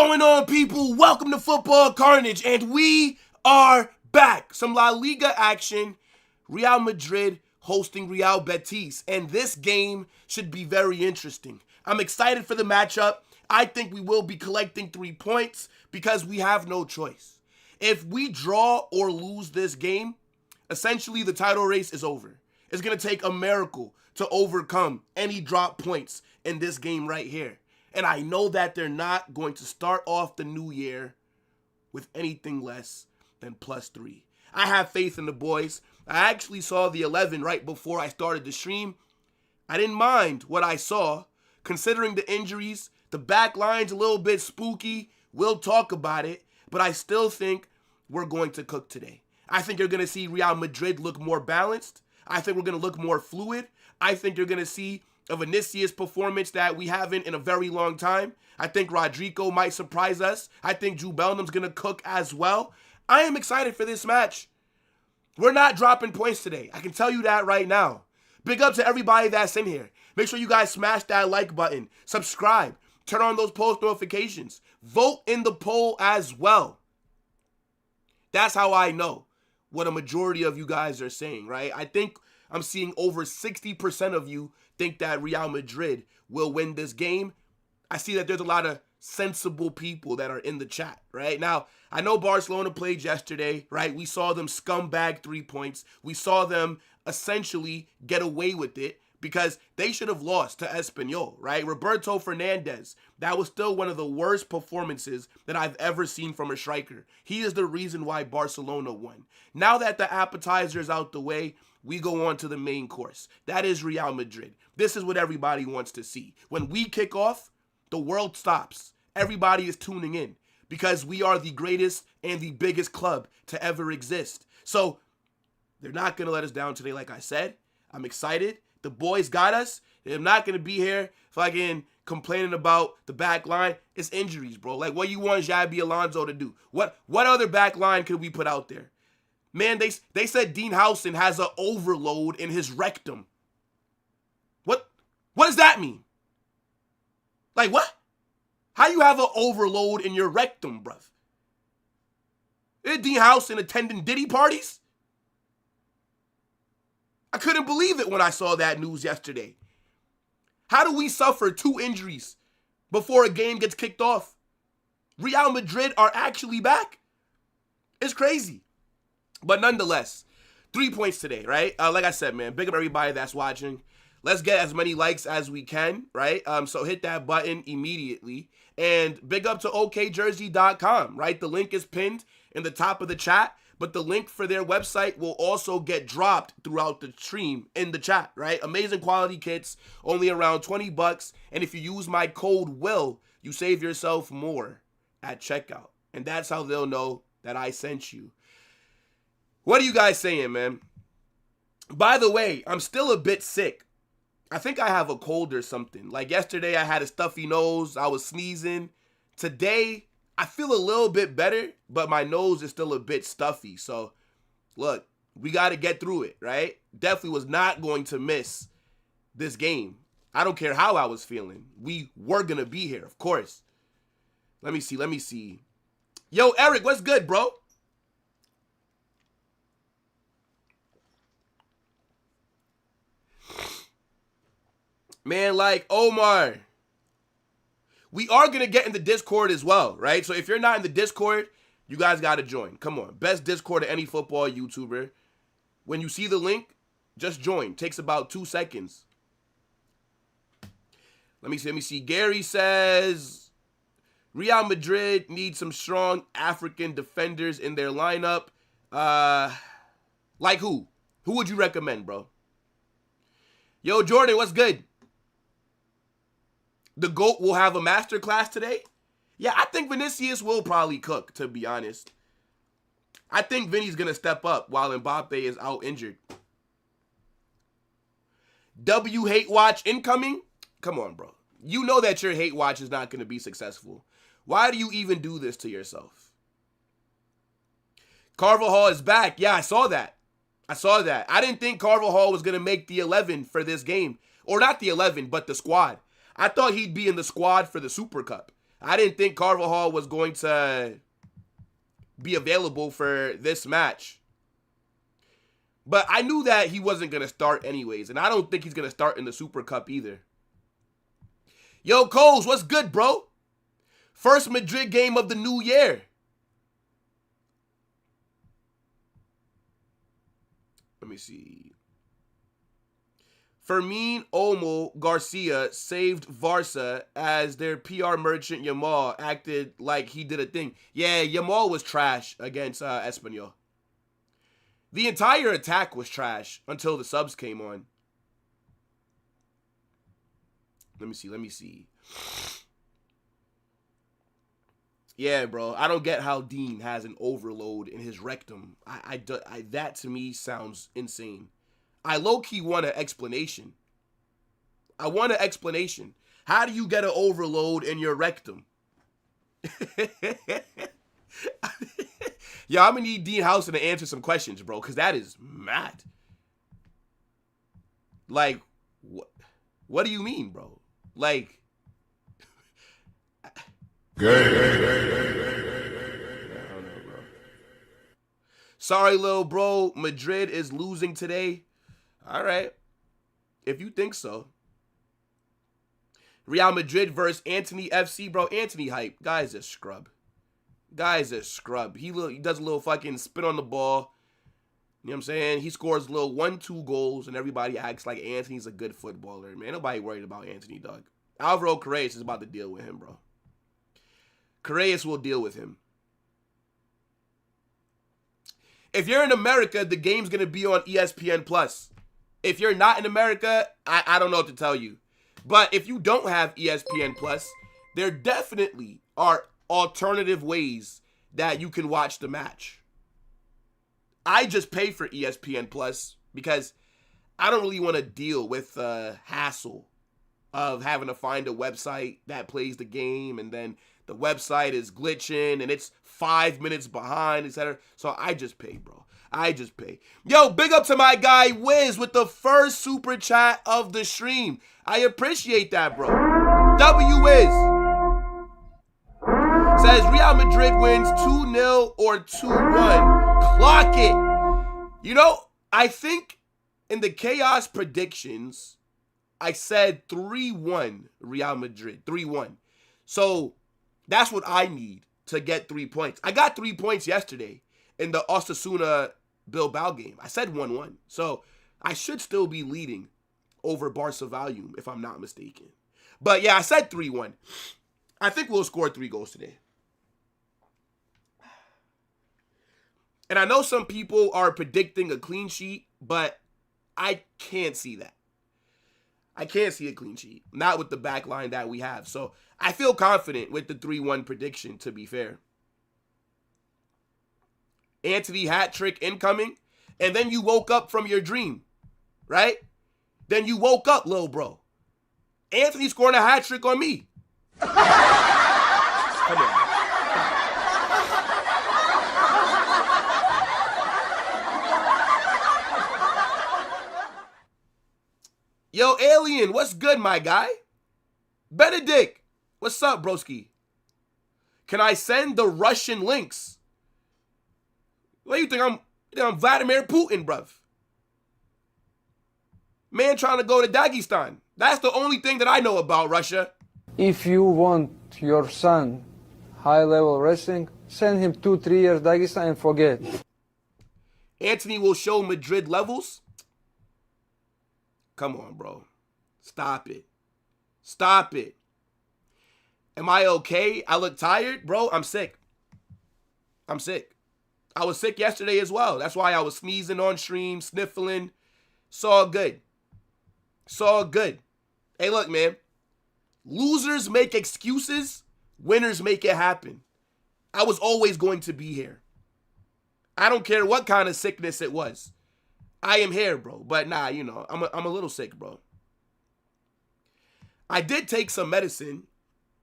Going on, people? Welcome to Football Carnage, and we are back. Some La Liga action. Real Madrid hosting Real Betis, and this game should be very interesting. I'm excited for the matchup. I think we will be collecting 3 points because we have no choice. If we draw or lose this game, essentially the title race is over. It's going to take a miracle to overcome any drop points in this game right here. And I know that they're not going to start off the new year with anything less than +3. I have faith in the boys. I actually saw the 11 right before I started the stream. I didn't mind what I saw, considering the injuries. The back line's a little bit spooky. We'll talk about it, but I still think we're going to cook today. I think you're going to see Real Madrid look more balanced. I think we're going to look more fluid. I think you're going to see a Vinicius performance that we haven't in a very long time. I think Rodrigo might surprise us. I think Jude Bellingham going to cook as well. I am excited for this match. We're not dropping points today. I can tell you that right now. Big up to everybody that's in here. Make sure you guys smash that like button. Subscribe. Turn on those post notifications. Vote in the poll as well. That's how I know what a majority of you guys are saying, right? I think I'm seeing over 60% of you think that Real Madrid will win this game. I see that there's a lot of sensible people that are in the chat, right? Now, I know Barcelona played yesterday, right? We saw them scumbag 3 points. We saw them essentially get away with it because they should have lost to Espanyol, right? Roberto Fernandez, that was still one of the worst performances that I've ever seen from a striker. He is the reason why Barcelona won. Now that the appetizer is out the way, we go on to the main course. That is Real Madrid. This is what everybody wants to see. When we kick off, the world stops. Everybody is tuning in because we are the greatest and the biggest club to ever exist. So they're not going to let us down today, like I said. I'm excited. The boys got us. They're not going to be here fucking complaining about the back line. It's injuries, bro. Like, what you want Xabi Alonso to do? What other back line could we put out there? Man, they said Dean Howson has an overload in his rectum. What does that mean? Like, what? How you have an overload in your rectum, bruv? Is Dean Howson attending Diddy parties? I couldn't believe it when I saw that news yesterday. How do we suffer 2 injuries before a game gets kicked off? Real Madrid are actually back. It's crazy. But nonetheless, 3 points today, right? Like I said, man, big up everybody that's watching. Let's get as many likes as we can, right? So hit that button immediately. And big up to okjersey.com, right? The link is pinned in the top of the chat, but the link for their website will also get dropped throughout the stream in the chat, right? Amazing quality kits, only around $20. And if you use my code WILL, you save yourself more at checkout. And that's how they'll know that I sent you. What are you guys saying, man? By the way, I'm still a bit sick. I think I have a cold or something. Like yesterday, I had a stuffy nose. I was sneezing. Today, I feel a little bit better, but my nose is still a bit stuffy. So, look, we got to get through it, right? Definitely was not going to miss this game. I don't care how I was feeling. We were going to be here, of course. Let me see. Yo, Eric, what's good, bro? Man, like, Omar, we are going to get in the Discord as well, right? So if you're not in the Discord, you guys got to join. Come on. Best Discord of any football YouTuber. When you see the link, just join. Takes about 2 seconds. Let me see. Gary says, Real Madrid needs some strong African defenders in their lineup. Like who? Who would you recommend, bro? Yo, Jordan, what's good? The GOAT will have a masterclass today? Yeah, I think Vinicius will probably cook, to be honest. I think Vinny's going to step up while Mbappe is out injured. W Hate Watch incoming? Come on, bro. You know that your hate watch is not going to be successful. Why do you even do this to yourself? Carvajal is back. Yeah, I saw that. I didn't think Carvajal was going to make the 11 for this game. Or not the 11, but the squad. I thought he'd be in the squad for the Super Cup. I didn't think Carvajal was going to be available for this match. But I knew that he wasn't going to start anyways. And I don't think he's going to start in the Super Cup either. Yo, Coles, what's good, bro? First Madrid game of the new year. Let me see. Fermin Olmo Garcia saved Barca as their PR merchant Yamal acted like he did a thing. Yeah, Yamal was trash against Espanyol. The entire attack was trash until the subs came on. Let me see. Yeah, bro. I don't get how Dean has an overload in his rectum. That to me sounds insane. I low-key want an explanation. I want an explanation. How do you get an overload in your rectum? Yo, I'm going to need Dean Housen to answer some questions, bro, because that is mad. Like, what do you mean, bro? Like... I don't know, bro. Sorry, little bro. Madrid is losing today. All right. If you think so. Real Madrid versus Anthony FC, bro. Anthony hype. Guy's a scrub. Guy's a scrub. He does a little fucking spin on the ball. You know what I'm saying? He scores little 1-2 goals, and everybody acts like Anthony's a good footballer. Man, nobody worried about Anthony, dog. Alvaro Carreras is about to deal with him, bro. Carreras will deal with him. If you're in America, the game's going to be on ESPN+. If you're not in America, I don't know what to tell you. But if you don't have ESPN+, there definitely are alternative ways that you can watch the match. I just pay for ESPN+ because I don't really want to deal with the hassle of having to find a website that plays the game, and then the website is glitching and it's 5 minutes behind, etc. So I just pay, bro. I just pay. Yo, big up to my guy Wiz with the first super chat of the stream. I appreciate that, bro. W Wiz says Real Madrid wins 2-0 or 2-1. Clock it. You know, I think in the chaos predictions, I said 3-1 Real Madrid. 3-1. So that's what I need to get 3 points. I got 3 points yesterday in the Osasuna Bilbao game. I said 1-1. So I should still be leading over Barca volume if I'm not mistaken. But yeah, I said 3-1. I think we'll score 3 goals today. And I know some people are predicting a clean sheet, but I can't see that. I can't see a clean sheet. Not with the back line that we have. So I feel confident with the 3-1 prediction, to be fair. Anthony hat trick incoming. And then you woke up from your dream. Right? Then you woke up, little bro. Anthony scoring a hat trick on me. Come on. Yo, Alien, what's good, my guy? Benedict, what's up, broski? Can I send the Russian links? What do you think? I'm Vladimir Putin, bruv. Man trying to go to Dagestan. That's the only thing that I know about Russia. If you want your son high-level wrestling, send him 2-3 years Dagestan and forget. Anthony will show Madrid levels. Come on, bro. Stop it. Stop it. Am I okay? I look tired? Bro, I'm sick. I'm sick. I was sick yesterday as well. That's why I was sneezing on stream, sniffling. It's all good. It's all good. Hey, look, man. Losers make excuses. Winners make it happen. I was always going to be here. I don't care what kind of sickness it was. I am here, bro. But nah, you know, I'm a little sick, bro. I did take some medicine.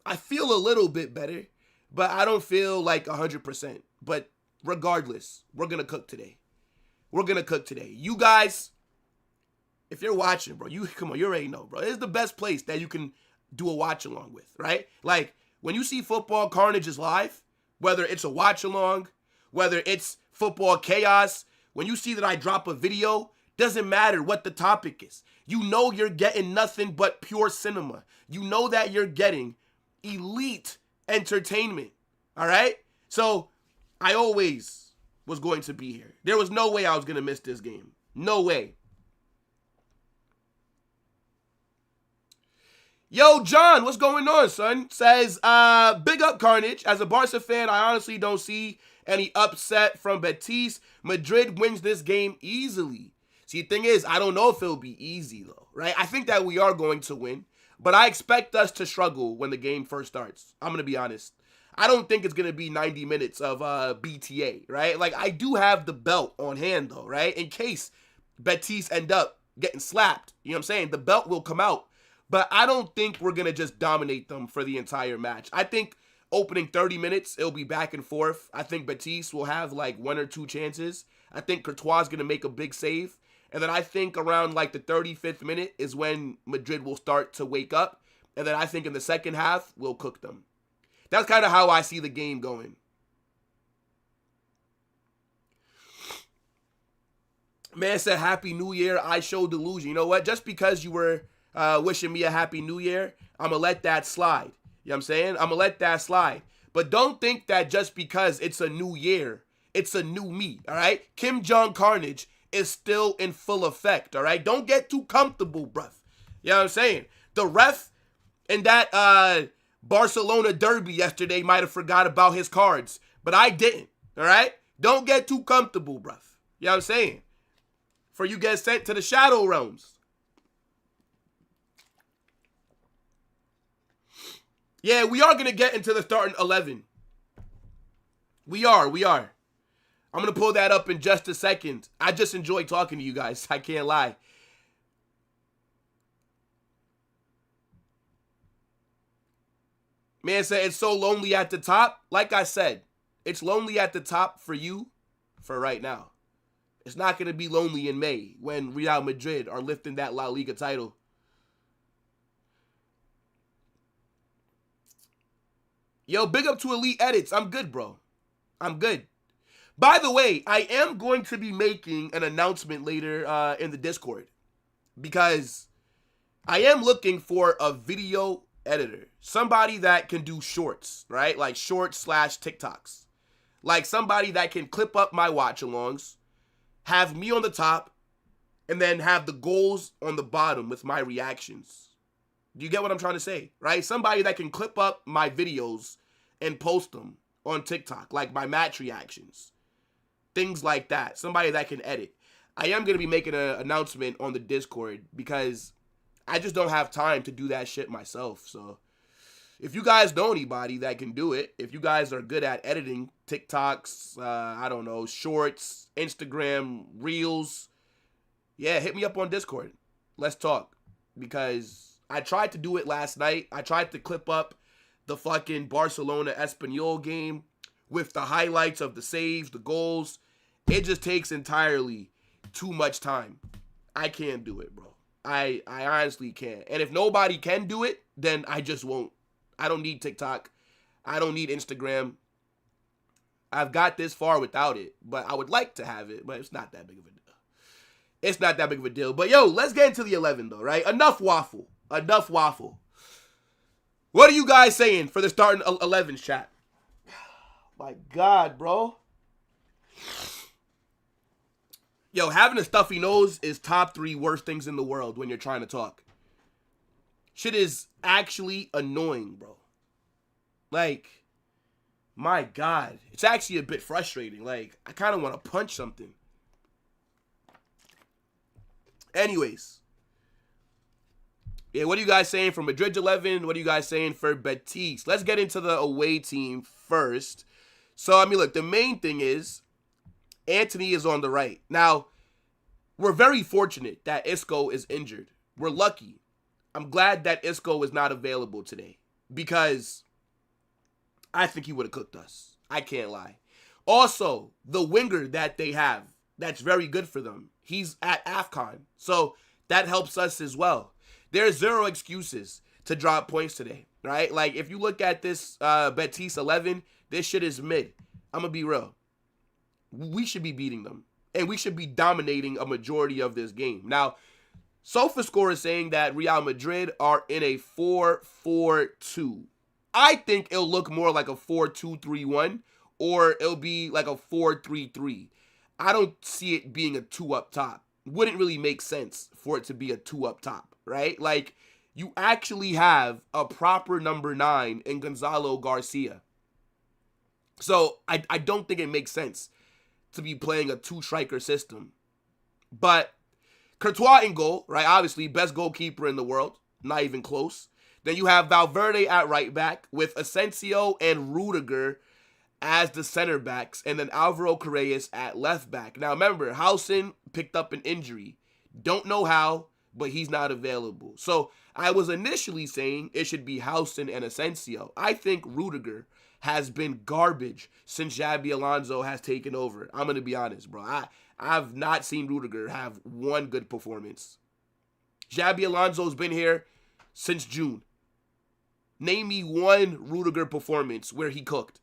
I feel a little bit better, but I don't feel like 100%. But regardless, we're going to cook today. We're going to cook today. You guys, if you're watching, bro, come on, you already know, bro. It's the best place that you can do a watch along with, right? Like, When you see Football Carnage is live, whether it's a watch along, whether it's football chaos, when you see that I drop a video, doesn't matter what the topic is. You know you're getting nothing but pure cinema. You know that you're getting elite entertainment. All right? So I always was going to be here. There was no way I was going to miss this game. No way. Yo, John, what's going on, son? Says, big up Carnage. As a Barca fan, I honestly don't see any upset from Betis. Madrid wins this game easily. See, the thing is, I don't know if it'll be easy, though, right? I think that we are going to win, but I expect us to struggle when the game first starts. I'm going to be honest. I don't think it's going to be 90 minutes of BTA, right? Like, I do have the belt on hand, though, right? In case Betis end up getting slapped, you know what I'm saying? The belt will come out. But I don't think we're going to just dominate them for the entire match. I think opening 30 minutes, it'll be back and forth. I think Betis will have like 1 or 2 chances. I think Courtois is going to make a big save. And then I think around like the 35th minute is when Madrid will start to wake up. And then I think in the second half, we'll cook them. That's kind of how I see the game going. Man said, Happy New Year. I show delusion. You know what? Just because you were wishing me a Happy New Year, I'm going to let that slide. You know what I'm saying? I'm going to let that slide. But don't think that just because it's a new year, it's a new me, all right? Kim Jong Carnage is still in full effect, all right? Don't get too comfortable, bruv. You know what I'm saying? The ref in that Barcelona derby yesterday might have forgot about his cards, but I didn't, all right? Don't get too comfortable, bruv. You know what I'm saying? For you get sent to the shadow realms. Yeah, we are going to get into the starting 11. We are. I'm going to pull that up in just a second. I just enjoy talking to you guys. I can't lie. Man said it's so lonely at the top. Like I said, it's lonely at the top for you for right now. It's not going to be lonely in May when Real Madrid are lifting that La Liga title. Yo, big up to Elite Edits. I'm good, bro. I'm good. By the way, I am going to be making an announcement later in the Discord because I am looking for a video editor. Somebody that can do shorts, right? Like shorts / TikToks. Like somebody that can clip up my watch-alongs, have me on the top, and then have the goals on the bottom with my reactions. Do you get what I'm trying to say, right? Somebody that can clip up my videos and post them on TikTok, like my match reactions. Things like that. Somebody that can edit. I am going to be making an announcement on the Discord because I just don't have time to do that shit myself. So if you guys know anybody that can do it, if you guys are good at editing TikToks, I don't know, shorts, Instagram, reels, yeah, hit me up on Discord. Let's talk. Because I tried to do it last night. I tried to clip up the fucking Barcelona Espanyol game with the highlights of the saves, the goals. It just takes entirely too much time. I can't do it, bro. I honestly can't. And if nobody can do it, then I just won't. I don't need TikTok. I don't need Instagram. I've got this far without it, but I would like to have it, but it's not that big of a deal. It's not that big of a deal. But yo, let's get into the 11 though, right? Enough waffle. Enough waffle. What are you guys saying for the starting 11 chat? My God, bro. Yo, having a stuffy nose is top 3 worst things in the world when you're trying to talk. Shit is actually annoying, bro. Like, my God. It's actually a bit frustrating. Like, I kind of want to punch something. Anyways. Yeah, what are you guys saying for Madrid 11? What are you guys saying for Betis? Let's get into the away team first. So, I mean, look, the main thing is Antony is on the right. Now, we're very fortunate that Isco is injured. We're lucky. I'm glad that Isco is not available today because I think he would have cooked us. I can't lie. Also, the winger that they have, that's very good for them. He's at AFCON, so that helps us as well. There's zero excuses. to drop points today, right? Like, if you look at this Betis 11, this shit is mid. I'm going to be real. We should be beating them, and we should be dominating a majority of this game. Now, SofaScore is saying that Real Madrid are in a 4-4-2. I think it'll look more like a 4-2-3-1, or it'll be like a 4-3-3. I don't see it being a 2 up top. Wouldn't really make sense for it to be a 2 up top, right? Like, you actually have a proper number 9 in Gonzalo Garcia. So I don't think it makes sense to be playing a 2-striker system. But Courtois in goal, right? Obviously, best goalkeeper in the world. Not even close. Then you have Valverde at right back with Asensio and Rudiger as the center backs. And then Alvaro Carreras at left back. Now, remember, Housen picked up an injury. Don't know how, but he's not available. So I was initially saying it should be Housen and Asensio. I think Rudiger has been garbage since Xabi Alonso has taken over. I'm going to be honest, bro. I've not seen Rudiger have one good performance. Xabi Alonso's been here since June. Name me one Rudiger performance where he cooked.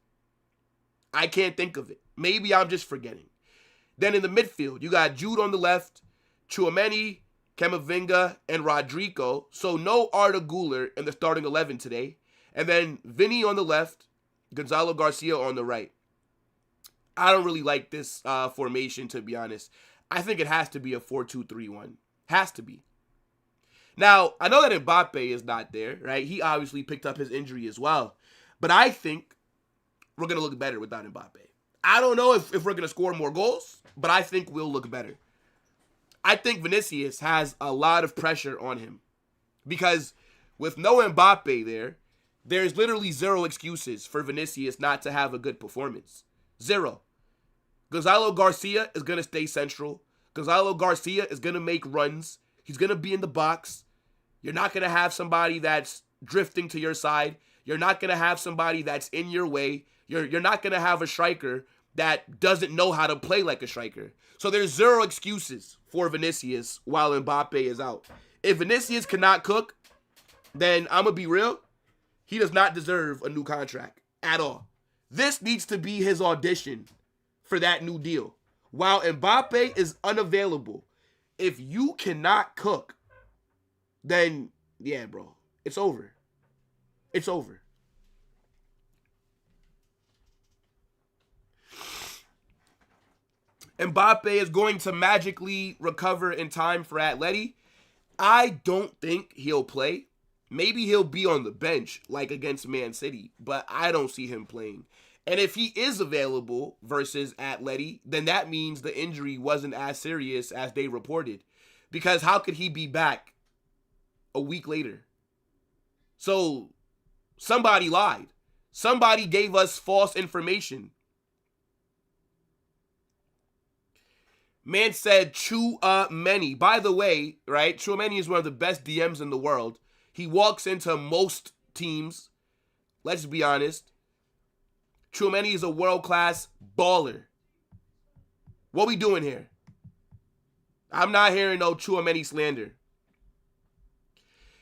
I can't think of it. Maybe I'm just forgetting. Then in the midfield, you got Jude on the left, Tchouaméni, Camavinga, and Rodrigo. So no Arda Güler in the starting 11 today. And then Vinny on the left, Gonzalo Garcia on the right. I don't really like this formation, to be honest. I think it has to be a 4-2-3-1. Has to be. Now, I know that Mbappe is not there, right? He obviously picked up his injury as well. But I think we're going to look better without Mbappe. I don't know if we're going to score more goals, but I think we'll look better. I think Vinicius has a lot of pressure on him. Because with no Mbappe there, there's literally zero excuses for Vinicius not to have a good performance. Zero. Gonzalo Garcia is going to stay central. Gonzalo Garcia is going to make runs. He's going to be in the box. You're not going to have somebody that's drifting to your side. You're not going to have somebody that's in your way. You're not going to have a striker that doesn't know how to play like a striker. So there's zero excuses for Vinicius while Mbappe is out. If Vinicius cannot cook, then I'm going to be real. He does not deserve a new contract at all. This needs to be his audition for that new deal. While Mbappe is unavailable, if you cannot cook, then, yeah, bro, it's over. It's over. Mbappe is going to magically recover in time for Atleti. I don't think he'll play. Maybe he'll be on the bench, like against Man City, but I don't see him playing. And if he is available versus Atleti, then that means the injury wasn't as serious as they reported. Because how could he be back a week later? So somebody lied. Somebody gave us false information. Man said Tchouaméni. By the way, right, Tchouaméni is one of the best DMs in the world. He walks into most teams. Let's be honest. Tchouaméni is a world-class baller. What we doing here? I'm not hearing no Tchouaméni slander.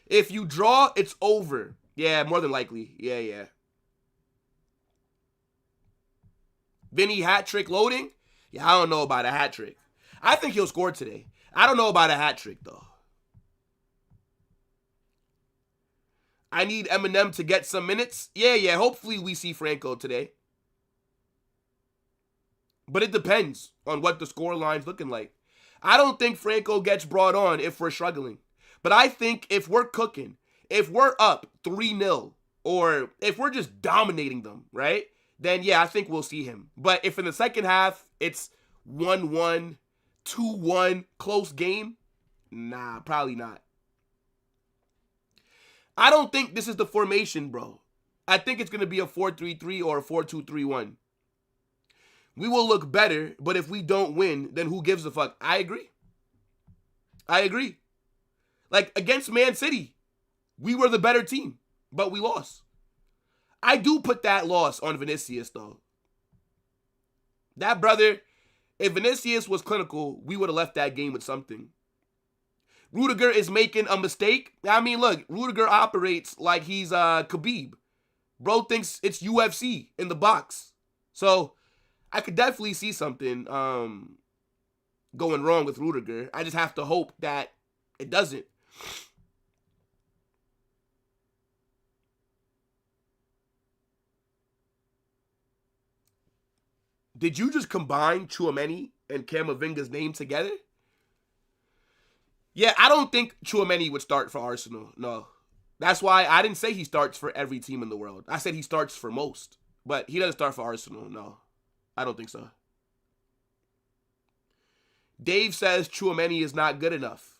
If you draw, it's over. Yeah, more than likely. Yeah. Vinny hat-trick loading? Yeah, I don't know about a hat-trick. I think he'll score today. I don't know about a hat-trick, though. I need Eminem to get some minutes. Yeah. Hopefully we see Franco today. But it depends on what the scoreline's looking like. I don't think Franco gets brought on if we're struggling. But I think if we're cooking, if we're up 3-0, or if we're just dominating them, right? Then, yeah, I think we'll see him. But if in the second half it's 1-1, 2-1, close game, nah, probably not. I don't think this is the formation, bro. I think it's going to be a 4-3-3 or a 4-2-3-1. We will look better, but if we don't win, then who gives a fuck? I agree. Like, against Man City, we were the better team, but we lost. I do put that loss on Vinicius, though. That brother, if Vinicius was clinical, we would have left that game with something. Rudiger is making a mistake. I mean, look, Rudiger operates like he's Khabib. Bro thinks it's UFC in the box. So I could definitely see something going wrong with Rudiger. I just have to hope that it doesn't. Did you just combine Tchouaméni and Camavinga's name together? Yeah, I don't think Tchouaméni would start for Arsenal. No. That's why I didn't say he starts for every team in the world. I said he starts for most. But he doesn't start for Arsenal. No. I don't think so. Dave says Tchouaméni is not good enough.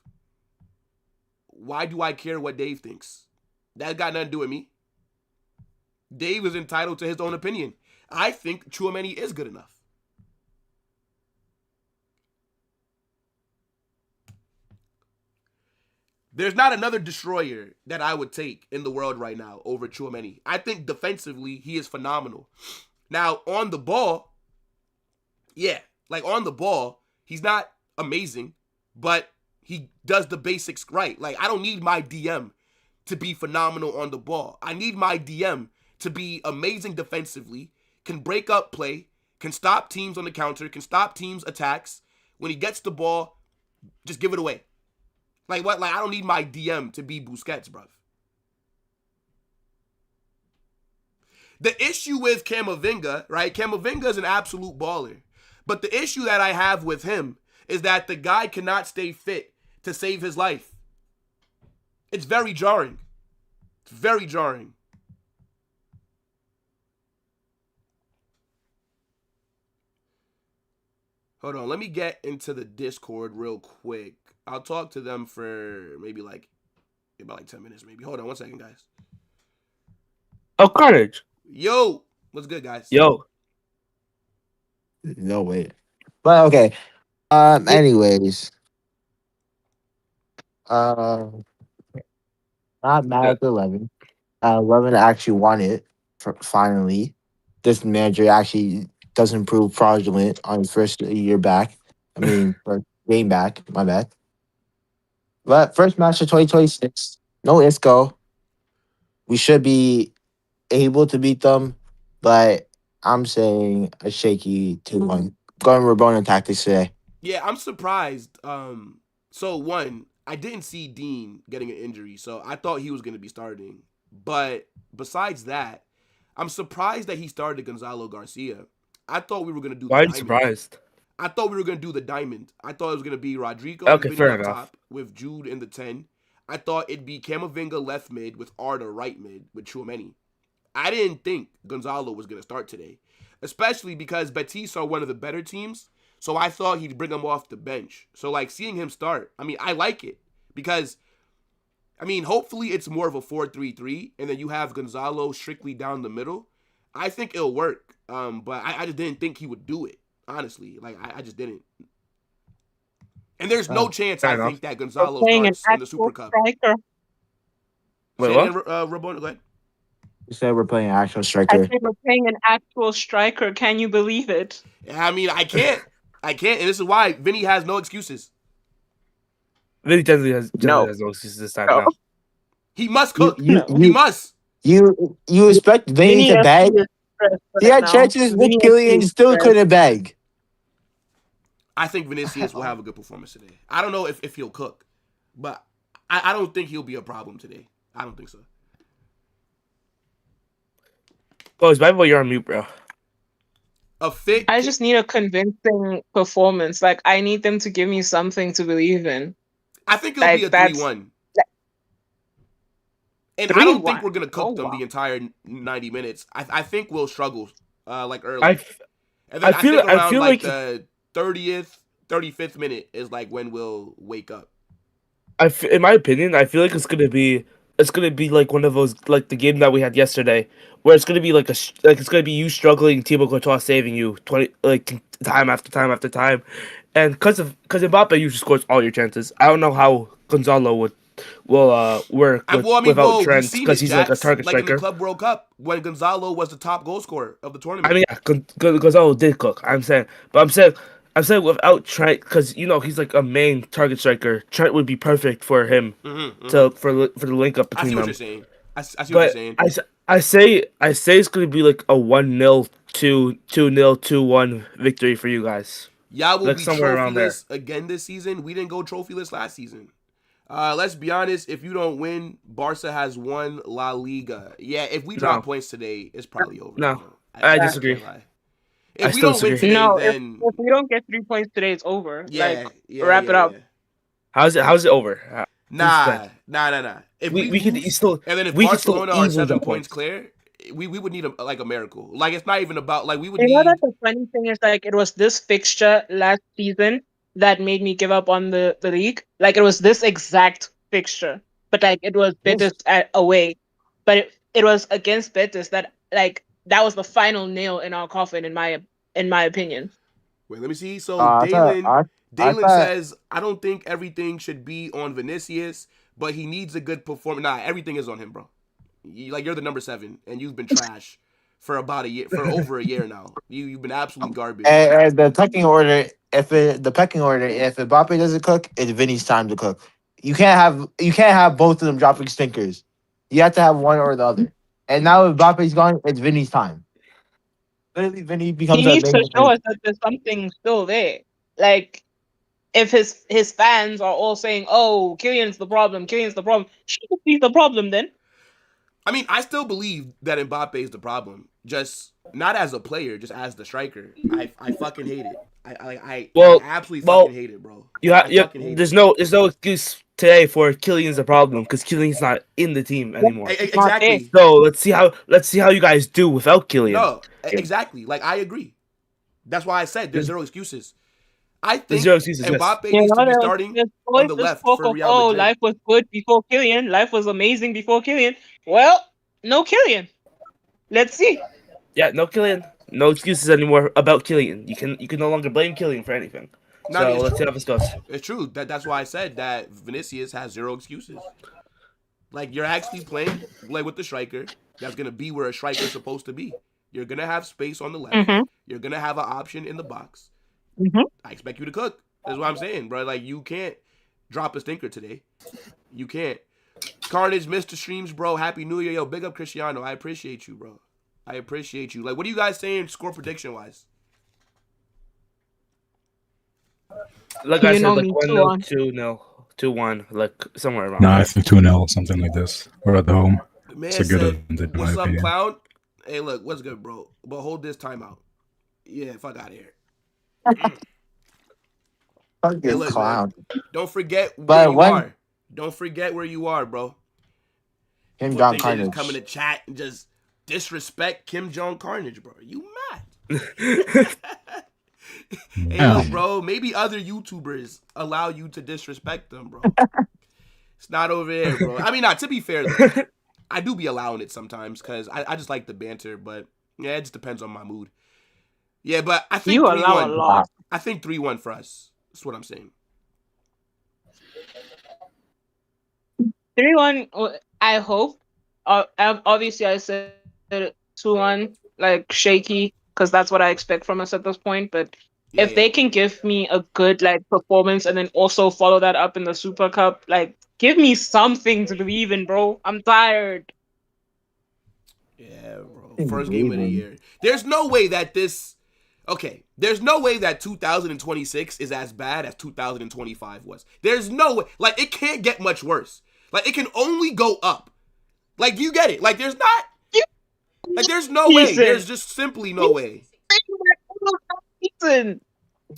Why do I care what Dave thinks? That got nothing to do with me. Dave is entitled to his own opinion. I think Tchouaméni is good enough. There's not another destroyer that I would take in the world right now over Tchouaméni. I think defensively, he is phenomenal. Now, on the ball, yeah, like on the ball, he's not amazing, but he does the basics right. Like, I don't need my DM to be phenomenal on the ball. I need my DM to be amazing defensively, can break up play, can stop teams on the counter, can stop teams' attacks. When he gets the ball, just give it away. Like what? Like I don't need my DM to be Busquets, bruv. The issue with Camavinga, right? Camavinga is an absolute baller. But the issue that I have with him is that the guy cannot stay fit to save his life. It's very jarring. It's very jarring. Hold on, let me get into the Discord real quick. I'll talk to them for maybe about 10 minutes, maybe. Hold on 1 second, guys. Oh, Carnage. Yo, what's good, guys? Yo. No way. But okay. Anyways. Not mad at the 11. 11 actually won it finally. This manager actually doesn't prove fraudulent on his first year back. I mean, first game back. My bad. But first match of 2026. No Isco. We should be able to beat them, but I'm saying a shaky 2-1. Going Rabona tactics today. Yeah, I'm surprised. So one, I didn't see Dean getting an injury, so I thought he was going to be starting. But besides that, I'm surprised that he started Gonzalo Garcia. I thought we were going to do. Why are you surprised? I thought we were going to do the diamond. I thought it was going to be Rodrigo okay, fair up enough. top with Jude in the 10. I thought it'd be Camavinga left mid with Arda right mid with Tchouaméni. I didn't think Gonzalo was going to start today, especially because Betis are one of the better teams. So I thought he'd bring him off the bench. So like seeing him start, I mean, I like it because, I mean, hopefully it's more of a 4-3-3 and then you have Gonzalo strictly down the middle. I think it'll work. But I just didn't think he would do it. Honestly, like I just didn't. And there's no chance I think that Gonzalo starts in the Super Cup. Striker. Wait, what? Rabona, go ahead. You said we're playing an actual striker. I said we're playing an actual striker. Can you believe it? I mean, I can't. And this is why Vinny has no excuses. Vinny generally has no excuses this time. Now. He must cook. He must. You expect Vinny to bag? He had chances with Kylian, still couldn't bag. I think Vinicius will have a good performance today. I don't know if he'll cook, but I don't think he'll be a problem today. I don't think so. Oh, it's Bible, you're on mute, bro. I just need a convincing performance. Like, I need them to give me something to believe in. I think it'll be a 3-1. And 3-1. I don't think we're going to cook them the entire 90 minutes. I think we'll struggle like early. And then I feel like the 30th, 35th minute is like when we'll wake up. In my opinion, I feel like it's gonna be like one of those, like the game that we had yesterday, where it's gonna be it's gonna be you struggling, Thibaut Courtois saving you time after time after time, and because Mbappe usually scores all your chances. I don't know how Gonzalo will work without Trent because he's like a target striker. Like in the Club World Cup when Gonzalo was the top goal scorer of the tournament. I mean, yeah, Gonzalo did cook. I'm saying I'm saying without Trent, because he's like a main target striker. Trent would be perfect for him for the link up I between see what them. you're saying. I see what you're But saying. I say it's gonna be like a 1-0, 2-0, 2-1 victory for you guys. Y'all will Like be somewhere around there. trophyless again this season. We didn't go trophyless last season. Let's be honest. If you don't win, Barca has won La Liga. Yeah, if we drop No, points today, it's probably over. no, Bro. I I disagree. can't lie. I If we still don't win disagree. today, No, then if we don't get 3 points today, it's over. Like, wrap it yeah. up. How's it over? Nah. If we We could lose, still and then if we could still Barcelona are easily 7 drop points points. clear, we would need a miracle. Like it's not even about like we would You know that need. the funny thing is, like, it was this fixture last season that made me give up on the league. Like, it was this exact fixture, but like it was Betis away, but it was against Betis that that was the final nail in our coffin in my opinion. Wait, let me see. So I thought I Dalen thought says I don't think everything should be on Vinicius, but he needs a good performance. Nah, everything is on him, bro. You're the number 7, and you've been trash for about a year, for over a year now. You've been absolute garbage. and the pecking order. If Mbappe doesn't cook, it's Vinny's time to cook. You can't have both of them dropping stinkers. You have to have one or the other. And now if Mbappe's gone, it's Vinny's time. Literally, Vinny He becomes a needs to main. show us that there's something still there. Like, if his fans are all saying, "Oh, Kylian's the problem, Kylian's the problem," shouldn't be the problem then. I mean, I still believe that Mbappe is the problem. Just not as a player, just as the striker. I fucking hate it. I absolutely fucking hate it, bro. I fucking hate there's it. no excuse today for Killian's a problem because Killian's not in the team anymore. It's not there. Exactly. So let's see how you guys do without Killian. No, exactly. Like I agree. That's why I said there's zero excuses. I think zero excuses, yes. Mbappe You needs know, to be starting there's on always the this left talk for of, Real "Oh, Madrid. life was good before Kylian, life was amazing before Kylian." Well, no Kylian. Let's see. Yeah, no Killian, no excuses anymore about Killian. You can no longer blame Killian for anything. No, I mean, So it's let's see true. how this goes. It's true. That's why I said that Vinicius has zero excuses. Like you're actually playing like with the striker. That's gonna be where a striker's supposed to be. You're gonna have space on the left. Mm-hmm. You're gonna have an option in the box. Mm-hmm. I expect you to cook. That's what I'm saying, bro. Like you can't drop a stinker today. You can't. Carnage, Mr. Streams, bro. Happy New Year, yo. Big up Cristiano. I appreciate you, bro. I appreciate you. Like, what are you guys saying score prediction wise? Like I You said, know like me 1-0, too. 2-0, 2-1, like somewhere around No, I there. think 2-0, something like this. We're at home. Man It's a good said, advantage, in my "What's up, opinion. clown? Hey, look, what's good, bro? But hold this timeout. Yeah, fuck out of here. Fuck Hey, this look, clown. man. Don't forget where But you when are. Don't forget where you are, bro. Kim People Jong think they just come in Carnage. the chat and just disrespect Kim Jong Carnage, bro. You mad? Hey, look, Damn. bro. Maybe other YouTubers allow you to disrespect them, bro. It's not over there, bro. I mean, not to be fair though. I do be allowing it sometimes because I just like the banter, but yeah, it just depends on my mood. Yeah, but I think You allow a 3-1. lot. I think 3-1 for us. That's what I'm saying. 3-1. I hope. Obviously, I said 2-1, like shaky, because that's what I expect from us at this point. But Yeah, if they can give me a good performance and then also follow that up in the Super Cup, give me something to believe in, bro. I'm tired. Yeah, bro. First game of the year. There's no way that this. Okay, there's no way that 2026 is as bad as 2025 was. There's no way. Like, it can't get much worse. Like, it can only go up. Like, you get it? Like, there's not. Like, there's no way. There's just simply no way.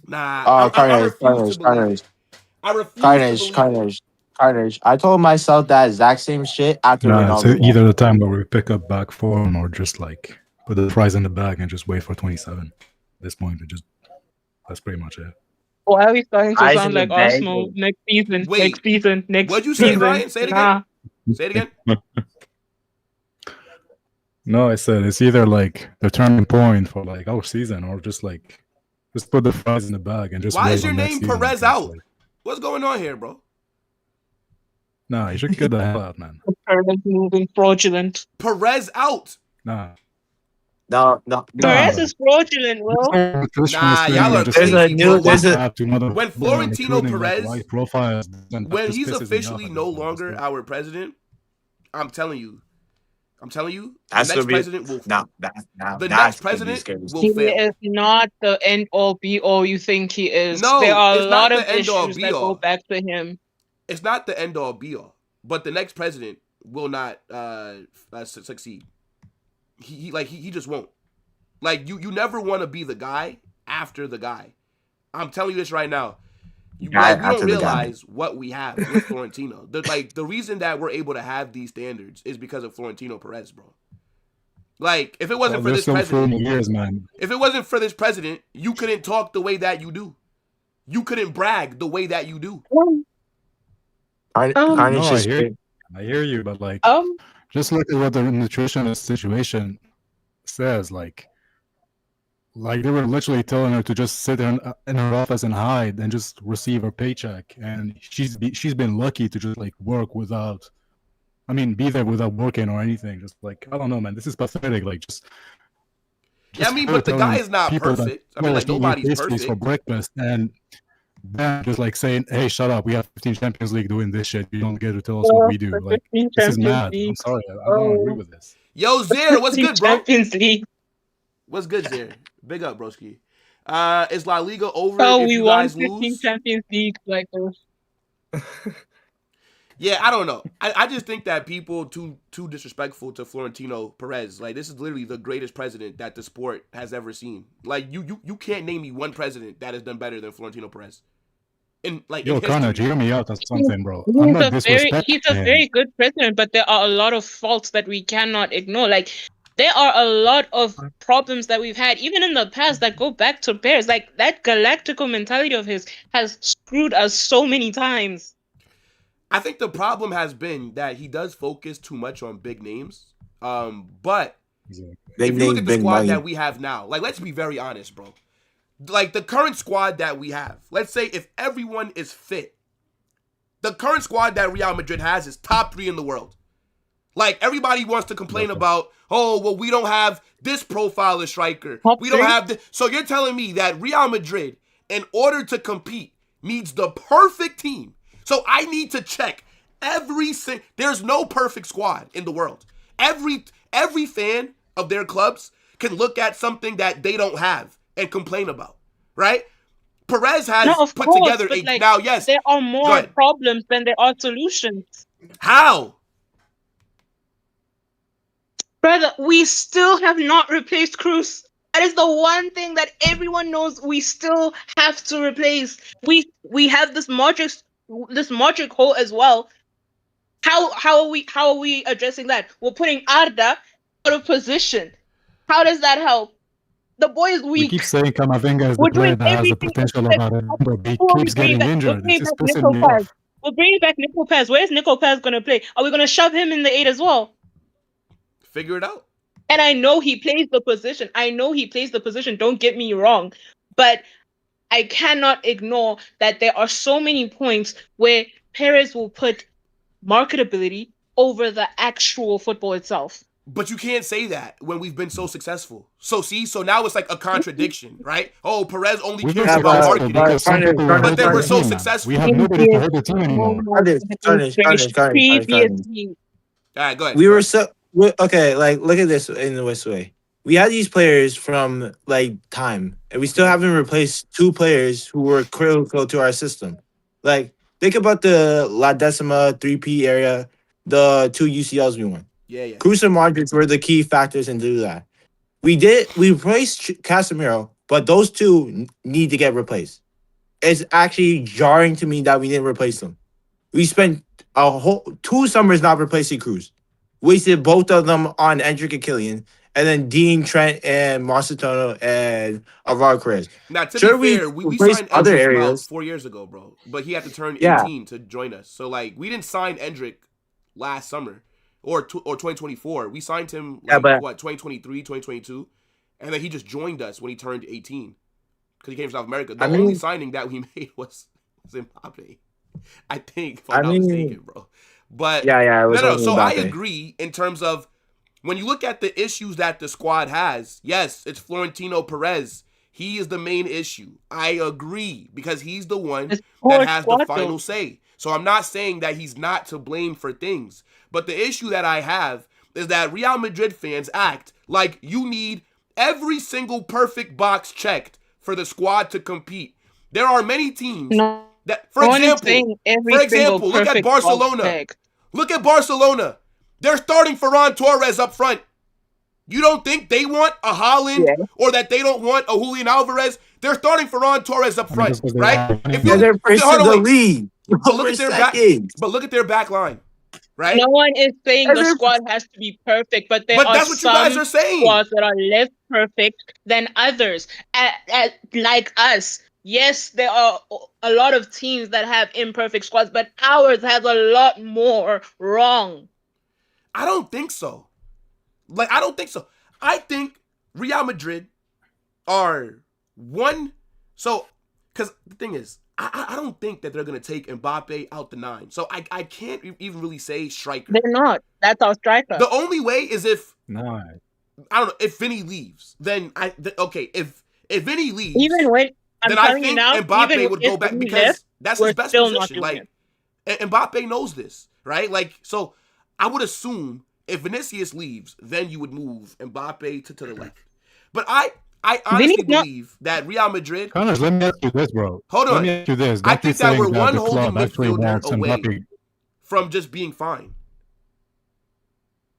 Nah, I refuse to believe it. I refuse to believe it. Carnage. I told myself that exact same shit after Nah, it's Ronaldo. either the time where we pick up back form or just like put the prize in the bag and just wait for 27. At this point, that's pretty much it. Why are we starting to Eyes sound in the like bag. Arsenal next season? Wait, next season. Next what'd you say, season. Ryan? Say it again. Nah. Say it again. No, I said it's either like the turning point for like our season or just put the prize in the bag and just Why wait is your on next name season, Perez because, out? What's going on here, bro? Nah, you should get the hell out, man. Moving fraudulent. Perez out. Nah. No. Perez but is fraudulent, Will. Nah, y'all are There's a crazy, new. bro. There's a. When Florentino recruiting like Perez, white profiles, then that when just he's pisses me off officially at no this point. longer our president, I'm telling you, the That's next gonna be. president will. Now The next that's gonna be president scary. will He fail. is not the end all be all you think he is. There No, are a it's lot not of the end all issues be that go all. back to him. It's not the end all be all. But the next president will not succeed. He just won't. Like you never want to be the guy after the guy. I'm telling you this right now. We don't After the guy. realize what we have with Florentino. The reason that we're able to have these standards is because of Florentino Perez, bro. Like, if it wasn't for There's this some president, fruity years, man. if it wasn't for this president, you couldn't talk the way that you do. You couldn't brag the way that you do. No, I hear you, but like, Um, just look at what the nutritionist situation says. Like they were literally telling her to just sit in her office and hide and just receive her paycheck, and she's been lucky to just like work without. I mean, be there without working or anything. Just like, I don't know, man. This is pathetic. Like, Yeah, I mean, but the guy is not perfect. I mean, like, nobody's pastries for perfect. breakfast, and then just like saying, "Hey, shut up! We have 15 Champions League doing this shit. You don't get to tell us what we do." the Like, 15 this is Champions mad. I'm League. sorry, I don't agree with this. Yo, Zaire, what's good, bro? Champions League. What's good, Zaire? Big up, broski. Is La Liga over Oh, if we you won guys 15 lose? Champions League like this. Yeah, I don't know. I just think that people too disrespectful to Florentino Perez. Like, this is literally the greatest president that the sport has ever seen. Like, you can't name me one president that has done better than Florentino Perez. Yo, Carnage, hear me out on something, bro. He's I'm not a disrespecting him. very good president, but there are a lot of faults that we cannot ignore. Like, there are a lot of problems that we've had, even in the past, that go back to Perez. Like, that galactical mentality of his has screwed us so many times. I think the problem has been that he does focus too much on big names. But if you look at the squad that we have now, like, let's be very honest, bro. Like, the current squad that we have, let's say if everyone is fit, the current squad that Real Madrid has is top 3 in the world. Like, everybody wants to complain about, oh, well, we don't have this profile of striker. We don't have this. So you're telling me that Real Madrid, in order to compete, needs the perfect team. So I need to check there's no perfect squad in the world. Every fan of their clubs can look at something that they don't have and complain about, right? Perez has put together there are more problems than there are solutions. How? Brother, we still have not replaced Cruz. That is the one thing that everyone knows we still have to replace. We have this Modric hole as well. How are we addressing that? We're putting Arda out of position. How does that help? The boy is weak. We keep saying Camavinga is the player that has the potential about it, but he keeps getting injured. This is pissing me off. We're bringing back Nico Paz. Where's Nico Paz going to play? Are we going to shove him in the 8 as well? Figure it out. And I know he plays the position. Don't get me wrong. But I cannot ignore that there are so many points where Perez will put marketability over the actual football itself. But you can't say that when we've been so successful. So now it's like a contradiction, right? Oh, Perez only cares about marketing. But then we're so successful. We have nobody to hold the team anymore. Previously. All right, go ahead. We were okay. Like, look at this in this way. We had these players from like time, and we still haven't replaced 2 players who were critical to our system. Like, think about the La Decima 3P area, the 2 UCLs we won. Yeah. Cruz and Modric were the key factors in doing that. We replaced Casemiro, but those 2 need to get replaced. It's actually jarring to me that we didn't replace them. We spent a whole 2 summers not replacing Cruz. Wasted both of them on Endrick and Killian, and then Dean, Trent, and Marcetono and Alvaro Perez. Now, to be fair, we signed other Endrick areas 4 years ago, bro. But he had to turn 18 to join us. So, like, we didn't sign Endrick last summer or 2024. We signed him, 2023, 2022. And then he just joined us when he turned 18 because he came from South America. The only signing that we made was Mbappe, I think, if I'm not mistaken, bro. But yeah. No. So I agree in terms of when you look at the issues that the squad has, yes, it's Florentino Perez. He is the main issue. I agree, because he's the one It's that poor has the squad, final though. say. So I'm not saying that he's not to blame for things. But the issue that I have is that Real Madrid fans act like you need every single perfect box checked for the squad to compete. There are many teams No, that, for no one is example, saying every single look at perfect box Barcelona. check. Look at Barcelona. They're starting Ferran Torres up front. You don't think they want a Haaland or that they don't want a Julian Alvarez? They're starting Ferran Torres up front, just 'cause they right? are winning. If you And they're first hold in on, the wait. league. But look We're at their back. second. But look at their back line, right? No one is saying And the they're squad has to be perfect, but there But are that's what you guys some are saying. squads that are less perfect than others. Like us. Yes, there are a lot of teams that have imperfect squads, but ours has a lot more wrong. I don't think so. I don't think so. I think Real Madrid are one. So, because the thing is, I don't think that they're going to take Mbappe out the 9. So I can't even really say striker. They're not. That's our striker. The only way is if, No. I don't know, if Vinny leaves. Then, okay, if Vinny leaves, Even when I'm then I telling you think now, Mbappe even would if go back we because left, that's we're his best still not position. doing Like, Mbappe knows this, right? Like, so I would assume if Vinicius leaves, then you would move Mbappe to the left. But I honestly Vinny's not- believe that Real Madrid. Connors, let me ask you this, bro. Hold on. Let me ask you this. I Don't you think that we're think one the holding club actually midfielder wants away Mbappe? from just being fine.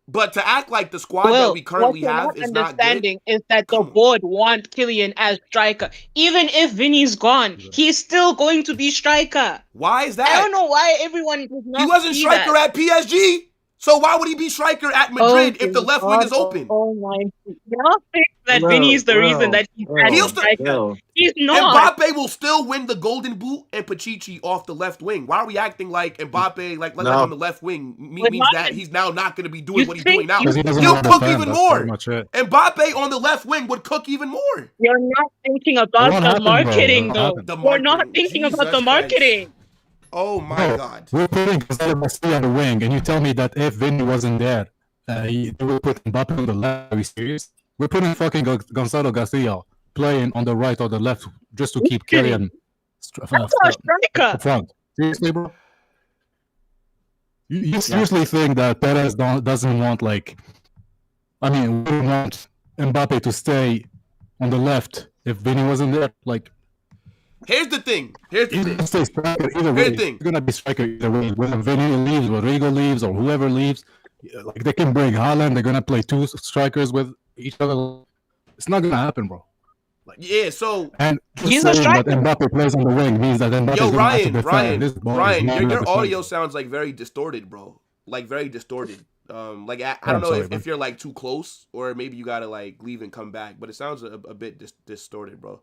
But to act like the squad that Well, we currently what you're have not is not good. understanding is that the Come on. board want Kylian as striker. Even if Vinny's gone, he's still going to be striker. Why is that? I don't know why everyone does not He wasn't see striker that. at PSG. So why would he be striker at Madrid if the left wing is open? Oh my! Y'all think that Bro, Vinny is the bro, reason that he's bro, at He'll still- striker. bro. He's not. Mbappe will still win the Golden Boot and Pachichi off the left wing. Why are we acting like Mbappe, like No. on the left wing, We're means not- that he's now not going to be doing You what he's think- doing now? Because he doesn't He'll want to cook defend, even that's more. pretty much it. Mbappe on the left wing would cook even more. You're not thinking It about won't the happen, bro. marketing, It won't though. happen. The We're not marketing. thinking about Jesus the marketing. Christ. Oh my Bro, God. we're putting Gonzalo Garcia on the wing, and you tell me that if Vinny wasn't there, they would put Mbappe on the left. Are you serious? We're putting fucking Gonzalo Garcia playing on the right or the left just to keep Literally. Kylian That's our striker. up front. Seriously, bro? You seriously think that Perez doesn't want, like, I mean, wouldn't want Mbappe to stay on the left if Vinny wasn't there? Like, Here's the thing. Here's the he's thing. gonna stay striker either Here's way. the thing. He's gonna be striker either way. Whether Vinny leaves, Rodrigo leaves, or whoever leaves, like they can bring Haaland. They're gonna play two strikers with each other. It's not gonna happen, bro. Yeah, so And He's just a saying that striker. Mbappe plays on the wing means that Mbappe yo, is gonna have to defend. Ryan, This ball is not your defended. audio sounds like very distorted, bro. Like very distorted. Like I don't know sorry, if you're like too close or maybe you gotta like leave and come back, but it sounds a bit distorted, bro.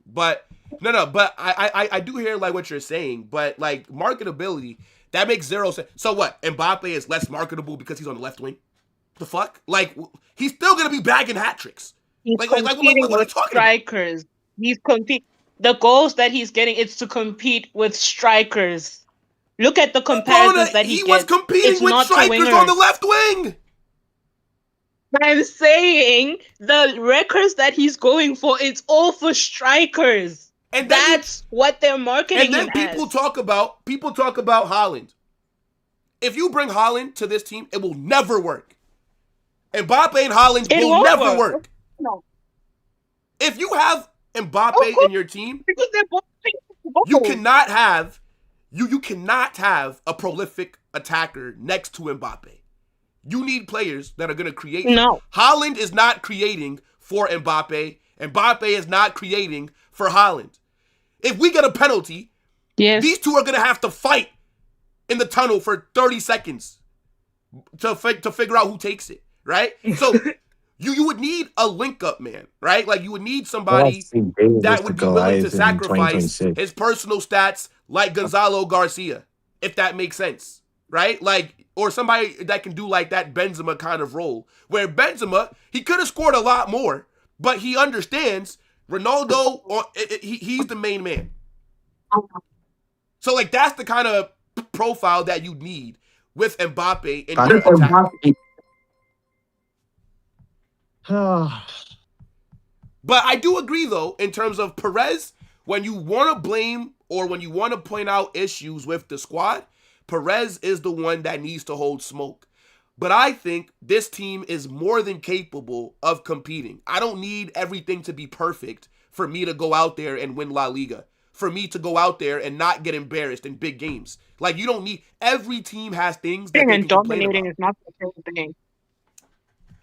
But no, but I do hear like what you're saying, but like marketability, that makes zero sense. So what? Mbappe is less marketable because he's on the left wing? The fuck? Like he's still gonna be bagging hat tricks. He's Like, competing what are you with talking about? strikers. The goals that he's getting is to compete with strikers. Look at the comparisons that he was gets. competing It's with not the strikers on the wingers. left wing. I'm saying the records that he's going for, it's all for strikers. And then That's what they're marketing And then him people as. talk about Haaland. If you bring Haaland to this team, it will never work. Mbappe and Haaland It will won't never work. No, If you have Mbappe Of course. in your team, because they're both you cannot have you cannot have a prolific attacker next to Mbappe. You need players that are going to create. No. Haaland is not creating for Mbappe. Mbappe is not creating for Haaland. If we get a penalty, Yes. these two are going to have to fight in the tunnel for 30 seconds to figure out who takes it, right? So you would need a link-up man, right? Like you would need somebody that would be willing to sacrifice his personal stats like Gonzalo Garcia, if that makes sense, right? Like, or somebody that can do like that Benzema kind of role, where Benzema, he could have scored a lot more, but he understands Ronaldo, he's the main man. So like that's the kind of profile that you need with Mbappe in your attack. But I do agree, though, in terms of Perez, when you want to blame or when you want to point out issues with the squad, Perez is the one that needs to hold smoke. But I think this team is more than capable of competing. I don't need everything to be perfect for me to go out there and win La Liga, for me to go out there and not get embarrassed in big games. Like, you don't need, every team has things that they And can complain dominating about. is not the same thing.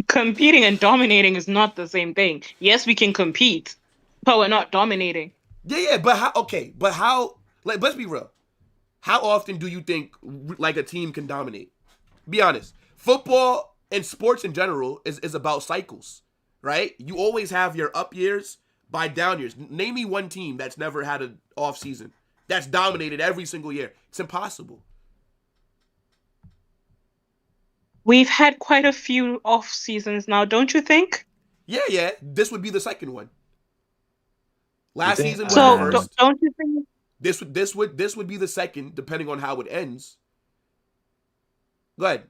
Competing and dominating is not the same thing. Yes, we can compete, but we're not dominating. Yeah, but how, like, let's be real. How often do you think, like, a team can dominate? Be honest. Football and sports in general is about cycles, right? You always have your up years by down years. Name me one team that's never had an off season, that's dominated every single year. It's impossible. We've had quite a few off seasons now, don't you think? Yeah. This would be the second one. Last think- season was So the first. don't you think? This would be the second, depending on how it ends. Go ahead.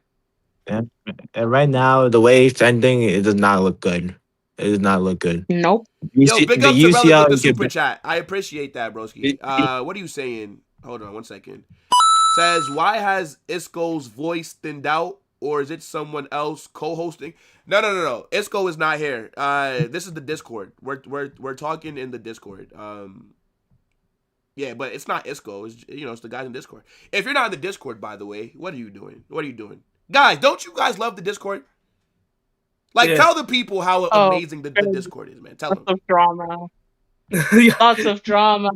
And right now, the way it's ending, it does not look good. It does not look good. Nope. Yo, big up to Relic with the is super chat. I appreciate that, broski. What are you saying? Hold on 1 second. Says, why has Isco's voice thinned out? Or is it someone else co-hosting? No. Isco is not here. This is the Discord. We're talking in the Discord. Yeah, but it's not Isco. It's, it's the guys in Discord. If you're not in the Discord, by the way, what are you doing? Guys, don't you guys love the Discord? Like, tell the people how amazing the Discord is, man. Tell them. Lots of drama. Yeah. Lots of drama.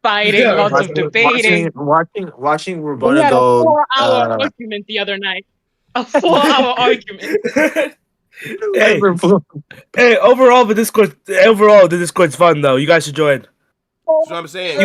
Fighting. Yeah, lots of debating. Watching We Rabona had a go. 4-hour argument the other night. A 4-hour argument. Hey, overall, the Discord's fun though. You guys should join. That's what I'm saying.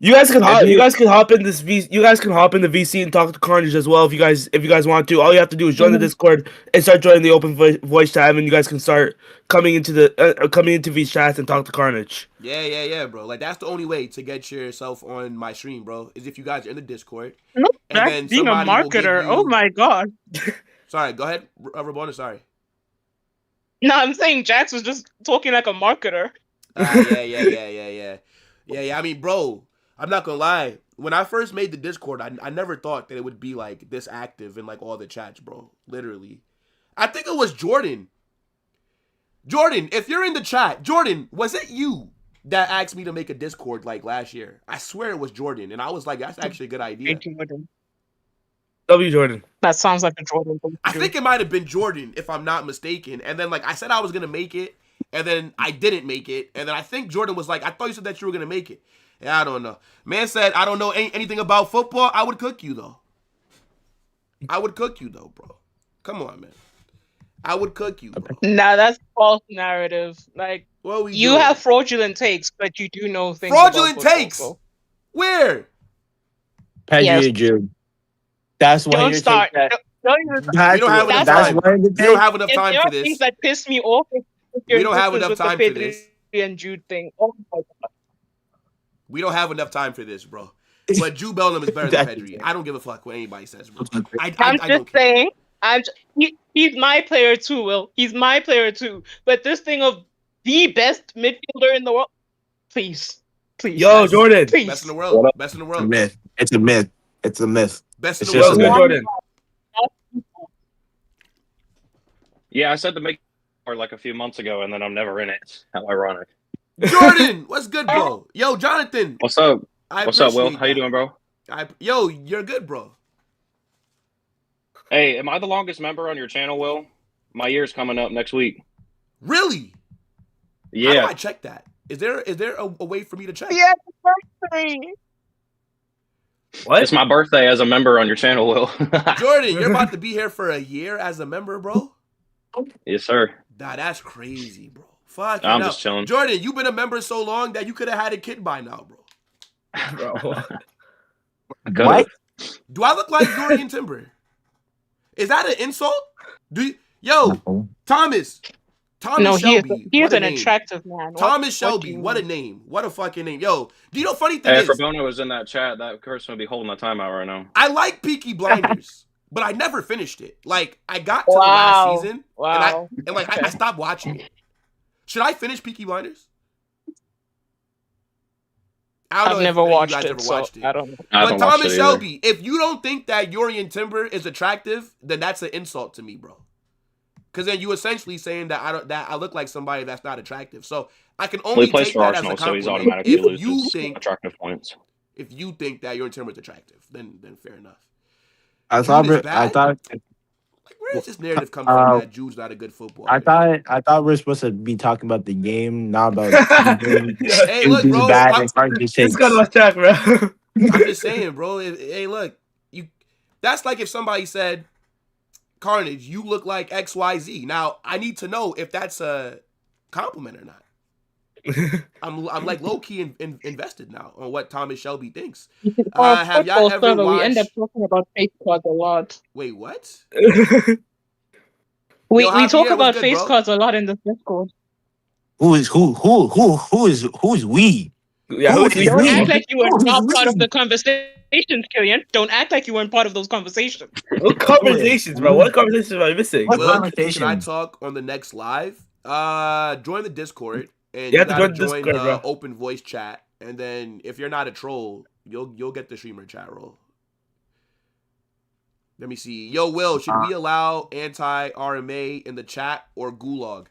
You guys could hop in this you guys can hop in the VC and talk to Carnage as well if you guys want to. All you have to do is join the Discord and start joining the open voice chat, and you guys can start coming into these chats and talk to Carnage. Yeah, bro. Like, that's the only way to get yourself on my stream, bro, is if you guys are in the Discord. No, And Jax then being a somebody will give marketer. you- Oh my god. Sorry, go ahead, Rabona. Sorry. No, I'm saying Jax was just talking like a marketer. Yeah. I mean, bro, I'm not gonna lie. When I first made the Discord, I never thought that it would be like this active in like all the chats, bro. Literally. I think it was Jordan. Jordan, if you're in the chat, Jordan, was it you that asked me to make a Discord like last year? I swear it was Jordan, and I was like, that's actually a good idea. W Jordan. That sounds like a Jordan thing. I think it might have been Jordan, if I'm not mistaken. And then, like, I said I was going to make it, and then I didn't make it. And then I think Jordan was like, I thought you said that you were going to make it. Yeah, I don't know. Man said, I don't know anything about football. I would cook you, though. Bro. Come on, man. I would cook you, bro. Nah, that's false narrative. Like, What are we you doing? have fraudulent takes, but you do know things Fraudulent about football, takes? so Where? Pedri Yes. and Jude. That's why don't you start. take that. Don't even. We don't have enough That's time. why you We don't have enough If time there for are this. things that piss me off. We don't have enough time for with the this. Pedri and Jude thing. Oh my god. We don't have enough time for this, bro. But Jude Bellingham is better than Pedri. I don't give a fuck what anybody says, bro. I I'm don't just care. saying. He's my player too, Will. He's my player too. But this thing of the best midfielder in the world, please. Yo, Jordan. Please. Best in the world. Best in the It's a world. myth. It's a myth. It's a myth. Best in It's the just world. a myth. Jordan. Yeah, I said to make it like a few months ago, and then I'm never in it. How ironic. Jordan, what's good, bro? Yo, Jonathan. What's up? I What's up, Will? appreciate How you that. doing, bro? Yo, you're good, bro. Hey, am I the longest member on your channel, Will? My year's coming up next week. Really? How do Yeah. I check that? Is there a way for me to check? Yeah, birthday. What? It's my birthday as a member on your channel, Will. Jordan, you're about to be here for a year as a member, bro? Yes, sir. Nah, that's crazy, bro. Fuck. I'm just chilling. Jordan, you've been a member so long that you could have had a kid by now, bro. Bro. Good. What? Do I look like Dorian Timber? Is that an insult? Yo, Thomas. No, Shelby. he is what a an name. attractive man. Thomas What do Shelby. you What a mean? name. What a fucking name. Yo, do you know funny thing Hey, is, if Rabona was in that chat, that person would be holding that timeout right now. I like Peaky Blinders. but I never finished it. Like, I got to the Wow. last season, Wow. and I stopped watching it. Should I finish Peaky Blinders? I don't I've know never if any of watched you guys it, ever so watched it. I don't know. I But haven't watched Thomas it either. Shelby, if you don't think that Urian Timber is attractive, then that's an insult to me, bro. Because then you essentially saying that I look like somebody that's not attractive. So I can Well, only he plays take for that as a Arsenal, so he's compliment. automatically If you loses think attractive points. if you think that Urian Timber is attractive, then fair enough. I Jude is thought. bad? I thought. Like, where is this narrative coming from that Jude's not a good footballer? I thought we're supposed to be talking about the game, not about him Hey, look, being bro. bad I'm and Cardiff It's got off track, bro. just saying, bro. Hey, look, that's like if somebody said, Carnage, you look like XYZ. Now, I need to know if that's a compliment or not. I'm like low-key invested now on what Thomas Shelby thinks. For a Have y'all football ever server, we end up watched... talking about face cards a lot. Wait, what? We Yo, talk Javier, about what's good, face bro? cards a lot in this Discord. Who is we? Yeah, Who who's is Don't we? act like you were Who is not part of we? the conversations, Killian. Don't act like you weren't part of those conversations. What conversations, bro? What conversations am I missing? What Will, conversation? can I talk on the next live? Join the Discord, and You you have to gotta join the join Discord, the bro. open voice chat. And then if you're not a troll, you'll get the streamer chat role. Let me see. Yo, Will, should we allow anti-RMA in the chat or gulag?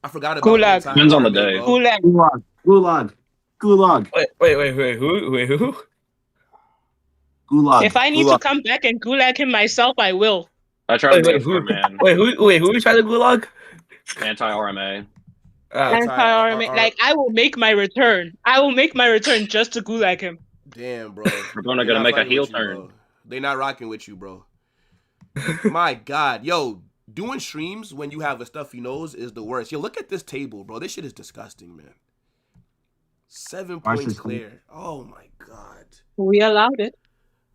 I forgot about Gulag. anti-RMA, Depends on the day. bro. Gulag. Wait, who? Gulag. If I need to come back and gulag him myself, I will. I tried to be a Wait, fair who? man. Who we trying to gulag? Anti-RMA. Anti-RMA. Like, I will make my return. I will make my return just to gulag him. Damn, bro. We're gonna They not make a fucking heel with you, turn. bro. They not rocking with you, bro. My God. Yo, doing streams when you have a stuffy nose is the worst. Yo, look at this table, bro. This shit is disgusting, man. 7 points clear. Oh, my God. We allowed it.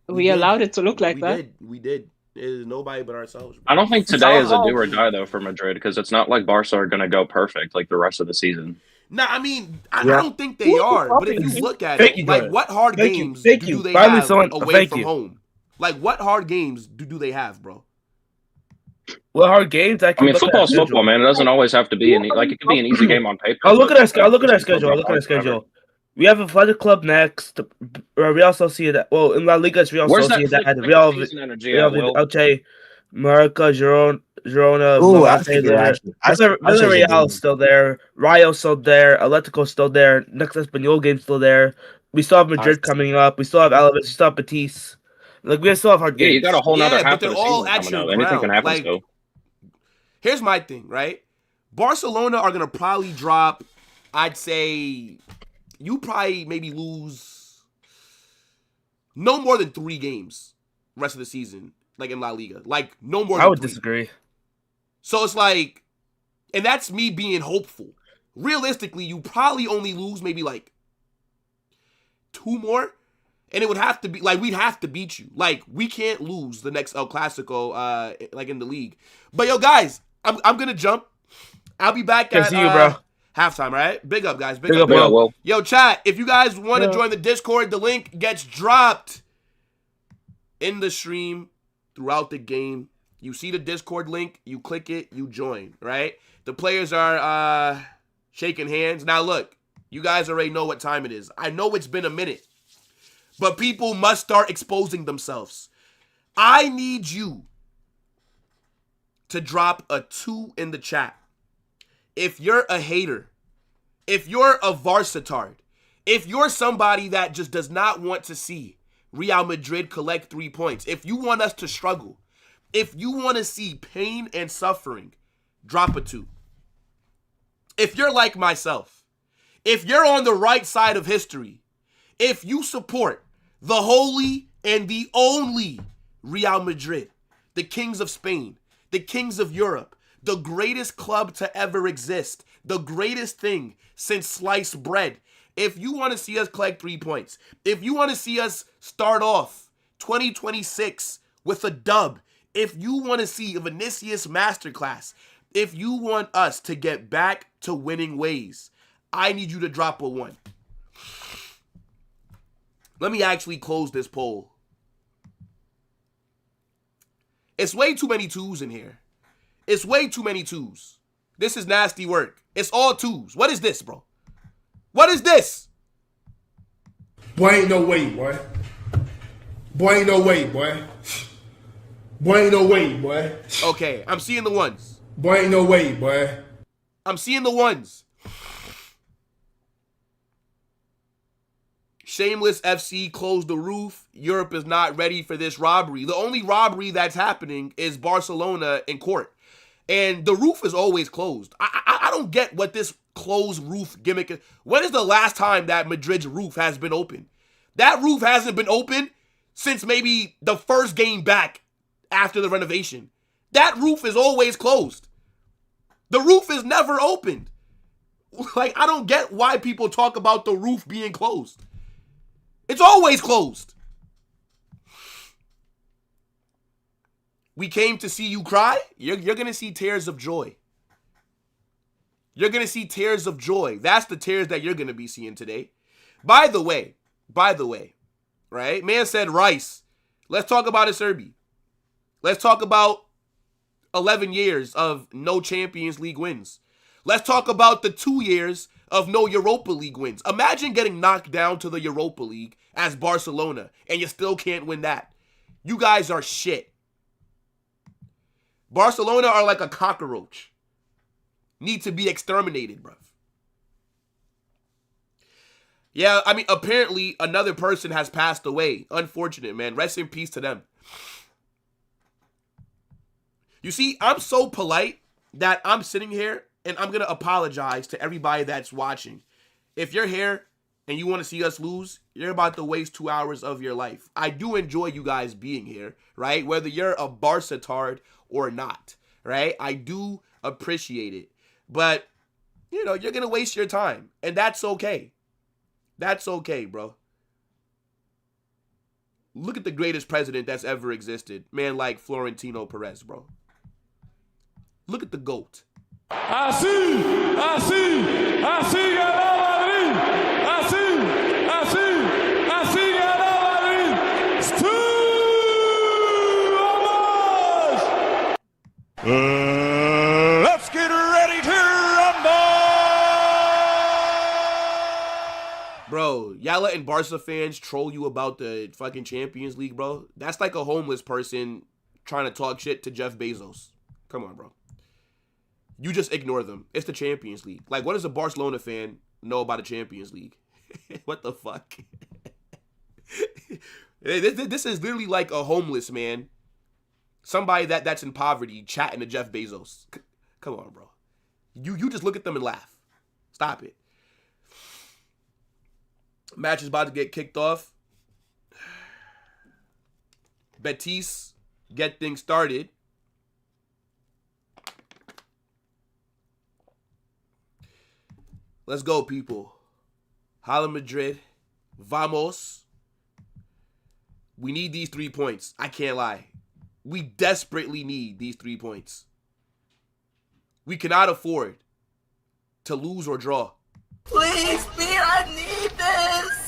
We did. allowed it to look like that. We did. It is nobody but ourselves, bro. I don't think today is a do or die though for Madrid because it's not like Barca are gonna go perfect like the rest of the season. Nah, I mean, I don't think they are. But if you look at Thank it, you, like, George. what hard Thank games you. do they Finally, have someone- away thank from you. home? Like, what hard games do they have, bro? What hard games? I mean, football's football, man. It doesn't always have to be like it could be an easy game on paper. I'll look at our schedule. Just people drop off, We have Athletic Club next. Real Sociedad. Well, in La Liga, it's Real Where's that Sociedad. Real season energy at, Will? Elche, Marca, Girona, Ooh, Levante, I there. actually. I said Villarreal still there. Rayo's still there. Atletico's still there. Next Espanyol game's still there. We still have Madrid coming up. We still have Alaves. We still have Betis. Like, we still have hard games. Yeah, you got a whole nother Yeah, half but of they're the all season at coming your up. Anything can ground. happen Like, still. here's my thing, right? Barcelona are going to probably drop, I'd say, you probably maybe lose no more than 3 games rest of the season, like in La Liga. Like, no more than I would 3. disagree. So it's like, and that's me being hopeful. Realistically, you probably only lose maybe like 2 more. And it would have to be, like, we'd have to beat you. Like, we can't lose the next El Clasico, like, in the league. But, yo, guys, I'm going to jump. I'll be back at see you, bro. halftime, all right? Big up, guys. Big up, Yeah, bro. well, Yo, chat, if you guys want to join the Discord, the link gets dropped in the stream throughout the game. You see the Discord link, you click it, you join, right? The players are shaking hands. Now, look, you guys already know what time it is. I know it's been a minute, but people must start exposing themselves. I need you to drop a 2 in the chat. If you're a hater, if you're a varsitard, if you're somebody that just does not want to see Real Madrid collect 3 points, if you want us to struggle, if you want to see pain and suffering, drop a 2. If you're like myself, if you're on the right side of history, if you support the holy and the only Real Madrid, the kings of Spain, the kings of Europe, the greatest club to ever exist, the greatest thing since sliced bread. If you want to see us collect 3 points, if you want to see us start off 2026 with a dub, if you want to see a Vinicius masterclass, if you want us to get back to winning ways, I need you to drop a 1. Let me actually close this poll. It's way too many twos in here. It's way too many twos. This is nasty work. It's all twos. What is this, bro? What is this? Boy, ain't no way, boy. Boy, ain't no way, boy. Boy, ain't no way, boy. Okay, I'm seeing the ones. Boy, ain't no way, boy. I'm seeing the ones. Shameless FC closed the roof. Europe is not ready for this robbery. The only robbery that's happening is Barcelona in court. And the roof is always closed. I don't get what this closed roof gimmick is. When is the last time that Madrid's roof has been open? That roof hasn't been open since maybe the first game back after the renovation. That roof is always closed. The roof is never opened. Like, I don't get why people talk about the roof being closed. It's always closed. We came to see you cry. You're going to see tears of joy. You're going to see tears of joy. That's the tears that you're going to be seeing today. By the way, right? Man said Rice. Let's talk about Acerbi. Let's talk about 11 years of no Champions League wins. Let's talk about the 2 years of no Europa League wins. Imagine getting knocked down to the Europa League as Barcelona and you still can't win that. You guys are shit. Barcelona are like a cockroach. Need to be exterminated, bruv. Yeah, I mean, apparently another person has passed away. Unfortunate, man. Rest in peace to them. You see, I'm so polite that I'm sitting here and I'm going to apologize to everybody that's watching. If you're here and you want to see us lose, you're about to waste 2 hours of your life. I do enjoy you guys being here, right? Whether you're a Barca tard or not, right? I do appreciate it. But, you know, you're going to waste your time. And that's okay. That's okay, bro. Look at the greatest president that's ever existed. Man like Florentino Perez, bro. Look at the GOAT. Así ganó Madrid. Así ganó Madrid. Vamos. Let's get ready to rumble. Bro, y'all letting Barca fans troll you about the fucking Champions League, bro? That's like a homeless person trying to talk shit to Jeff Bezos. Come on, bro. You just ignore them. It's the Champions League. Like, what does a Barcelona fan know about the Champions League? What the fuck? This is literally like a homeless man. Somebody that's in poverty chatting to Jeff Bezos. Come on, bro. You just look at them and laugh. Stop it. Match is about to get kicked off. Betis get things started. Let's go, people. Hala Madrid. Vamos. We need these 3 points. I can't lie. We desperately need these 3 points. We cannot afford to lose or draw. Please, Beer, I need this!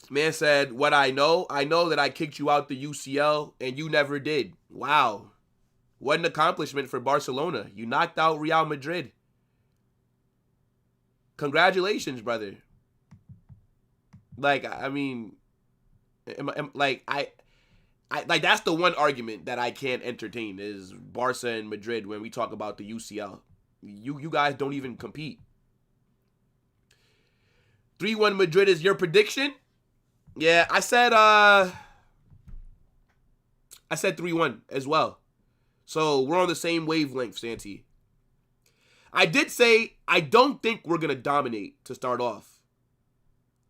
Man said, what I know that I kicked you out the UCL and you never did. Wow. What an accomplishment for Barcelona. You knocked out Real Madrid. Congratulations, brother. Like, I mean, like that's the one argument that I can't entertain is Barca and Madrid when we talk about the UCL. You guys don't even compete. 3-1 Madrid is your prediction? Yeah, I said 3-1 as well. So we're on the same wavelength, Santi. I did say I don't think we're going to dominate to start off.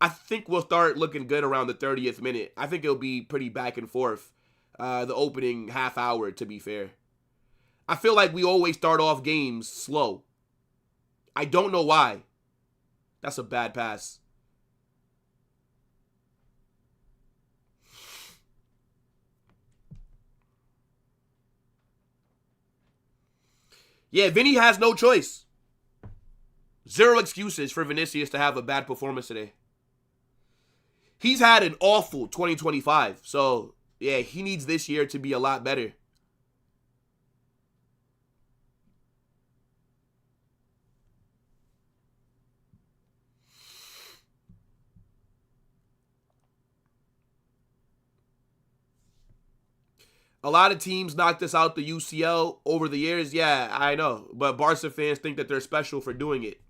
I think we'll start looking good around the 30th minute. I think it'll be pretty back and forth the opening half hour, to be fair. I feel like we always start off games slow. I don't know why. That's a bad pass. Yeah, Vinny has no choice. Zero excuses for Vinicius to have a bad performance today. He's had an awful 2025. So, yeah, he needs this year to be a lot better. A lot of teams knocked us out the UCL over the years. Yeah, I know. But Barca fans think that they're special for doing it.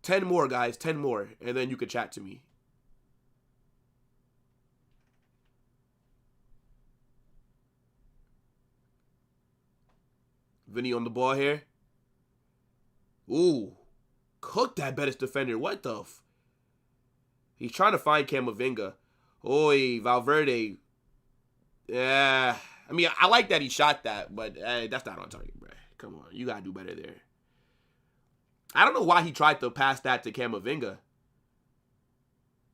10 more, guys. 10 more. And then you could chat to me. Vinny on the ball here. Ooh. Cook that Betis defender. What the f... He's trying to find Camavinga. Oi, Valverde. Yeah. I mean, I like that he shot that, but that's not on target, bro. Come on. You got to do better there. I don't know why he tried to pass that to Camavinga.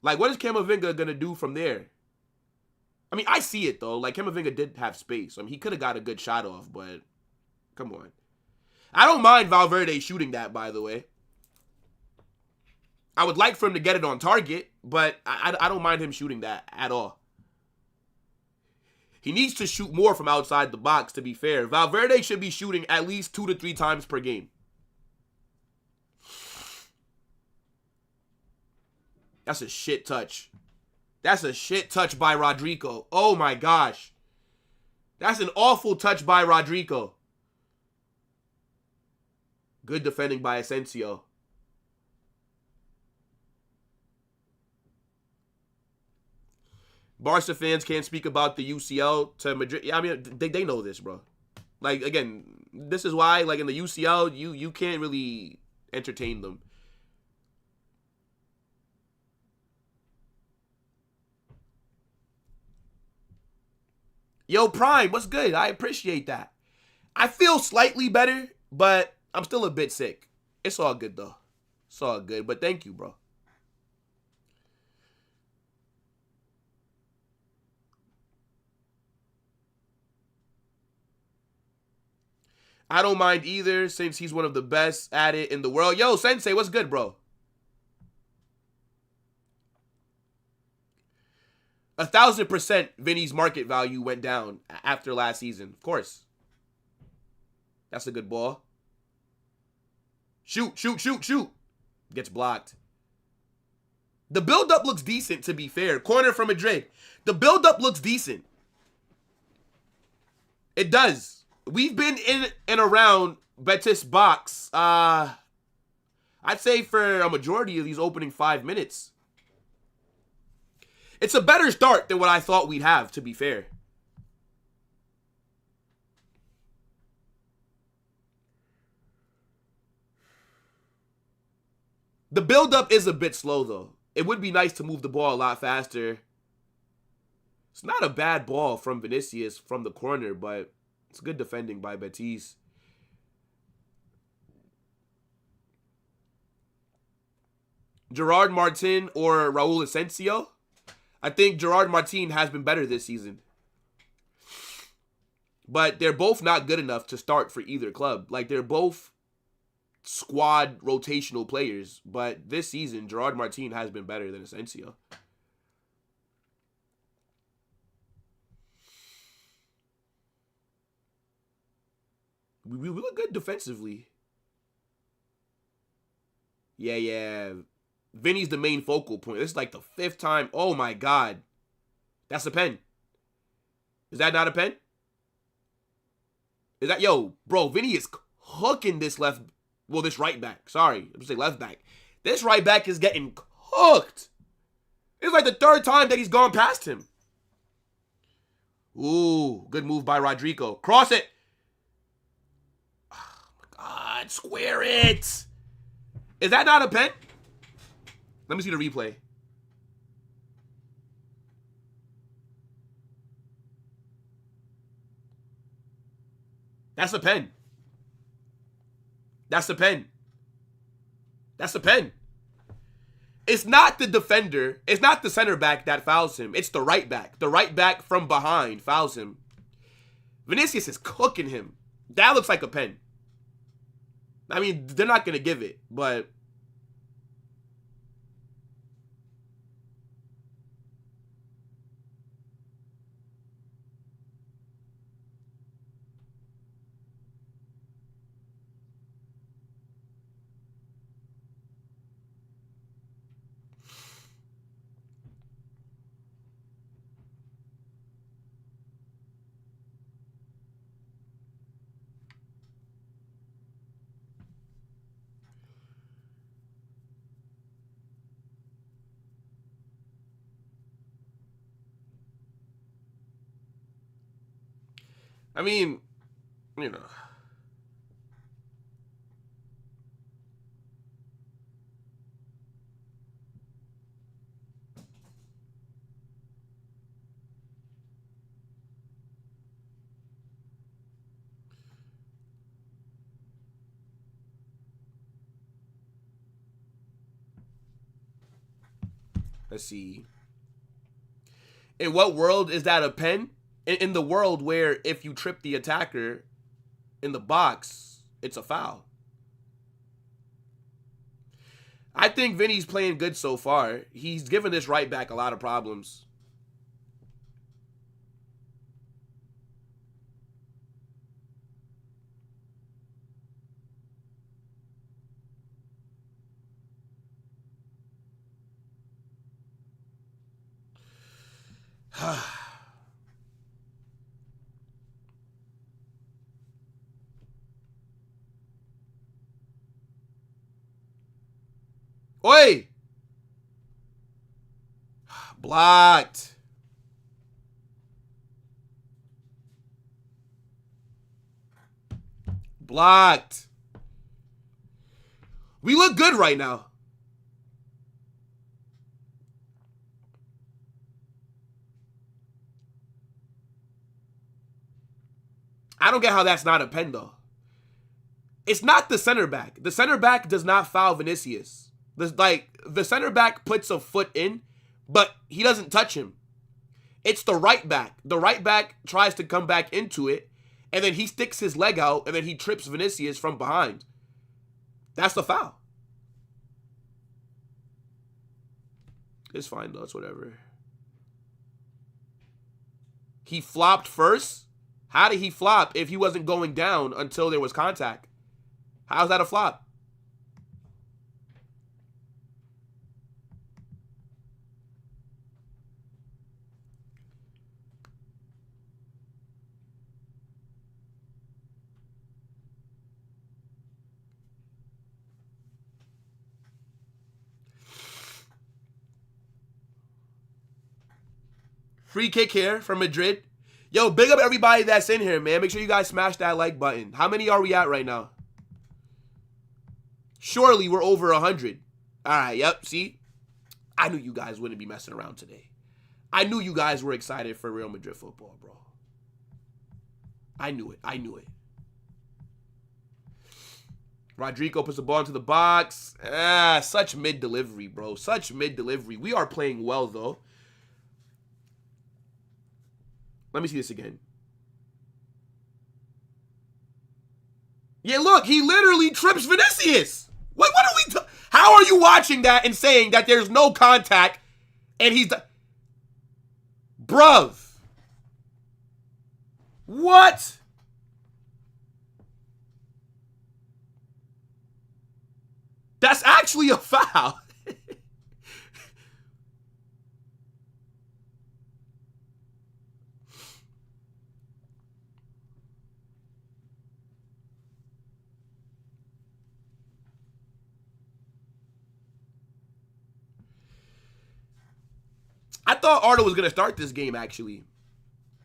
Like, what is Camavinga going to do from there? I mean, I see it, though. Like, Camavinga did have space. I mean, he could have got a good shot off, but come on. I don't mind Valverde shooting that, by the way. I would like for him to get it on target, but I don't mind him shooting that at all. He needs to shoot more from outside the box, to be fair. Valverde should be shooting at least 2 to 3 times per game. That's a shit touch. That's a shit touch by Rodrigo. Oh my gosh. That's an awful touch by Rodrigo. Good defending by Asensio. Barca fans can't speak about the UCL to Madrid. Yeah, I mean, they know this, bro. Like, again, this is why, like, in the UCL, you can't really entertain them. Yo, Prime, what's good? I appreciate that. I feel slightly better, but I'm still a bit sick. It's all good, though. It's all good, but thank you, bro. I don't mind either, since he's one of the best at it in the world. Yo, Sensei, what's good, bro? 1,000% Vinny's market value went down after last season. Of course. That's a good ball. Shoot, shoot, shoot, shoot. Gets blocked. The build-up looks decent, to be fair. Corner from Madrid. The build-up looks decent. It does. We've been in and around Betis box, I'd say for a majority of these opening 5 minutes. It's a better start than what I thought we'd have, to be fair. The build-up is a bit slow, though. It would be nice to move the ball a lot faster. It's not a bad ball from Vinicius from the corner, but it's good defending by Betis. Gerard Martin or Raul Asensio? I think Gerard Martin has been better this season. But they're both not good enough to start for either club. Like, they're both squad rotational players. But this season, Gerard Martin has been better than Asensio. We look good defensively. Yeah. Vinny's the main focal point. This is like the 5th time. Oh my God. That's a pen. Is that not a pen? Is that, yo, bro, Vinny is hooking this this right back. Sorry, I'm gonna say left back. This right back is getting hooked. It's like the 3rd time that he's gone past him. Ooh, good move by Rodrigo. Cross it. Oh my God, square it. Is that not a pen? Let me see the replay. That's a pen. That's a pen. That's a pen. It's not the defender. It's not the center back that fouls him. It's the right back. The right back from behind fouls him. Vinicius is cooking him. That looks like a pen. I mean, they're not going to give it, but... I mean, you know. Let's see. In what world is that a pen? In the world where if you trip the attacker in the box, it's a foul. I think Vinny's playing good so far. He's given this right back a lot of problems. Oi! Blocked. Blocked. We look good right now. I don't get how that's not a pen, though. It's not the center back. The center back does not foul Vinicius. The center back puts a foot in, but he doesn't touch him. It's the right back. The right back tries to come back into it, and then he sticks his leg out, and then he trips Vinicius from behind. That's the foul. It's fine, though. It's whatever. He flopped first? How did he flop if he wasn't going down until there was contact? How's that a flop? Free kick here from Madrid. Yo, big up everybody that's in here, man. Make sure you guys smash that like button. How many are we at right now? Surely we're over 100. All right, yep, see? I knew you guys wouldn't be messing around today. I knew you guys were excited for Real Madrid football, bro. I knew it. I knew it. Rodrigo puts the ball into the box. Such mid-delivery, bro. Such mid-delivery. We are playing well, though. Let me see this again. Yeah, look, he literally trips Vinicius. What are we how are you watching that and saying that there's no contact and he's bruv. What? That's actually a foul. I thought Arda was going to start this game, actually.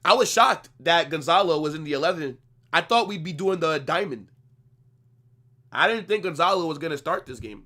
I was shocked that Gonzalo was in the 11. I thought we'd be doing the diamond. I didn't think Gonzalo was going to start this game.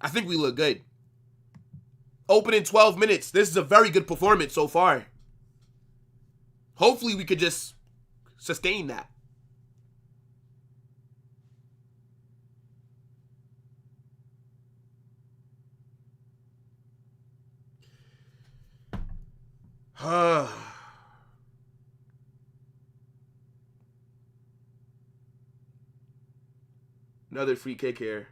I think we look good. Opening 12 minutes. This is a very good performance so far. Hopefully we could just sustain that. Another free kick here.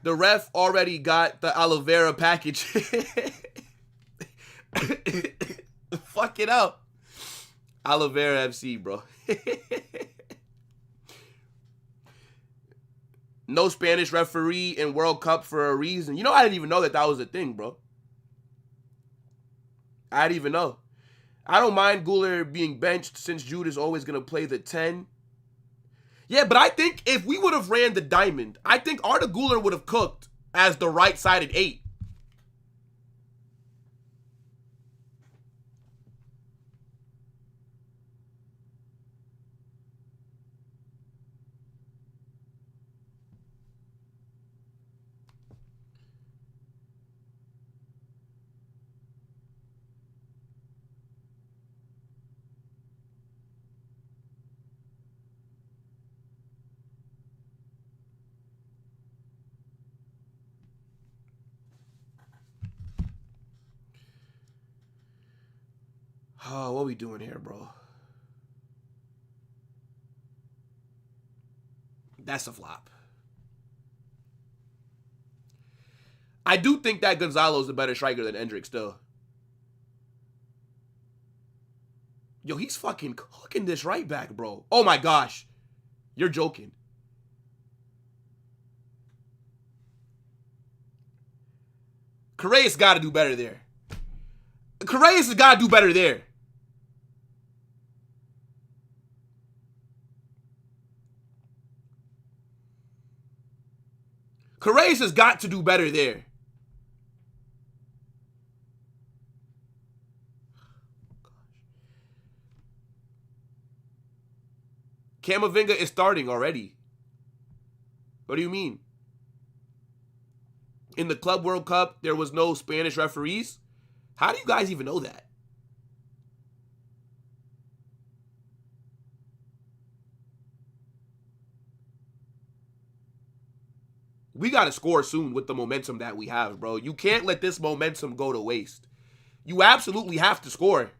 The ref already got the aloe vera package. Fuck it up. Aloe vera FC, bro. No Spanish referee in World Cup for a reason. You know, I didn't even know that was a thing, bro. I didn't even know. I don't mind Guler being benched since Jude is always going to play the 10. Yeah, but I think if we would have ran the diamond, I think Arda Güler would have cooked as the right-sided 8. Oh, what are we doing here, bro? That's a flop. I do think that Gonzalo's a better striker than Endrick still. Yo, he's fucking cooking this right back, bro. Oh my gosh. You're joking. Correa's got to do better there. Correa's has got to do better there. Correa's has got to do better there. Camavinga is starting already. What do you mean? In the Club World Cup, there was no Spanish referees? How do you guys even know that? We got to score soon with the momentum that we have, bro. You can't let this momentum go to waste. You absolutely have to score.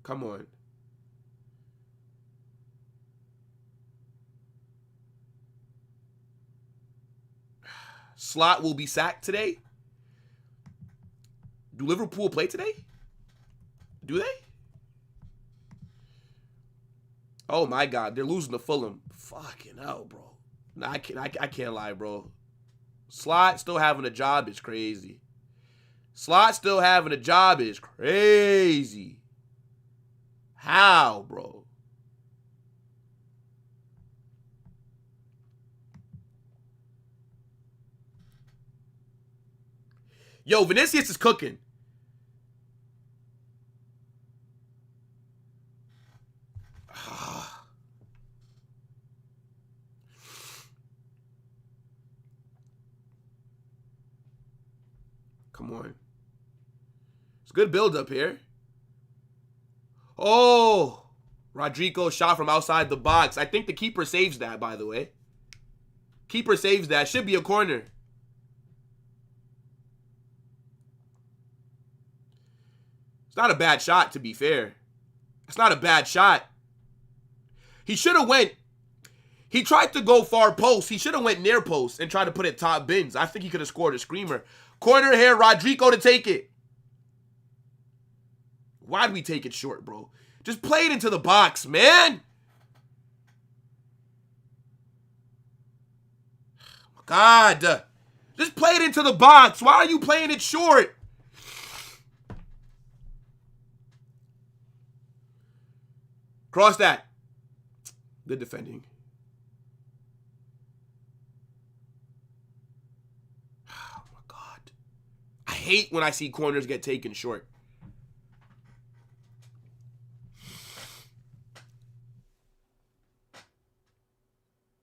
Come on. Slot will be sacked today. Do Liverpool play today? Do they? Oh my God, they're losing to Fulham. Fucking hell, bro. Nah, I can't lie, bro. Slot still having a job is crazy. Slot still having a job is crazy. How, bro? Yo, Vinicius is cooking. Come on. It's good build up here. Oh, Rodrigo shot from outside the box. I think the keeper saves that, by the way. Keeper saves that. Should be a corner. It's not a bad shot, to be fair. It's not a bad shot. He should have went. He tried to go far post. He should have went near post and tried to put it top bins. I think he could have scored a screamer. Corner here, Rodrigo to take it. Why'd we take it short, bro? Just play it into the box, man. Oh my God. Just play it into the box. Why are you playing it short? Cross that. Good defending. Oh my God. I hate when I see corners get taken short.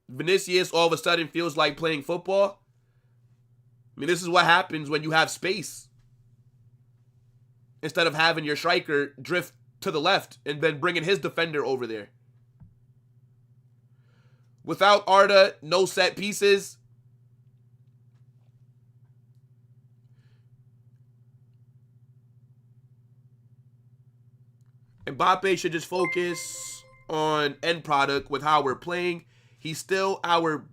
Vinicius all of a sudden feels like playing football. I mean, this is what happens when you have space. Instead of having your striker drift to the left and then bringing his defender over there. Without Arda, no set pieces. Mbappe should just focus on end product with how we're playing. He's still our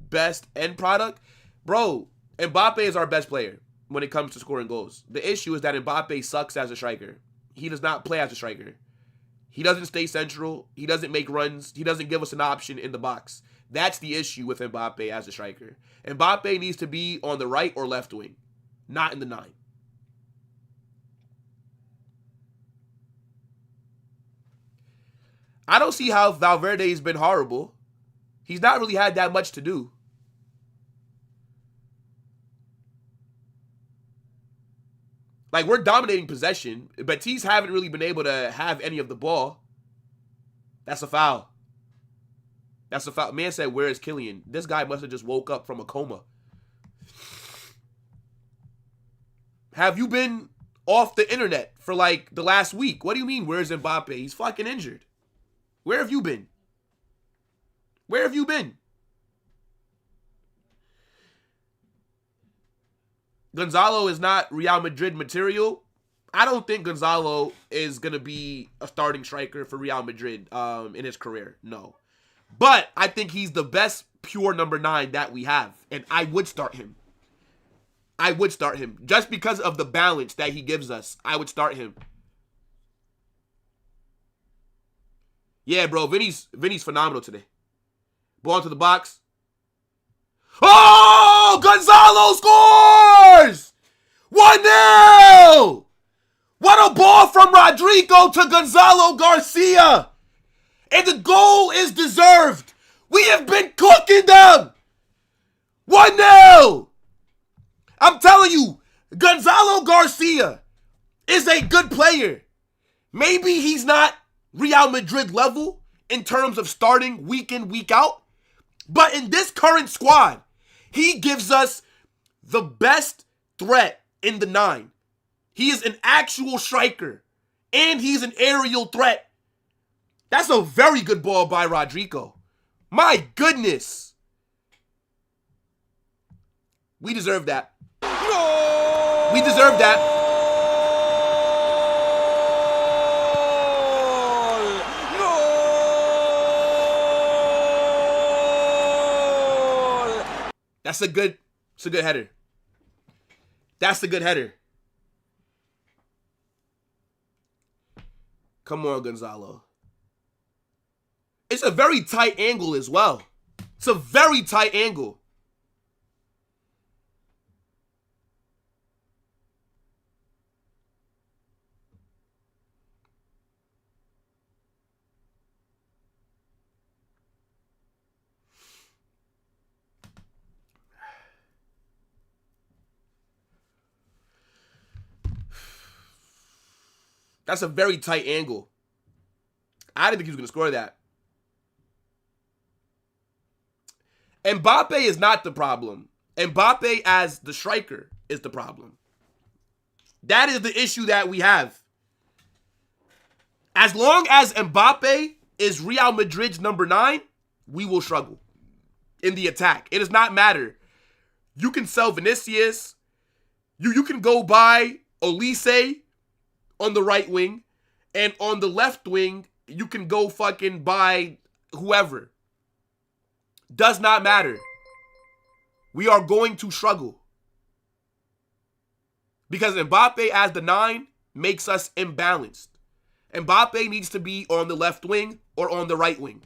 best end product. Bro, Mbappe is our best player when it comes to scoring goals. The issue is that Mbappe sucks as a striker. He does not play as a striker. He doesn't stay central. He doesn't make runs. He doesn't give us an option in the box. That's the issue with Mbappe as a striker. Mbappe needs to be on the right or left wing, not in the 9. I don't see how Valverde's been horrible. He's not really had that much to do. Like, we're dominating possession. Betis haven't really been able to have any of the ball. That's a foul. That's a foul. Man said, where is Kylian? This guy must have just woke up from a coma. Have you been off the internet for, like, the last week? What do you mean, where's Mbappe? He's fucking injured. Where have you been? Where have you been? Gonzalo is not Real Madrid material. I don't think Gonzalo is going to be a starting striker for Real Madrid in his career. No. But I think he's the best pure number 9 that we have. And I would start him. I would start him. Just because of the balance that he gives us. I would start him. Yeah, bro. Vinny's phenomenal today. Ball into the box. Oh! Gonzalo scores! 1-0! What a ball from Rodrigo to Gonzalo Garcia! And the goal is deserved. We have been cooking them! 1-0! I'm telling you, Gonzalo Garcia is a good player. Maybe he's not Real Madrid level in terms of starting week in, week out. But in this current squad, he gives us the best threat in the 9. He is an actual striker. And he's an aerial threat. That's a very good ball by Rodrigo. My goodness. We deserve that. No! We deserve that. That's a good header. That's a good header. Come on, Gonzalo. It's a very tight angle as well. It's a very tight angle. That's a very tight angle. I didn't think he was going to score that. Mbappe is not the problem. Mbappe as the striker is the problem. That is the issue that we have. As long as Mbappe is Real Madrid's number 9, we will struggle in the attack. It does not matter. You can sell Vinicius. You can go buy Olise on the right wing. And on the left wing, you can go fucking buy whoever. Does not matter. We are going to struggle. Because Mbappe as the 9 makes us imbalanced. Mbappe needs to be on the left wing or on the right wing.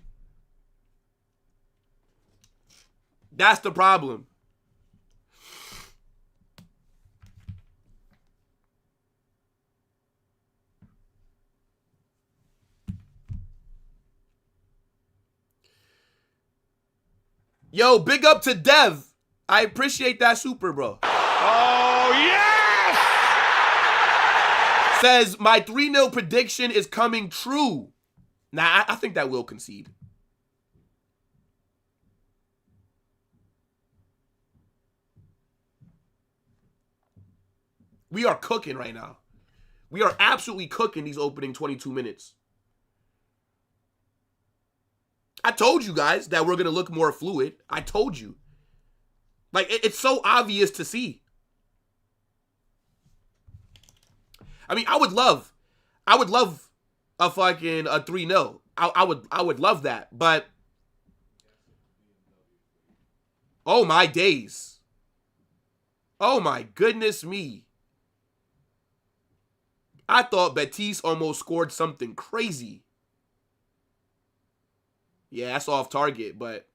That's the problem. Yo, big up to Dev. I appreciate that super, bro. Oh, yes! Says, my 3-0 prediction is coming true. Nah, I think that will concede. We are cooking right now. We are absolutely cooking these opening 22 minutes. I told you guys that we're going to look more fluid. I told you. Like, it's so obvious to see. I mean, I would love a fucking a 3-0. I would love that, but oh my days. Oh my goodness me. I thought Betis almost scored something crazy. Yeah, that's off target, but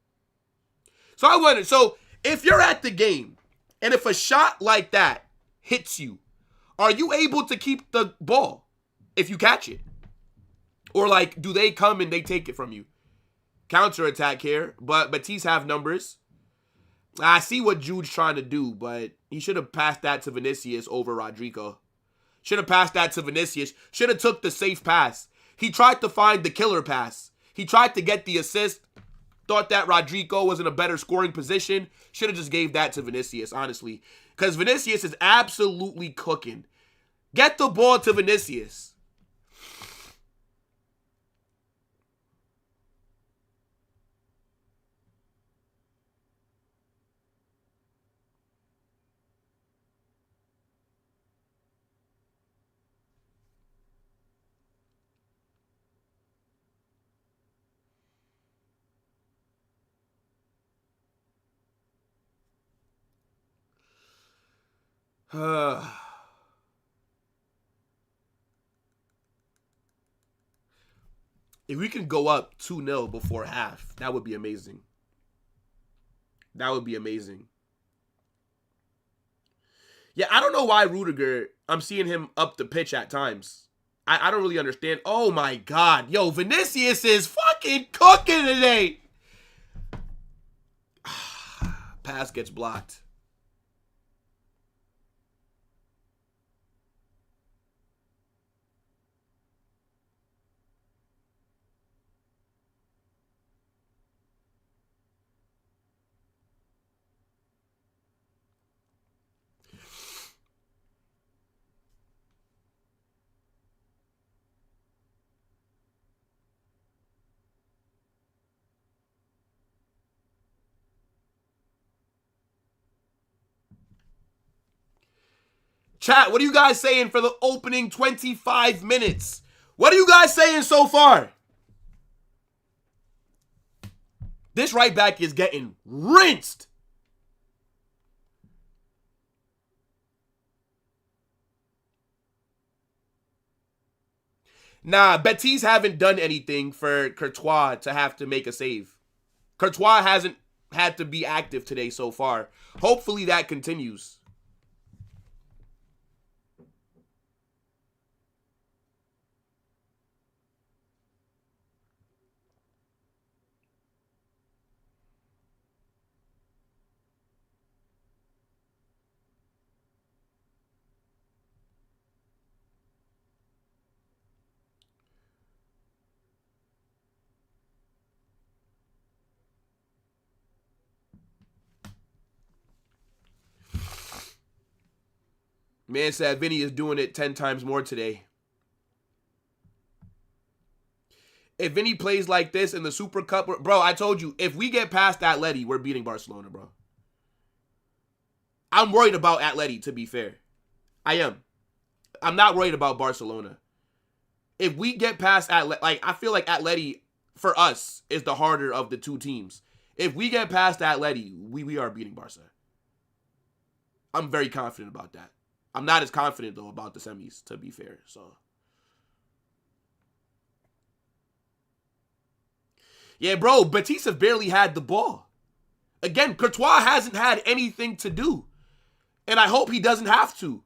so I wonder, so if you're at the game and if a shot like that hits you, are you able to keep the ball if you catch it? Or like, do they come and they take it from you? Counter-attack here, but Betis have numbers. I see what Jude's trying to do, but he should have passed that to Vinicius over Rodrigo. Should have passed that to Vinicius. Should have took the safe pass. He tried to find the killer pass. He tried to get the assist. Thought that Rodrigo was in a better scoring position. Should have just gave that to Vinicius, honestly. Because Vinicius is absolutely cooking. Get the ball to Vinicius. If we can go up 2-0 before half, that would be amazing. That would be amazing. Yeah, I don't know why Rudiger, I'm seeing him up the pitch at times. I don't really understand. Oh my God. Yo, Vinicius is fucking cooking today. Pass gets blocked. Chat, what are you guys saying for the opening 25 minutes? What are you guys saying so far? This right back is getting rinsed. Nah, Betis haven't done anything for Courtois to have to make a save. Courtois hasn't had to be active today so far. Hopefully that continues. Man said Vinny is doing it 10 times more today. If Vinny plays like this in the Super Cup, bro, I told you, if we get past Atleti, we're beating Barcelona, bro. I'm worried about Atleti, to be fair. I am. I'm not worried about Barcelona. If we get past I feel like Atleti for us is the harder of the two teams. If we get past Atleti, we are beating Barca. I'm very confident about that. I'm not as confident though about the semis, to be fair. So yeah, bro, Betis have barely had the ball. Again, Courtois hasn't had anything to do. And I hope he doesn't have to.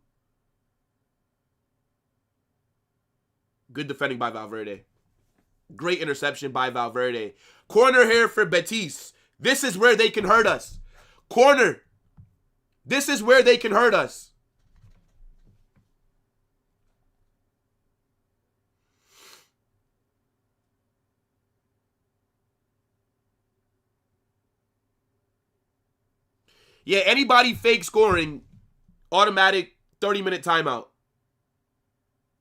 Good defending by Valverde. Great interception by Valverde. Corner here for Betis. This is where they can hurt us. Corner. This is where they can hurt us. Yeah, anybody fake scoring, automatic 30-minute timeout.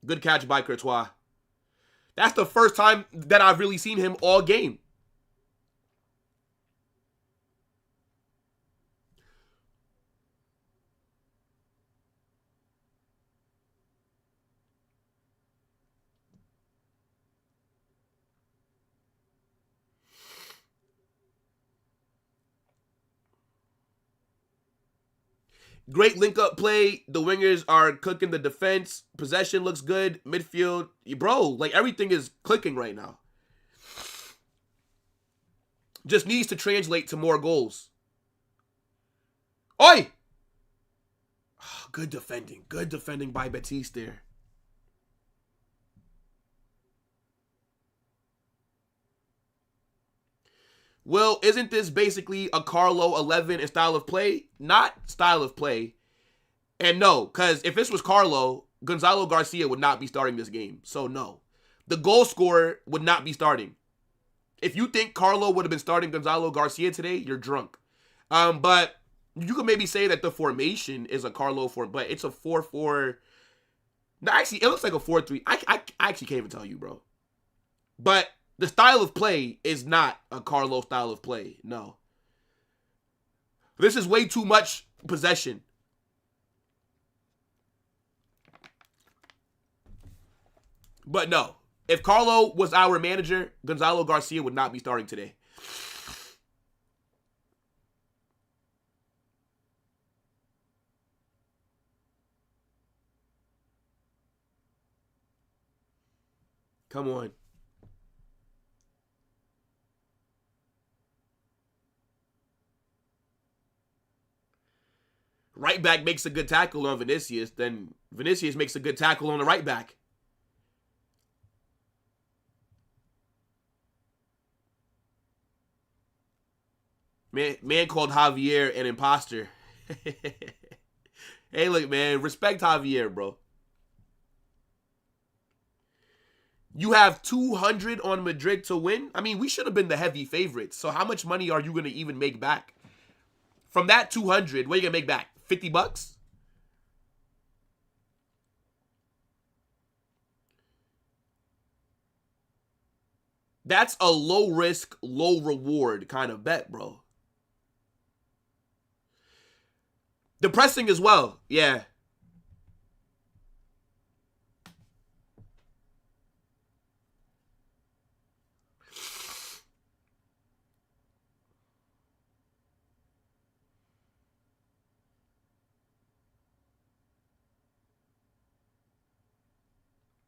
Good catch by Courtois. That's the first time that I've really seen him all game. Great link-up play. The wingers are cooking the defense. Possession looks good. Midfield. Bro, like everything is clicking right now. Just needs to translate to more goals. Oi! Oh, good defending. Good defending by Betis there. Well, isn't this basically a Carlo 11 in style of play? Not style of play. And no, because if this was Carlo, Gonzalo Garcia would not be starting this game. So no. The goal scorer would not be starting. If you think Carlo would have been starting Gonzalo Garcia today, you're drunk. But you could maybe say that the formation is a Carlo form, but it's a 4-4. No, actually, it looks like a 4-3. I actually can't even tell you, bro. But the style of play is not a Carlo style of play. No. This is way too much possession. But no. If Carlo was our manager, Gonzalo Garcia would not be starting today. Come on. Right back makes a good tackle on Vinicius, then Vinicius makes a good tackle on the right back. Man called Javier an imposter. Hey, look, man, respect Javier, bro. You have 200 on Madrid to win? I mean, we should have been the heavy favorites. So how much money are you going to even make back? From that 200, what are you going to make back? 50 bucks? That's a low risk, low reward kind of bet, bro. Depressing as well. Yeah.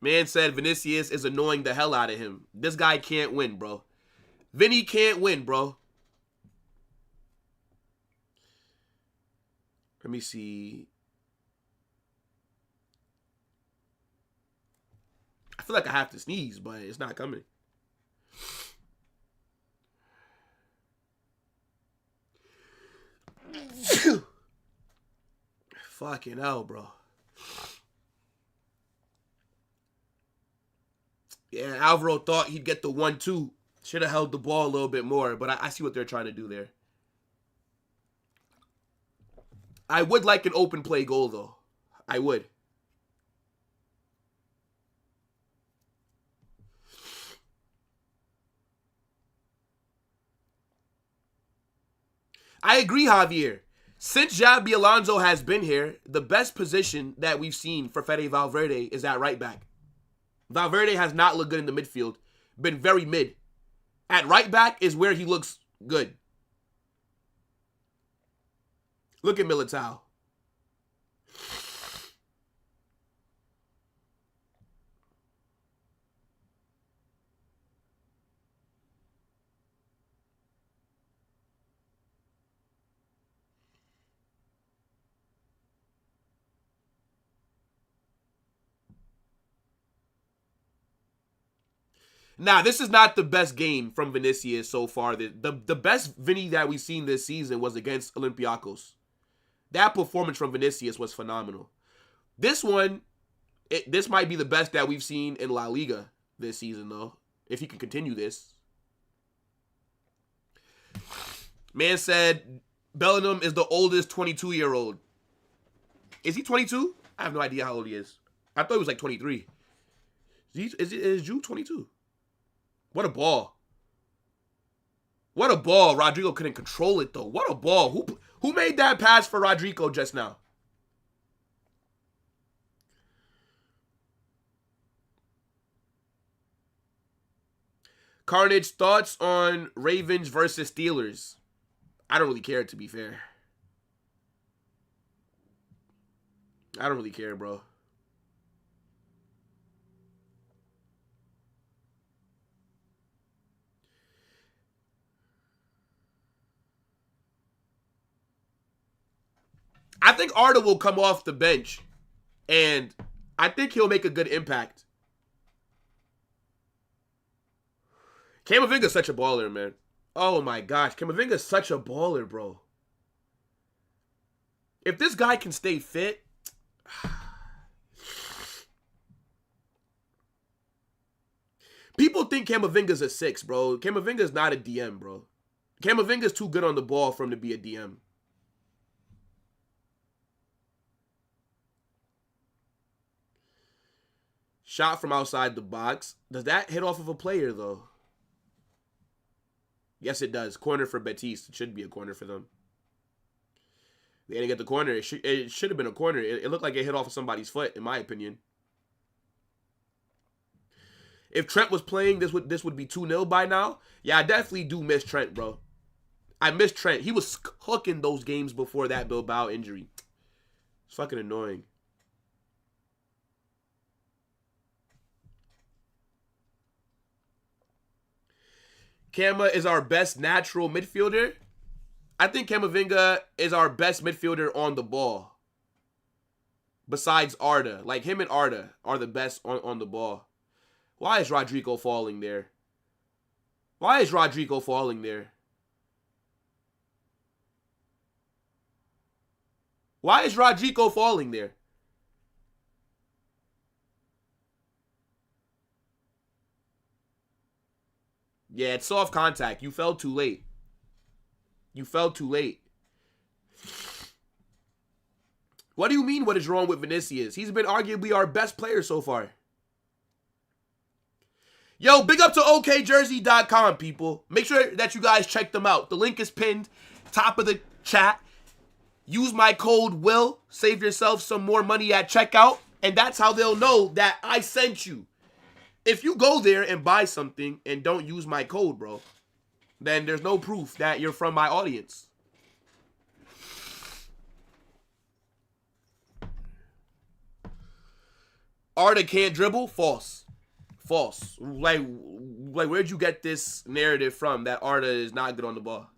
Man said Vinicius is annoying the hell out of him. This guy can't win, bro. Vinny can't win, bro. Let me see. I feel like I have to sneeze, but it's not coming. Fucking hell, bro. Yeah, Alvaro thought he'd get the 1-2. Should have held the ball a little bit more, but I see what they're trying to do there. I would like an open play goal, though. I would. I agree, Javier. Since Xabi Alonso has been here, the best position that we've seen for Fede Valverde is at right back. Valverde has not looked good in the midfield, been very mid. At right back is where he looks good. Look at Militao. Nah, this is not the best game from Vinicius so far. The best Vinny that we've seen this season was against Olympiacos. That performance from Vinicius was phenomenal. This one, this might be the best that we've seen in La Liga this season, though, if he can continue this. Man said Bellingham is the oldest 22-year-old. Is he 22? I have no idea how old he is. I thought he was like 23. Is Jude 22? What a ball. What a ball. Rodrigo couldn't control it, though. What a ball. Who made that pass for Rodrigo just now? Carnage, thoughts on Ravens versus Steelers? I don't really care, to be fair. I don't really care, bro. I think Arda will come off the bench, and I think he'll make a good impact. Camavinga's such a baller, man. Oh my gosh, Camavinga's such a baller, bro. If this guy can stay fit, people think Camavinga's a 6, bro. Camavinga's not a DM, bro. Camavinga's too good on the ball for him to be a DM. Shot from outside the box. Does that hit off of a player, though? Yes, it does. Corner for Betis. It should be a corner for them. They didn't get the corner. It should have been a corner. It looked like it hit off of somebody's foot, in my opinion. If Trent was playing, this would be 2-0 by now. Yeah, I definitely do miss Trent, bro. I miss Trent. He was cooking those games before that Bilbao injury. It's fucking annoying. Kama is our best natural midfielder. I think Camavinga is our best midfielder on the ball. Besides Arda. Like, him and Arda are the best on the ball. Why is Rodrigo falling there? Why is Rodrigo falling there? Why is Rodrigo falling there? Yeah, it's soft contact. You fell too late. You fell too late. What do you mean what is wrong with Vinicius? He's been arguably our best player so far. Yo, big up to okjersey.com, people. Make sure that you guys check them out. The link is pinned top of the chat. Use my code WILL. Save yourself some more money at checkout. And that's how they'll know that I sent you. If you go there and buy something and don't use my code, bro, then there's no proof that you're from my audience. Arda can't dribble? False. False. Like where'd you get this narrative from that Arda is not good on the ball?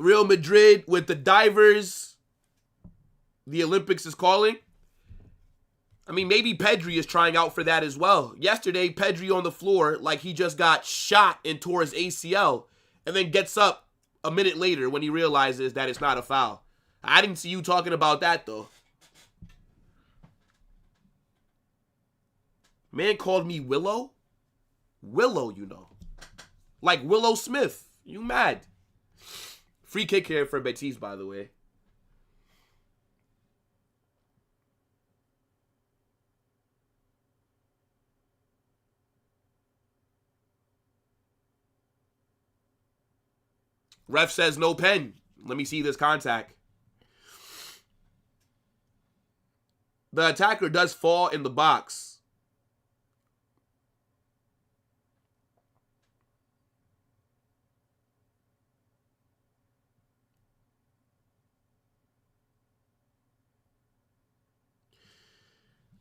Real Madrid with the divers. The Olympics is calling. I mean, maybe Pedri is trying out for that as well. Yesterday, Pedri on the floor like he just got shot and tore his ACL, and then gets up a minute later when he realizes that it's not a foul. I didn't see you talking about that, though. Man called me Willow? Willow, you know. Like Willow Smith. You mad? Free kick here for Betis, by the way. Ref says no pen. Let me see this contact. The attacker does fall in the box.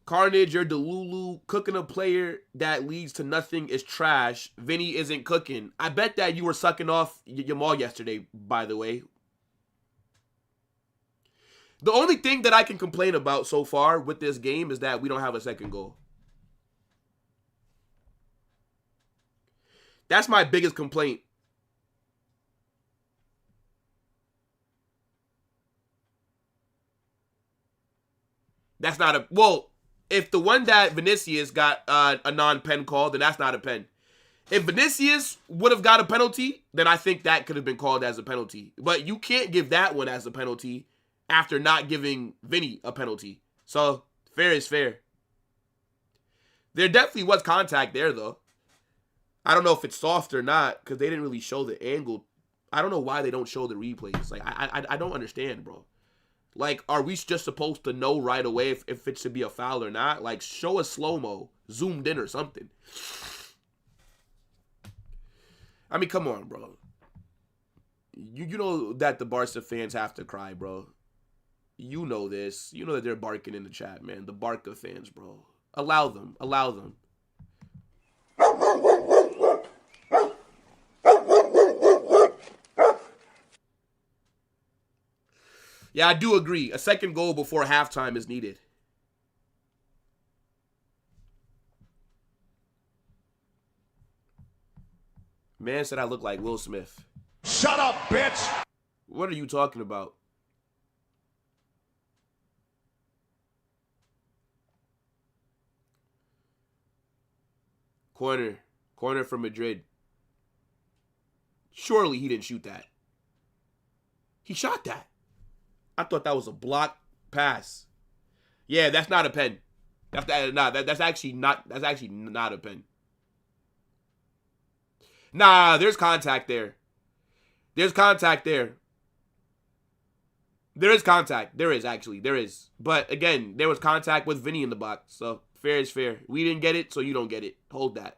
Carnage, you're Delulu. Cooking a player that leads to nothing is trash. Vinny isn't cooking. I bet that you were sucking off Jamal yesterday, by the way. The only thing that I can complain about so far with this game is that we don't have a second goal. That's my biggest complaint. That's not a... Well, if the one that Vinicius got a non-pen call, then that's not a pen. If Vinicius would have got a penalty, then I think that could have been called as a penalty. But you can't give that one as a penalty after not giving Vinny a penalty. So, fair is fair. There definitely was contact there, though. I don't know if it's soft or not, because they didn't really show the angle. I don't know why they don't show the replays. Like, I don't understand, bro. Like, are we just supposed to know right away if it should be a foul or not? Like, show a slow-mo, zoomed in or something. I mean, come on, bro. You know that the Barca fans have to cry, bro. You know this. You know that they're barking in the chat, man. The Barca fans, bro. Allow them. Allow them. Yeah, I do agree. A second goal before halftime is needed. Man said I look like Will Smith. Shut up, bitch! What are you talking about? Corner. Corner for Madrid. Surely he didn't shoot that. He shot that. I thought that was a block pass. Yeah, that's not a pen. That's actually not a pen. Nah, there's contact there. There's contact there. There is contact. There is, actually. There is. But, again, there was contact with Vinny in the box. So, fair is fair. We didn't get it, so you don't get it. Hold that.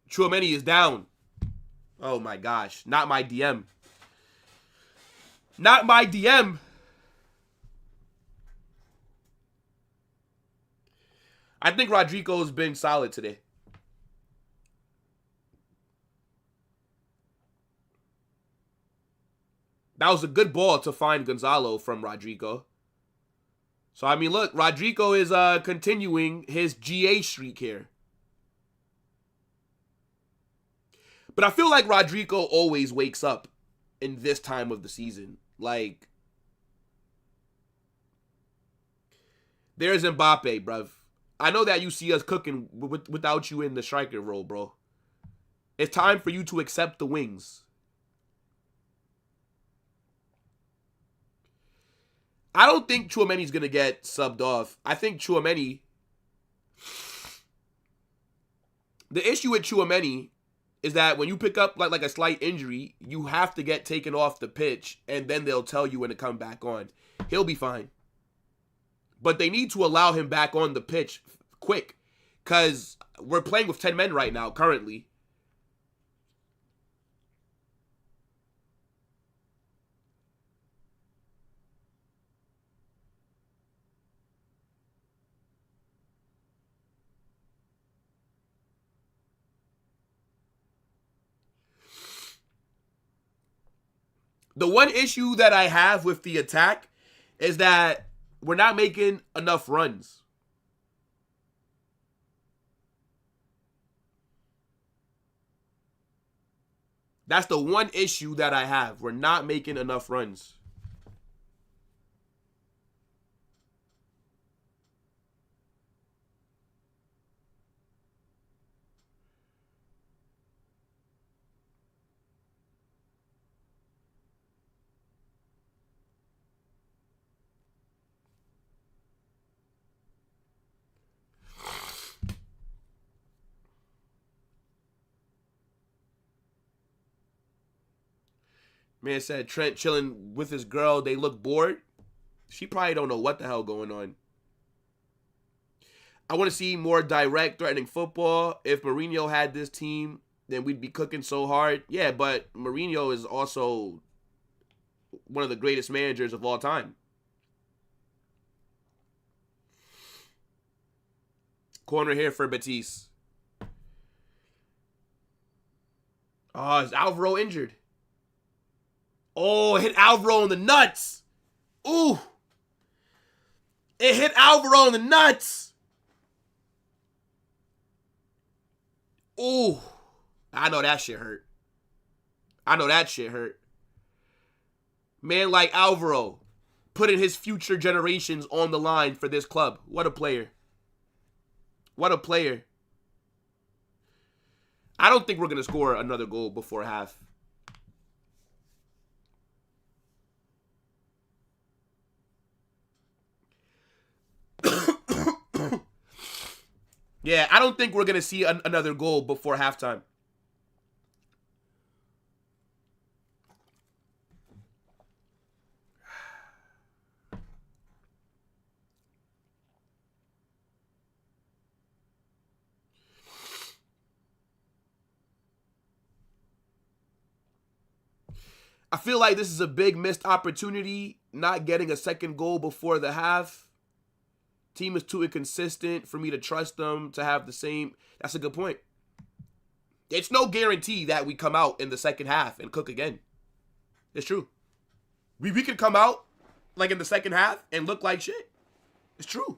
Tchouaméni is down. Oh, my gosh. Not my DM. Not my DM. I think Rodrigo's been solid today. That was a good ball to find Gonzalo from Rodrigo. So, I mean, look, Rodrigo is continuing his GA streak here. But I feel like Rodrigo always wakes up in this time of the season. Like, there's Mbappe, bruv. I know that you see us cooking without you in the striker role, bro. It's time for you to accept the wings. I don't think Tchouaméni's going to get subbed off. I think Tchouaméni... The issue with Tchouaméni is that when you pick up like a slight injury, you have to get taken off the pitch, and then they'll tell you when to come back on. He'll be fine. But they need to allow him back on the pitch quick, because we're playing with 10 men right now, currently. The one issue that I have with the attack is that we're not making enough runs. That's the one issue that I have. We're not making enough runs. Man said Trent chilling with his girl. They look bored. She probably don't know what the hell going on. I want to see more direct, threatening football. If Mourinho had this team, then we'd be cooking so hard. Yeah, but Mourinho is also one of the greatest managers of all time. Corner here for Betis. Oh, is Alvaro injured? Oh, it hit Alvaro in the nuts. Ooh. It hit Alvaro in the nuts. Ooh. I know that shit hurt. Man like Alvaro putting his future generations on the line for this club. What a player. I don't think we're going to score another goal before half. Yeah, I don't think we're going to see another goal before halftime. I feel like this is a big missed opportunity, not getting a second goal before the half. Team is too inconsistent for me to trust them to have the same. That's a good point. It's no guarantee that we come out in the second half and cook again. It's true. We could come out like in the second half and look like shit. It's true.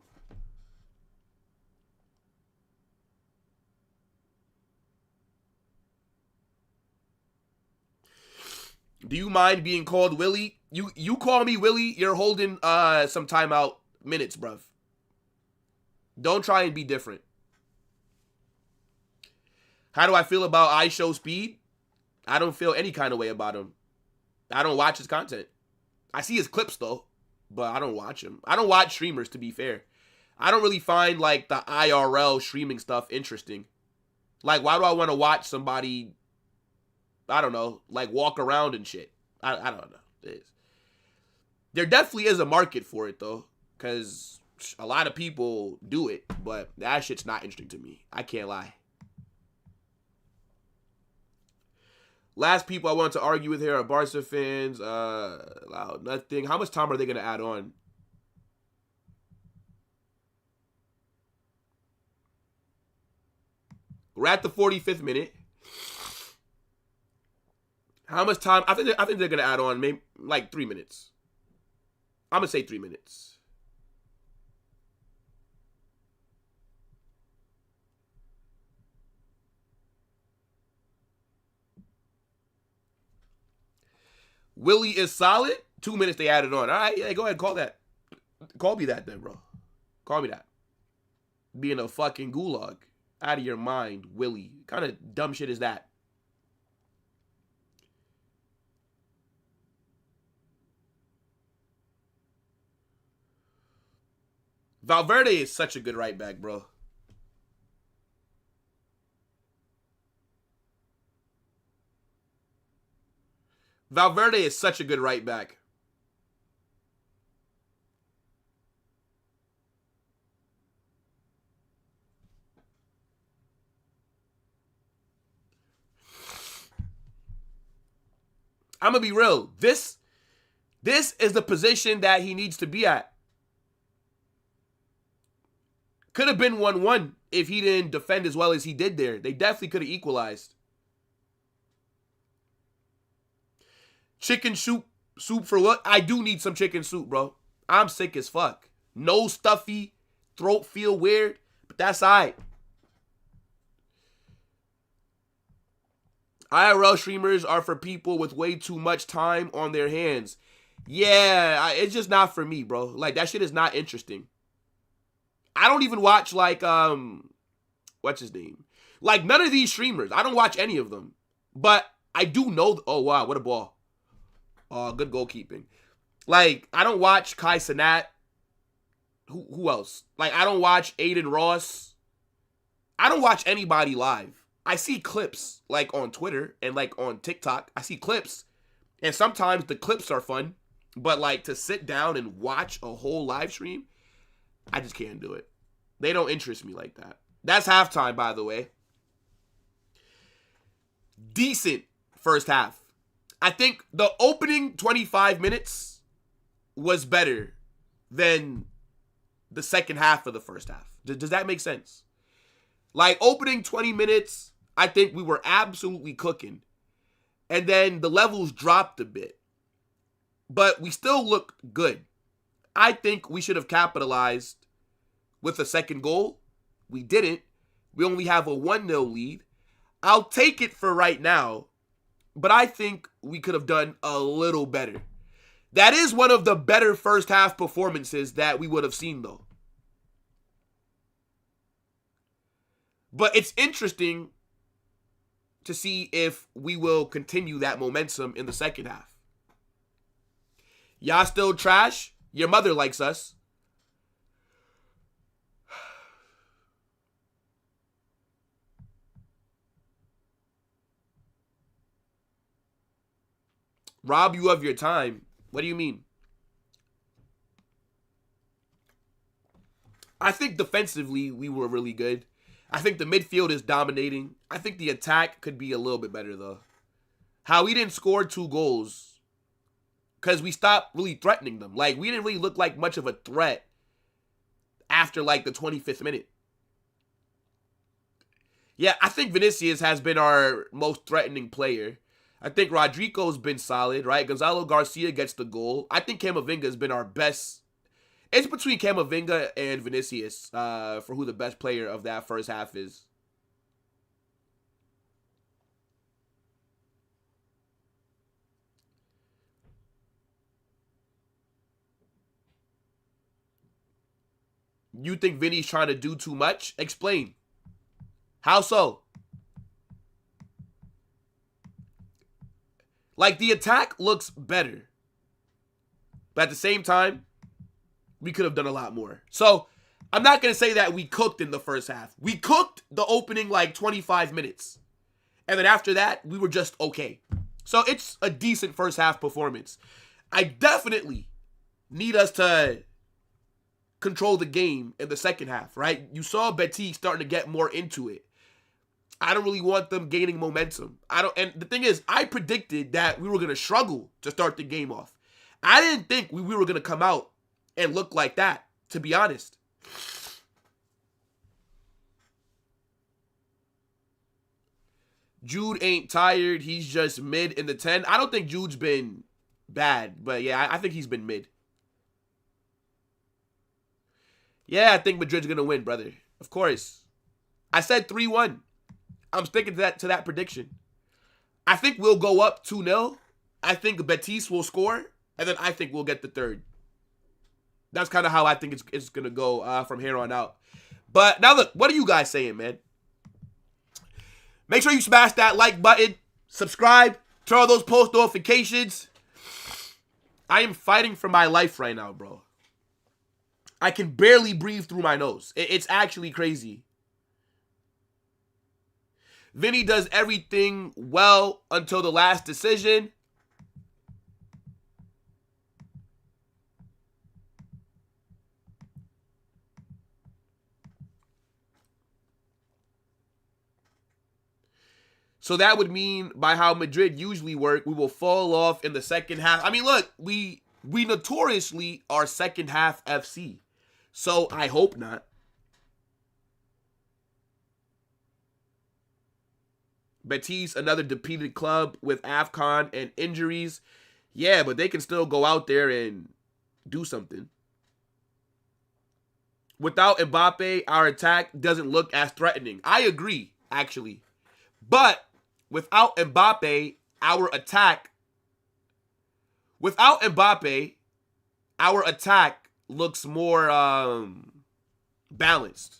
Do you mind being called Willie? You call me Willie, you're holding some timeout minutes, bruv. Don't try and be different. How do I feel about I Show Speed? I don't feel any kind of way about him. I don't watch his content. I see his clips, though, but I don't watch him. I don't watch streamers, to be fair. I don't really find, like, the IRL streaming stuff interesting. Like, why do I want to watch somebody, I don't know, like, walk around and shit? I don't know. There definitely is a market for it, though, because a lot of people do it, but that shit's not interesting to me. I can't lie. Last people I want to argue with here are Barca fans. Nothing. How much time are they going to add on? We're at the 45th minute. How much time? I think they're going to add on maybe like 3 minutes. I'm going to say 3 minutes. Willie is solid. 2 minutes they added on. All right, yeah, go ahead, call that. Call me that then, bro. Call me that. Being a fucking gulag. Out of your mind, Willie. What kind of dumb shit is that? Valverde is such a good right back, bro. Valverde is such a good right back. I'm going to be real. This is the position that he needs to be at. Could have been 1-1 if he didn't defend as well as he did there. They definitely could have equalized. Chicken soup for what? I do need some chicken soup, bro. I'm sick as fuck. Nose stuffy, throat feel weird, but that's all right. IRL streamers are for people with way too much time on their hands. Yeah, it's just not for me, bro. Like, that shit is not interesting. I don't even watch, like, what's his name? Like, none of these streamers. I don't watch any of them. But I do know, oh, wow, what a ball. Oh, good goalkeeping. Like, I don't watch Kai Cenat. Who else? Like, I don't watch Aiden Ross. I don't watch anybody live. I see clips, like, on Twitter and, like, on TikTok. I see clips. And sometimes the clips are fun, but like to sit down and watch a whole live stream, I just can't do it. They don't interest me like that. That's halftime, by the way. Decent first half. I think the opening 25 minutes was better than the second half of the first half. Does that make sense? Like opening 20 minutes, I think we were absolutely cooking. And then the levels dropped a bit. But we still looked good. I think we should have capitalized with a second goal. We didn't. We only have a 1-0 lead. I'll take it for right now, but I think we could have done a little better. That is one of the better first half performances that we would have seen, though. But it's interesting to see if we will continue that momentum in the second half. Y'all still trash? Your mother likes us. Rob you of your time. What do you mean? I think defensively we were really good. I think the midfield is dominating. I think the attack could be a little bit better, though. How we didn't score 2 goals because we stopped really threatening them. Like, we didn't really look like much of a threat after, like, the 25th minute. Yeah, I think Vinicius has been our most threatening player. I think Rodrigo's been solid, right? Gonzalo Garcia gets the goal. I think Camavinga's been our best. It's between Camavinga and Vinicius for who the best player of that first half is. You think Vinny's trying to do too much? Explain. How so? Like, the attack looks better. But at the same time, we could have done a lot more. So, I'm not going to say that we cooked in the first half. We cooked the opening, like, 25 minutes. And then after that, we were just okay. So, it's a decent first half performance. I definitely need us to control the game in the second half, right? You saw Betis starting to get more into it. I don't really want them gaining momentum. And the thing is, I predicted that we were going to struggle to start the game off. I didn't think we were going to come out and look like that, to be honest. Jude ain't tired. He's just mid in the 10. I don't think Jude's been bad, but yeah, I think he's been mid. Yeah, I think Madrid's going to win, brother. Of course. I said 3-1. I'm sticking to that prediction. I think we'll go up 2-0. I think Betis will score, and then I think we'll get the third. That's kind of how I think it's going to go from here on out. But now look, what are you guys saying, man? Make sure you smash that like button, subscribe, turn on those post notifications. I am fighting for my life right now, bro. I can barely breathe through my nose. It's actually crazy. Vinny does everything well until the last decision. So that would mean, by how Madrid usually work, we will fall off in the second half. I mean, look, we notoriously are second half FC. So I hope not. Betis, another depleted club with AFCON and injuries. Yeah, but they can still go out there and do something. Without Mbappe, our attack doesn't look as threatening. I agree, actually. But without Mbappe, our attack looks more balanced.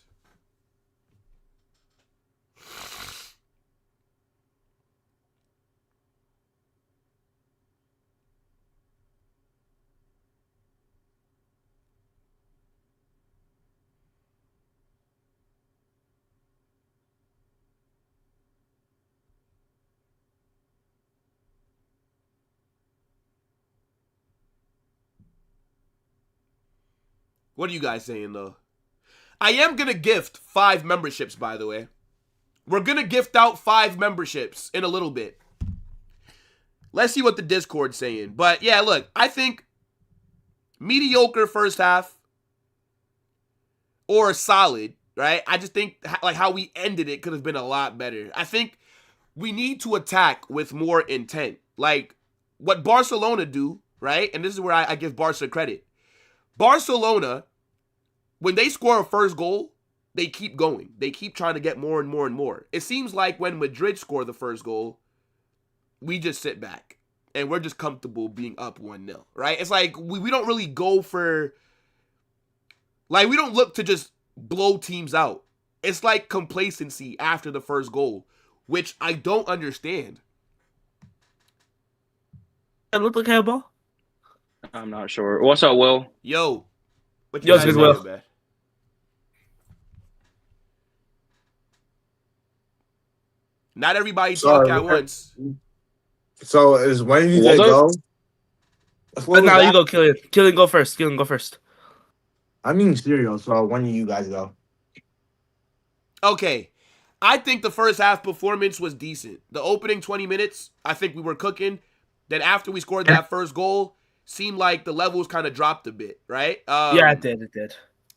What are you guys saying, though? I am going to gift 5 memberships, by the way. We're going to gift out 5 memberships in a little bit. Let's see what the Discord's saying. But, yeah, look, I think mediocre first half or solid, right? I just think, like, how we ended it could have been a lot better. I think we need to attack with more intent. Like, what Barcelona do, right? And this is where I give Barca credit. Barcelona, when they score a first goal, they keep going. They keep trying to get more and more and more. It seems like when Madrid score the first goal, we just sit back. And we're just comfortable being up 1-0, right? It's like we don't really go for... Like, we don't look to just blow teams out. It's like complacency after the first goal, which I don't understand. It looked like handball. I'm not sure. What's up, Will? Yo. What Yo, guys it's saying, Will. man? Not everybody talk at once. So is when you Was guys it? go? But now you go, Killian. Killian, go first. Killian, go first. I mean cereal. So when do you guys go? Okay. I think the first half performance was decent. The opening 20 minutes, I think we were cooking. Then after we scored that first goal, seemed like the levels kind of dropped a bit, right? Yeah, it did. It did.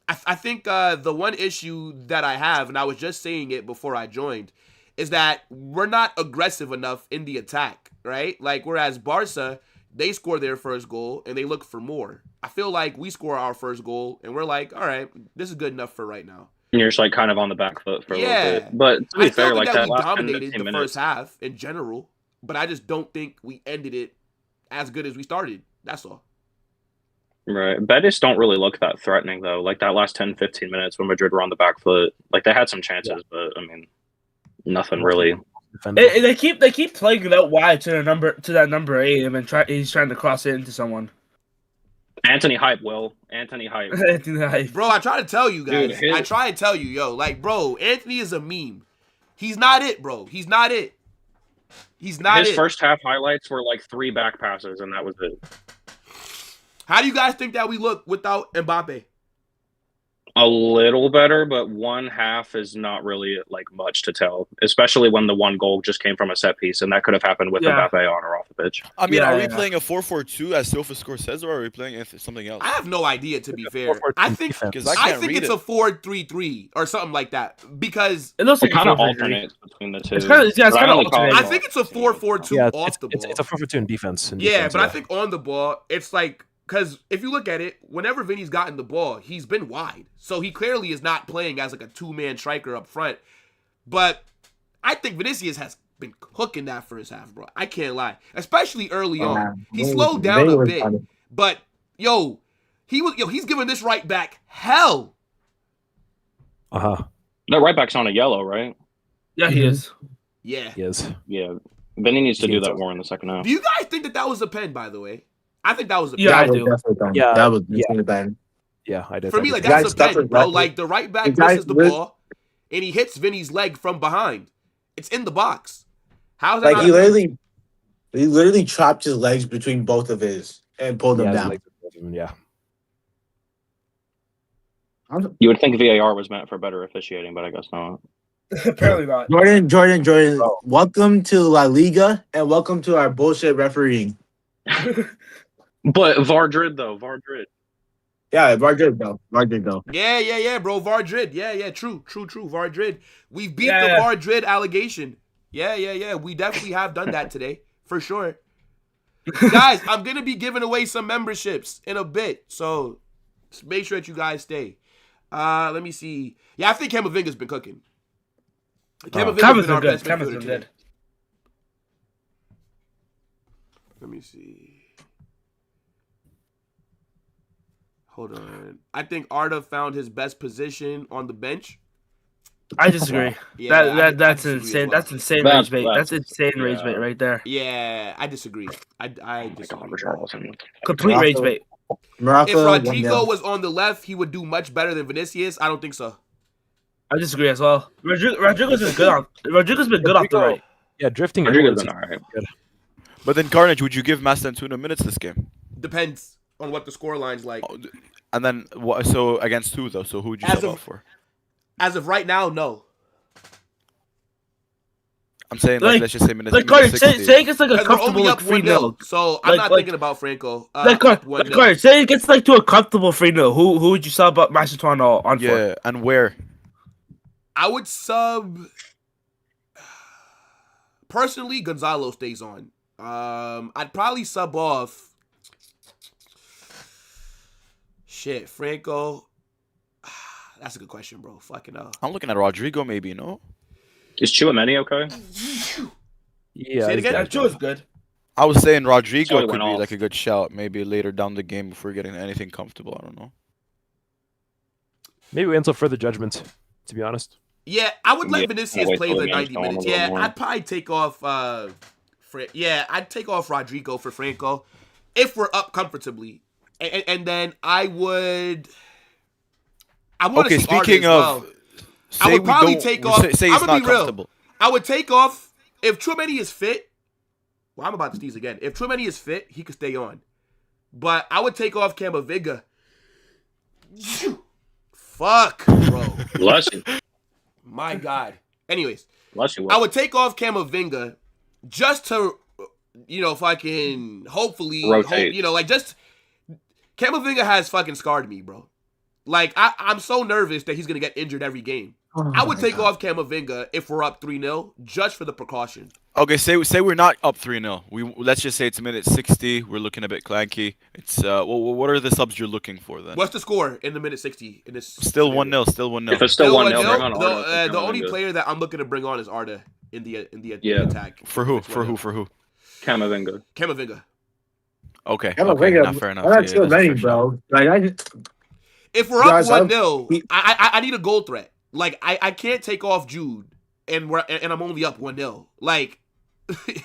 I think the one issue that I have, and I was just saying it before I joined, is that we're not aggressive enough in the attack, right? Like, whereas Barca, they score their first goal and they look for more. I feel like we score our first goal and we're like, all right, this is good enough for right now. And you're just like kind of on the back foot for a little Yeah. bit. But to be I fair, still like think that that we last 10 dominated 15 the minutes, first half in general, but I just don't think we ended it as good as we started. That's all. right? Betis don't really look that threatening though. Like that last 10 15 minutes when Madrid were on the back foot, like they had some chances, but I mean, nothing really. They keep playing it out wide to that number 8, and then he's trying to cross it into someone. Anthony Hype, Will. Anthony Hype. Bro, I try to tell you guys. Dude, I try to tell you, yo. Like, bro, Anthony is a meme. He's not it, bro. He's not it. He's not His it. first half highlights were like 3 back passes, and that was it. How do you guys think that we look without Mbappe? A little better, but one half is not really like much to tell, especially when the one goal just came from a set piece, and that could have happened with Mbappe on or off the pitch. I mean, are we playing a 4-4-2 as SofaScore says, or are we playing something else? I have no idea, to be fair. I think it's a 4-3-3 or something like that, because it looks like kind of alternates between the two. It's kind of alternates. I think it's a 4-4-2 off the ball. It's a 4-4-2 in defense. But I think on the ball, it's like, because if you look at it, whenever Vinny's gotten the ball, he's been wide. So he clearly is not playing as like a 2-man striker up front. But I think Vinicius has been cooking that first half, bro. I can't lie. Especially early on. He slowed down a bit. But, he's giving this right back hell. Uh-huh. That right back's on a yellow, right? Yeah, he is. Yeah. He is. Yeah. Vinny needs to do that more in the second half. Do you guys think that was a pen, by the way? I think that was a pen. Yeah, I do. Yeah, that was definitely bad. Yeah, I did. For me, like, that's a pen, bro. Like, the right back misses the ball, and he hits Vinny's leg from behind. It's in the box. How's that? Like, he literally chopped his legs between both of his and pulled them down. Yeah. You would think VAR was meant for better officiating, but I guess not. Apparently not. Jordan, welcome to La Liga and welcome to our bullshit refereeing. But Vardrid though, Vardrid. Yeah, Vardrid though. Yeah, bro. Vardrid. Yeah, true. Vardrid. We've beat the Vardrid allegation. Yeah. We definitely have done that today, for sure. Guys, I'm going to be giving away some memberships in a bit, so make sure that you guys stay. Let me see. Yeah, I think Camavinga's been cooking. Camavinga's been our best midfielder today. Let me see. Hold on. I think Arda found his best position on the bench. I disagree. That's insane. That's insane rage bait. That's insane rage bait right there. Yeah, I disagree. I disagree. Complete rage bait. If Rodrigo was on the left, he would do much better than Vinicius. I don't think so. I disagree as well. Rodrigo's been good off the right. Yeah, drifting. Rodrigo's been all right. But then, Carnage, would you give Master Antuna minutes this game? Depends. on what the score line's like. And then what? So against who though? So who would you sub out for? As of right now, no. I'm saying like let's just say minute Carter, 60. say it gets like a We're comfortable only like up 3-0. So I'm not thinking about Franco. Carter, say it gets like to a comfortable 3-0. Who would you sub up Macedon on for? Yeah, and where? I would sub. Personally, Gonzalo stays on. I'd probably sub off. Shit, Franco. That's a good question, bro. Fucking hell. I'm looking at Rodrigo, maybe, no? Is Chouameni okay? Yeah, Say it again. Chua's good. I was saying Rodrigo Sorry, could be went off. like a good shout, maybe later down the game if we're getting anything comfortable. I don't know. Maybe wait until further judgment, to be honest. Yeah, I would let Yeah, Vinicius wait play till the the game's 90 going a minutes. little Yeah, more. I'd probably take off. I'd take off Rodrigo for Franco if we're up comfortably, and then I would. I want to Okay, see Arda speaking as well. of, I would probably take off. Say I'm it's gonna not be real. comfortable. I would take off if Chouameni is fit. Well, I'm about to sneeze again. If Chouameni is fit, he could stay on. But I would take off Camavinga. Fuck, bro. Bless you. My God. Anyways, Bless you. I would take off Camavinga just to, fucking hopefully Rotate. just Camavinga has fucking scarred me, bro. Like I'm so nervous that he's gonna get injured every game. I would take off Camavinga if we're up 3-0 just for the precaution. Okay, say we're not up 3-0. Let's just say it's minute 60. We're looking a bit clanky. It's what are the subs you're looking for then? What's the score in the minute 60 in this? Still 1-0. Still 1-0. If it's still 1-0, bring on Arda. The only player that I'm looking to bring on is Arda in the Yeah. attack. For who? For who? Camavinga. Camavinga. Okay. Camavinga, Fair enough. I'm not Yeah, sure that's many, fair shout. bro. Like If we're Guys, up 1-0, I need a goal threat. Like I can't take off Jude and I'm only up 1-0. Like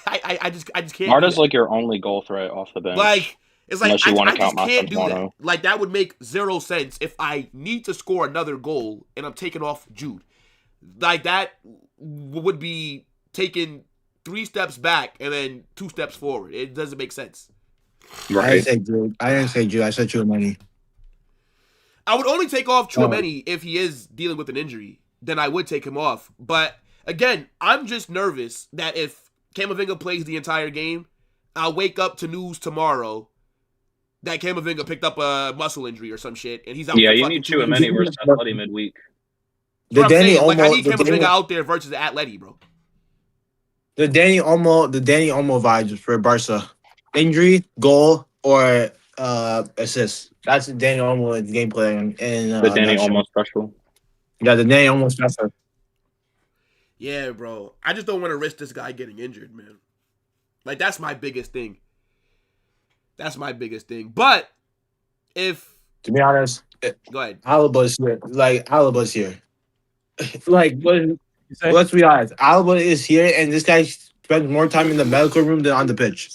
I just can't. Arda's like your only goal threat off the bench. Like it's like Unless you I wanna just count can't do that. Mascherano. Like that would make zero sense if I need to score another goal and I'm taking off Jude. Like that would be taking 3 steps back and then 2 steps forward. It doesn't make sense. I didn't say Jude. I said Chouameni. I would only take off Chouameni if he is dealing with an injury. Then I would take him off. But again, I'm just nervous that if Camavinga plays the entire game, I'll wake up to news tomorrow that Camavinga picked up a muscle injury or some shit, and he's out. Yeah, for you fucking need 2 weeks. Chouameni versus Atleti midweek. That's what I'm Danny saying. Like, I Olmo- need the Camavinga Danny- out there versus Atleti, bro. The Danny Olmo vibes for Barca. Injury, goal, or assist. That's the Danny Olmo gameplay. The Danny almost special. Yeah, the Danny Olmo special. Yeah, bro. I just don't want to risk this guy getting injured, man. Like, that's my biggest thing. But if To be honest, go ahead. Alaba's here. Alaba's here. Let's be honest. Alaba is here, and this guy spends more time in the medical room than on the pitch.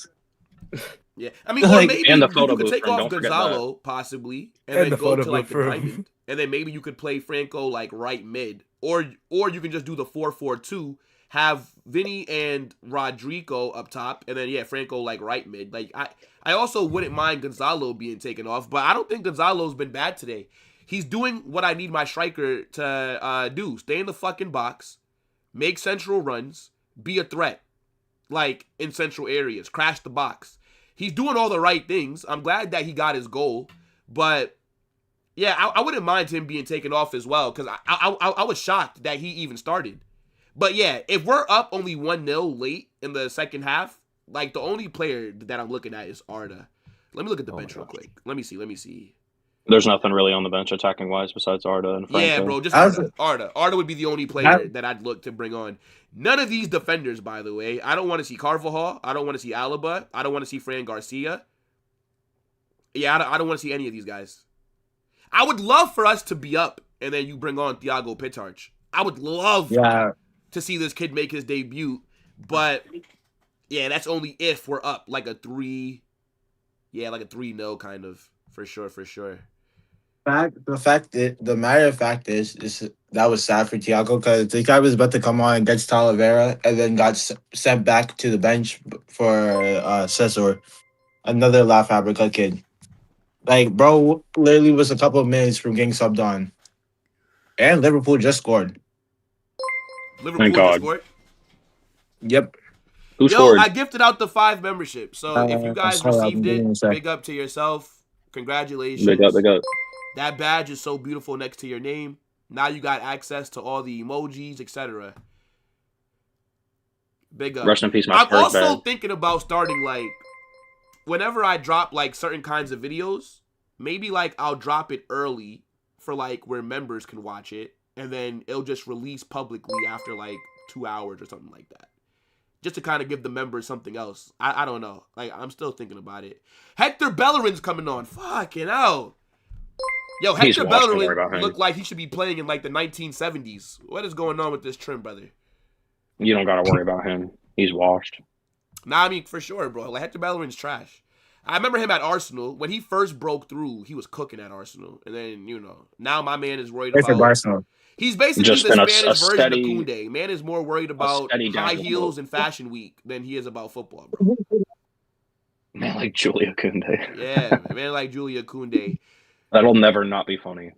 Yeah, I mean, or Like- maybe And the you photo could booth take room, off don't forget Gonzalo possibly, and And then the go photo to like booth the room. diamond, and then maybe you could play Franco like right mid, or you can just do the 4-4-2, have Vinny and Rodrigo up top, and then Franco like right mid. Like I also wouldn't mind Gonzalo being taken off, but I don't think Gonzalo's been bad today. He's doing what I need my striker to do: stay in the fucking box, make central runs, be a threat, like in central areas, crash the box. He's doing all the right things. I'm glad that he got his goal, but yeah, I wouldn't mind him being taken off as well because I was shocked that he even started. But yeah, if we're up only 1-0 late in the second half, like the only player that I'm looking at is Arda. Let me look at the bench real quick. Let me see. There's nothing really on the bench attacking wise besides Arda and Franco. Yeah, bro, just Arda. Arda would be the only player that I'd look to bring on. None of these defenders, by the way. I don't want to see Carvajal. I don't want to see Alaba. I don't want to see Fran Garcia. Yeah, I don't want to see any of these guys. I would love for us to be up and then you bring on Thiago Pitarch. I would love to see this kid make his debut, but yeah, that's only if we're up like a 3-0 kind of, for sure. The matter of fact is that was sad for Thiago because the guy was about to come on against Talavera and then got sent back to the bench for Cesar, another La Fabrica kid. Like, bro, literally was a couple of minutes from getting subbed on, and Liverpool just scored. Thank Liverpool just God. scored. Yep. Who Yo, scored? I gifted out the 5 membership. So if you guys Sorry, received I'm getting it, a sec. big up to yourself. Big Congratulations. up, big up. That badge is so beautiful next to your name. Now you got access to all the emojis, etc. Big up. Rest in peace, my I'm Spurs also badge. thinking about starting like whenever I drop like certain kinds of videos, maybe like I'll drop it early for like where members can watch it, and then it'll just release publicly after like 2 hours or something like that. Just to kind of give the members something else. I don't know. Like, I'm still thinking about it. Hector Bellerin's coming on. Fucking hell. Yo, He's Hector washed, don't worry Bellerin about him. looked like he should be playing in like the 1970s. What is going on with this trim, brother? You don't gotta worry about him. He's washed. Nah, I mean, for sure, bro. Like, Hector Bellerin's trash. I remember him at Arsenal. When he first broke through, he was cooking at Arsenal. And then, you know, now my man is worried Play for about... Barcelona. He's basically Just the been a Spanish version steady- of Koundé. Man is more worried about steady high downhill heels slope. and fashion week than he is about football, bro. Man, like Julia Koundé. Yeah, man, like Julia Koundé. That'll never not be funny.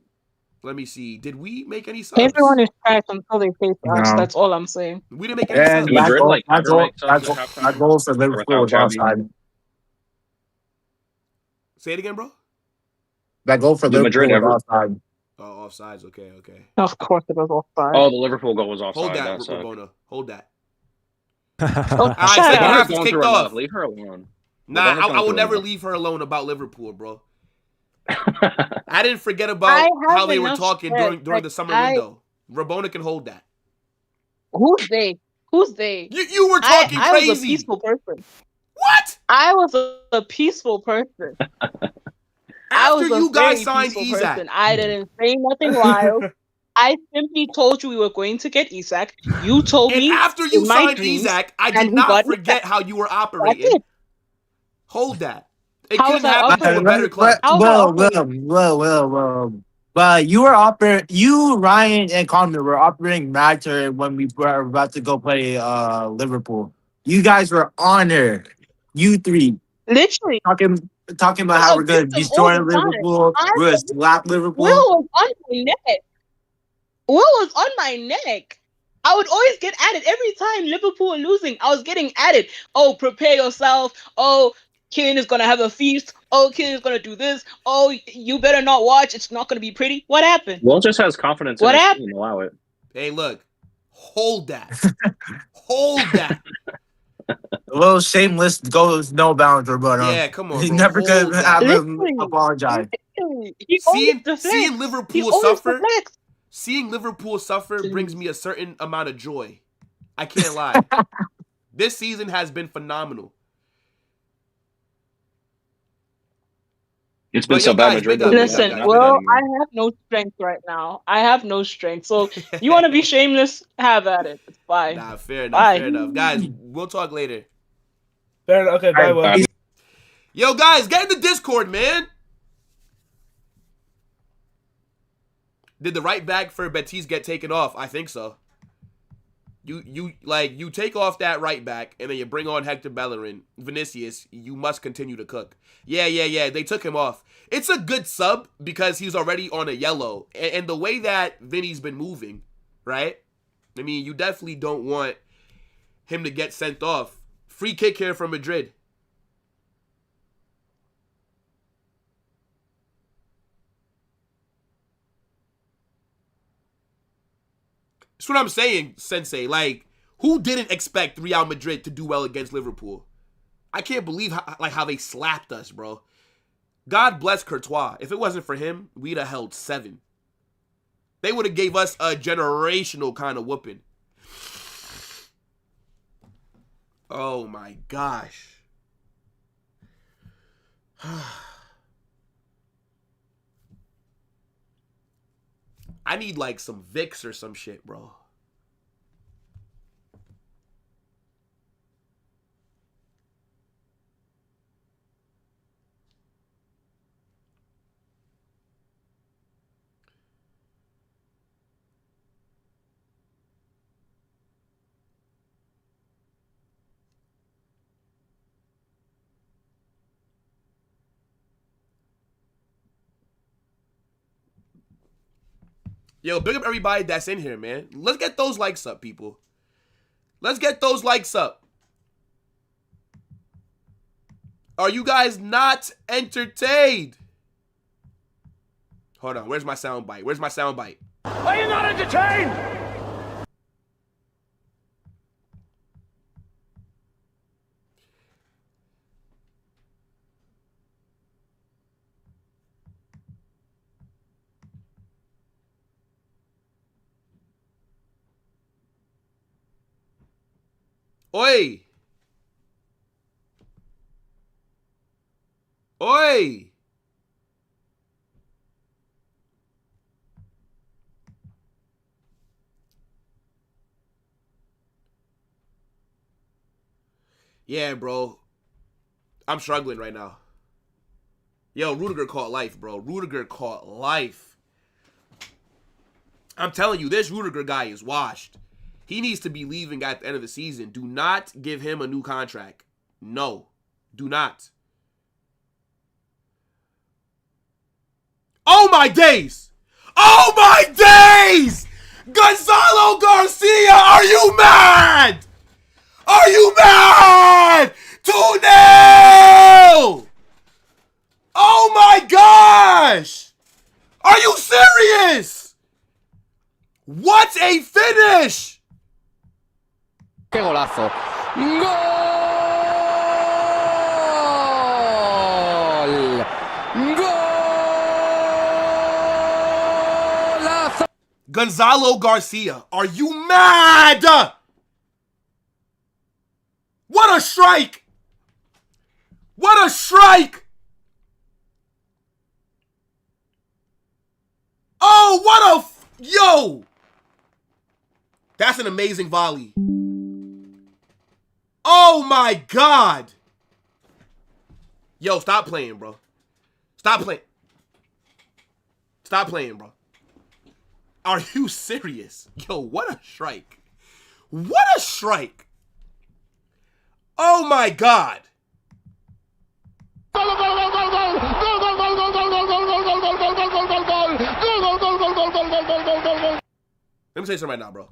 Let me see. Did we make any subs? Everyone is trash until they face us. No. That's all I'm saying. We didn't make any And subs. Madrid, that goal, like, that never goal, make that subs goal, at halftime? that goal for Liverpool was without Xavi? offside. Say it again, bro. That goal for Did Liverpool Madrid was offside. Oh, offsides. Okay, okay. Of course it was offside. Oh, the Liverpool goal was offside. Hold that, That sucked. Rabona. Hold that. Oh, All right, shut second up. half Rabona's is going kicked through off. enough. Leave her alone. Nah, Rabona's going I will through never enough. leave her alone about Liverpool, bro. I didn't forget I about have how they were enough talking stress. during Like, the summer window. Rabona can hold that. Who's they? Who's they? You were talking I was a crazy. peaceful person. What? I was a peaceful person. I After was a you guys very signed peaceful Isak. person. I didn't say nothing wild. I simply told you we were going to get Isak. You told And me after you in my signed dreams, Isak, I and did we not got forget Isak. how you were That's operating. it. Hold that. It How was couldn't I happen to a operating? better club. How was I operating? Well. But you were you, Ryan, and Connor were operating matter when we were about to go play Liverpool. You guys were on there. You three Literally. talking about I how we're gonna beat them all destroy the time. Liverpool. We're gonna slap Will Liverpool. was on my neck. Will was on my neck. I would always get at it every time Liverpool were losing. I was getting at it. Oh, prepare yourself. Oh, Kane is gonna have a feast. Oh, Kane is gonna do this. Oh, you better not watch. It's not gonna be pretty. What happened? Will just has confidence in What his happened? team. Allow it. Hey, look. Hold that. Hold that. A little shameless goes no bounds, but Yeah, come on, he bro. never Hold could that. have him Literally. apologize. He always Seeing deflects. He Liverpool always suffer, deflects. seeing Liverpool suffer brings me a certain amount of joy. I can't lie. This season has been phenomenal. It's been But so yo, bad. guys, Madrid big up, doesn't big up, Listen, guys, have big that well, up. I anymore. have no strength right now. I have no strength. So you want to be shameless? Have at it. It's fine. Nah, fair enough, Bye. fair enough. Guys, we'll talk later. Fair enough. Okay, bye, Will. Yo, guys, get in the Discord, man. Did the right back for Betis get taken off? I think so. You take off that right back and then you bring on Hector Bellerin, Vinicius. You must continue to cook. Yeah. They took him off. It's a good sub because he's already on a yellow, and the way that Vinny's been moving, right? I mean, you definitely don't want him to get sent off. Free kick here from Madrid. That's what I'm saying, Sensei. Like, who didn't expect Real Madrid to do well against Liverpool? I can't believe how they slapped us, bro. God bless Courtois. If it wasn't for him, we'd have held 7. They would have gave us a generational kind of whooping. Oh my gosh. I need like some Vicks or some shit, bro. Yo, big up everybody that's in here, man. Let's get those likes up, people. Let's get those likes up. Are you guys not entertained? Hold on, where's my sound bite? Where's my sound bite? Are you not entertained? Oi! Oi! Yeah, bro. I'm struggling right now. Yo, Rudiger caught life, bro. Rudiger caught life. I'm telling you, this Rudiger guy is washed. He needs to be leaving at the end of the season. Do not give him a new contract. No. Do not. Oh, my days! Oh, my days! Gonzalo Garcia, are you mad? Are you mad? 2-0! Oh, my gosh! Are you serious? What a finish! ¡Qué golazo! ¡Gol! ¡Golazo! Gonzalo Garcia, are you mad? What a strike! What a strike! Oh, what a... Yo! That's an amazing volley. Oh, my God. Yo, stop playing, bro. Stop playing. Stop playing, bro. Are you serious? Yo, what a strike. What a strike. Oh, my God. Let me say something right now, bro.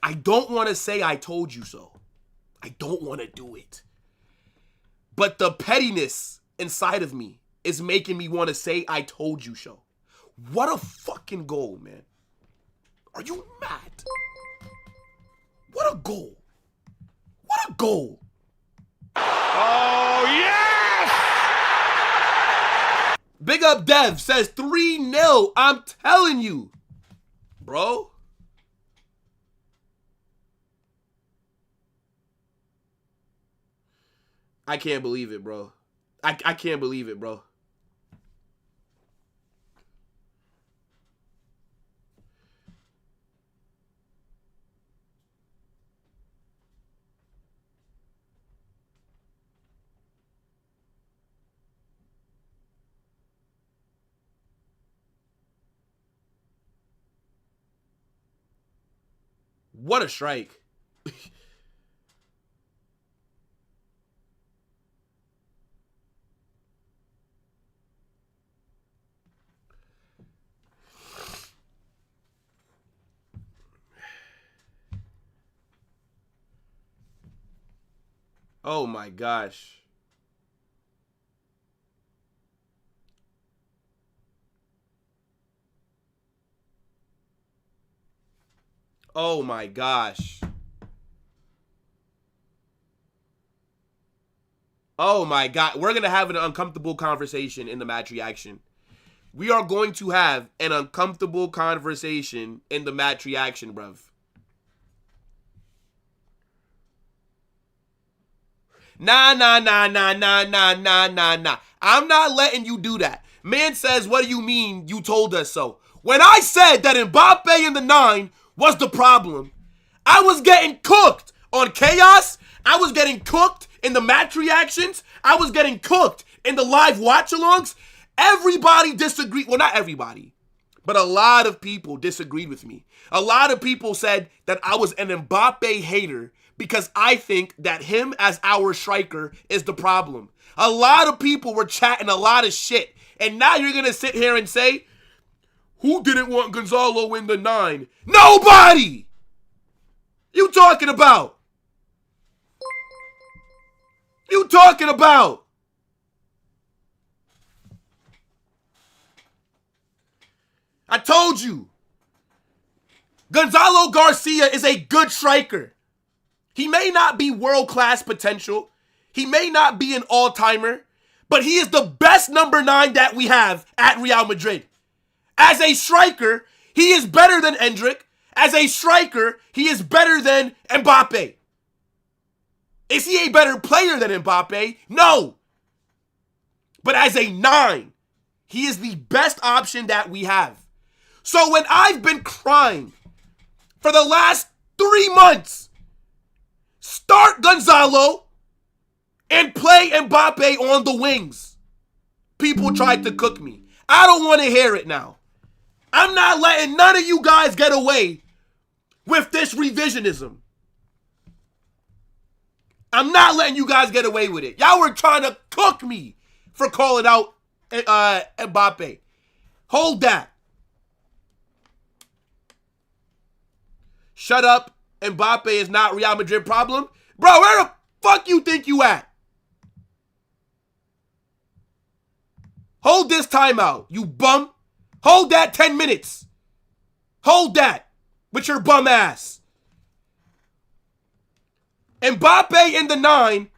I don't want to say I told you so. I don't want to do it. But the pettiness inside of me is making me want to say I told you so. What a fucking goal, man. Are you mad? What a goal. What a goal. Oh, yes! Big up Dev says 3-0. I'm telling you. Bro. I can't believe it, bro. I can't believe it, bro. What a strike. Oh my gosh. Oh my gosh. Oh my God. We're going to have an uncomfortable conversation in the match reaction. We are going to have an uncomfortable conversation in the match reaction, bruv. Nah. I'm not letting you do that. Man says, what do you mean you told us so? When I said that Mbappe in the 9 was the problem, I was getting cooked on Chaos. I was getting cooked in the match reactions. I was getting cooked in the live watch-alongs. Everybody disagreed. Well, not everybody, but a lot of people disagreed with me. A lot of people said that I was an Mbappe hater because I think that him as our striker is the problem. A lot of people were chatting a lot of shit, and now you're going to sit here and say, who didn't want Gonzalo in the 9? Nobody! You talking about? You talking about? I told you. Gonzalo Garcia is a good striker. He may not be world-class potential. He may not be an all-timer, but he is the best number 9 that we have at Real Madrid. As a striker, he is better than Endrick. As a striker, he is better than Mbappe. Is he a better player than Mbappe? No. But as a 9, he is the best option that we have. So when I've been crying for the last 3 months, start Gonzalo and play Mbappe on the wings, people tried to cook me. I don't want to hear it now. I'm not letting none of you guys get away with this revisionism. I'm not letting you guys get away with it. Y'all were trying to cook me for calling out Mbappe. Hold that. Shut up. Mbappe is not Real Madrid problem. Bro, where the fuck you think you at? Hold this timeout, you bum. Hold that 10 minutes. Hold that with your bum ass. Mbappe in the 9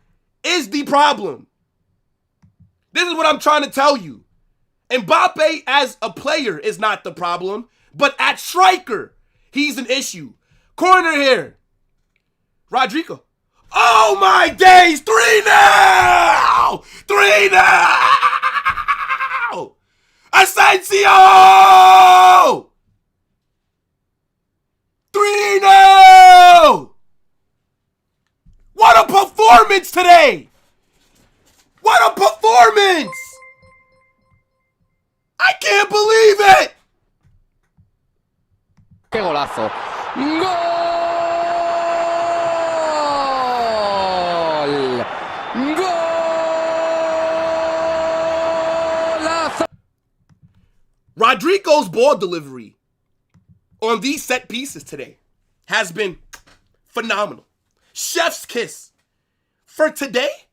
is the problem. This is what I'm trying to tell you. Mbappe as a player is not the problem, but at striker, he's an issue. Corner here. Rodrigo. Oh my days! 3-0! 3-0! Asensio! 3-0! What a performance today! What a performance! I can't believe it! ¡Qué golazo! ¡Gol! ¡Golazo! Rodrigo's ball delivery on these set pieces today has been phenomenal. Chef's kiss. For today,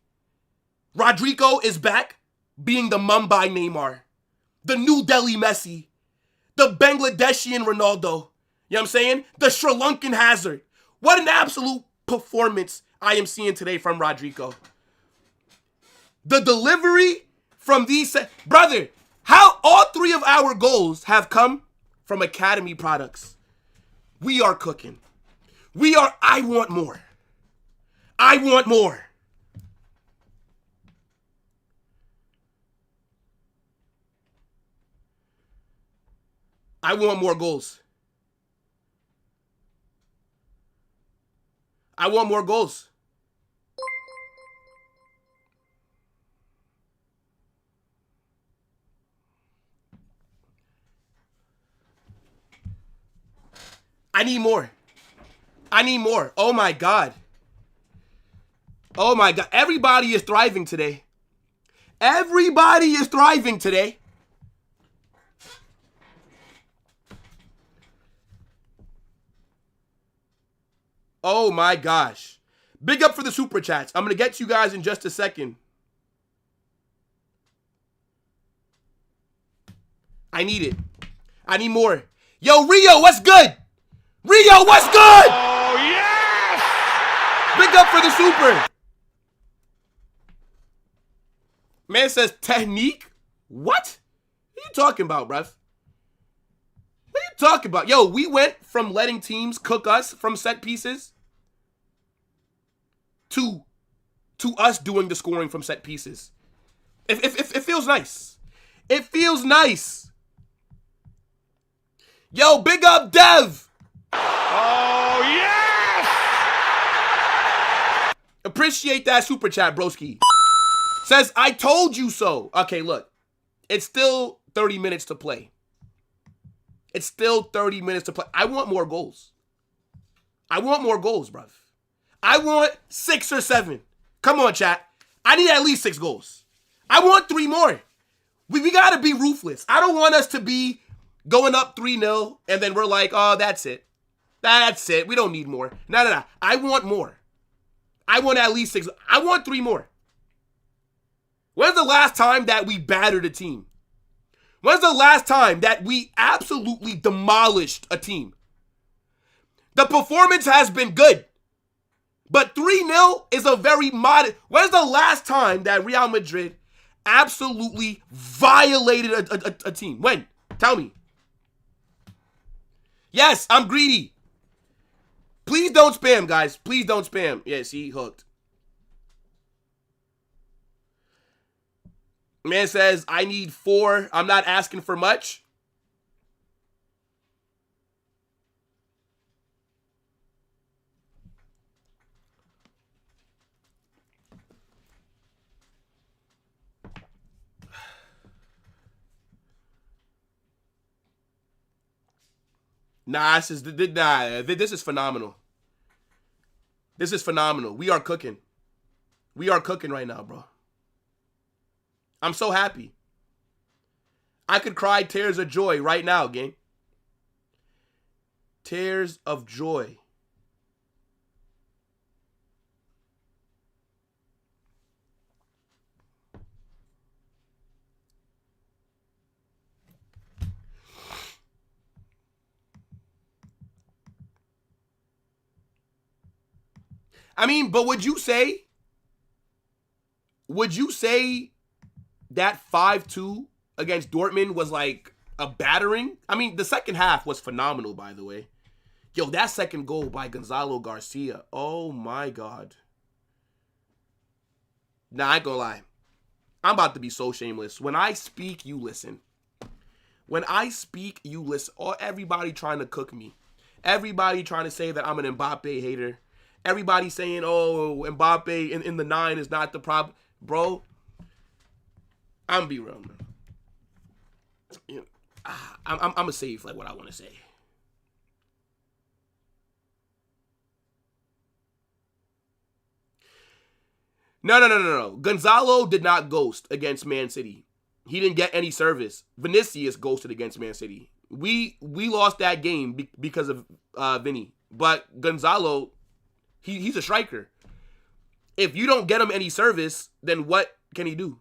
Rodrigo is back being the Mumbai Neymar, the New Delhi Messi, the Bangladeshian Ronaldo, you know what I'm saying? The Sri Lankan Hazard. What an absolute performance I am seeing today from Rodrigo. The delivery from these... Brother, how all 3 of our goals have come from academy products. We are cooking. I want more. I want more. I want more goals. I want more goals. I need more. I need more. Oh my God. Oh my God. Everybody is thriving today. Everybody is thriving today. Oh my gosh. Big up for the super chats. I'm going to get to you guys in just a second. I need it. I need more. Yo, Rio, what's good? Rio, what's good? Oh, yes! Big up for the super. Man says technique? What? What are you talking about, bruv? What are you talking about? Yo, we went from letting teams cook us from set pieces to us doing the scoring from set pieces. It feels nice. It feels nice. Yo, big up Dev. Oh, yes! Appreciate that super chat, broski. Says, I told you so. Okay, look. It's still 30 minutes to play. It's still 30 minutes to play. I want more goals. I want more goals, bruv. I want 6 or 7. Come on, chat. I need at least 6 goals. I want 3 more. We got to be ruthless. I don't want us to be going up 3-0 and then we're like, oh, that's it. That's it. We don't need more. No. I want more. I want at least 6. I want 3 more. When's the last time that we battered a team? When's the last time that we absolutely demolished a team? The performance has been good. But 3-0 is a very modest. When's the last time that Real Madrid absolutely violated a team? When? Tell me. Yes, I'm greedy. Please don't spam, guys. Please don't spam. Yeah, see, hooked. Man says, I need 4. I'm not asking for much. Nah, this is phenomenal. This is phenomenal. We are cooking. We are cooking right now, bro. I'm so happy. I could cry tears of joy right now, gang. Tears of joy. I mean, but would you say that 5-2 against Dortmund was like a battering? I mean, the second half was phenomenal, by the way. Yo, that second goal by Gonzalo Garcia. Oh, my God. Nah, I ain't gonna lie. I'm about to be so shameless. When I speak, you listen. When I speak, you listen. Oh, everybody trying to cook me. Everybody trying to say that I'm an Mbappe hater. Everybody saying, oh, Mbappe in the 9 is not the problem. Bro, I'm going to be real, man. You know, I'm going to save like what I want to say. No. Gonzalo did not ghost against Man City. He didn't get any service. Vinicius ghosted against Man City. We lost that game because of Vinny. But Gonzalo, he's a striker. If you don't get him any service, then what can he do?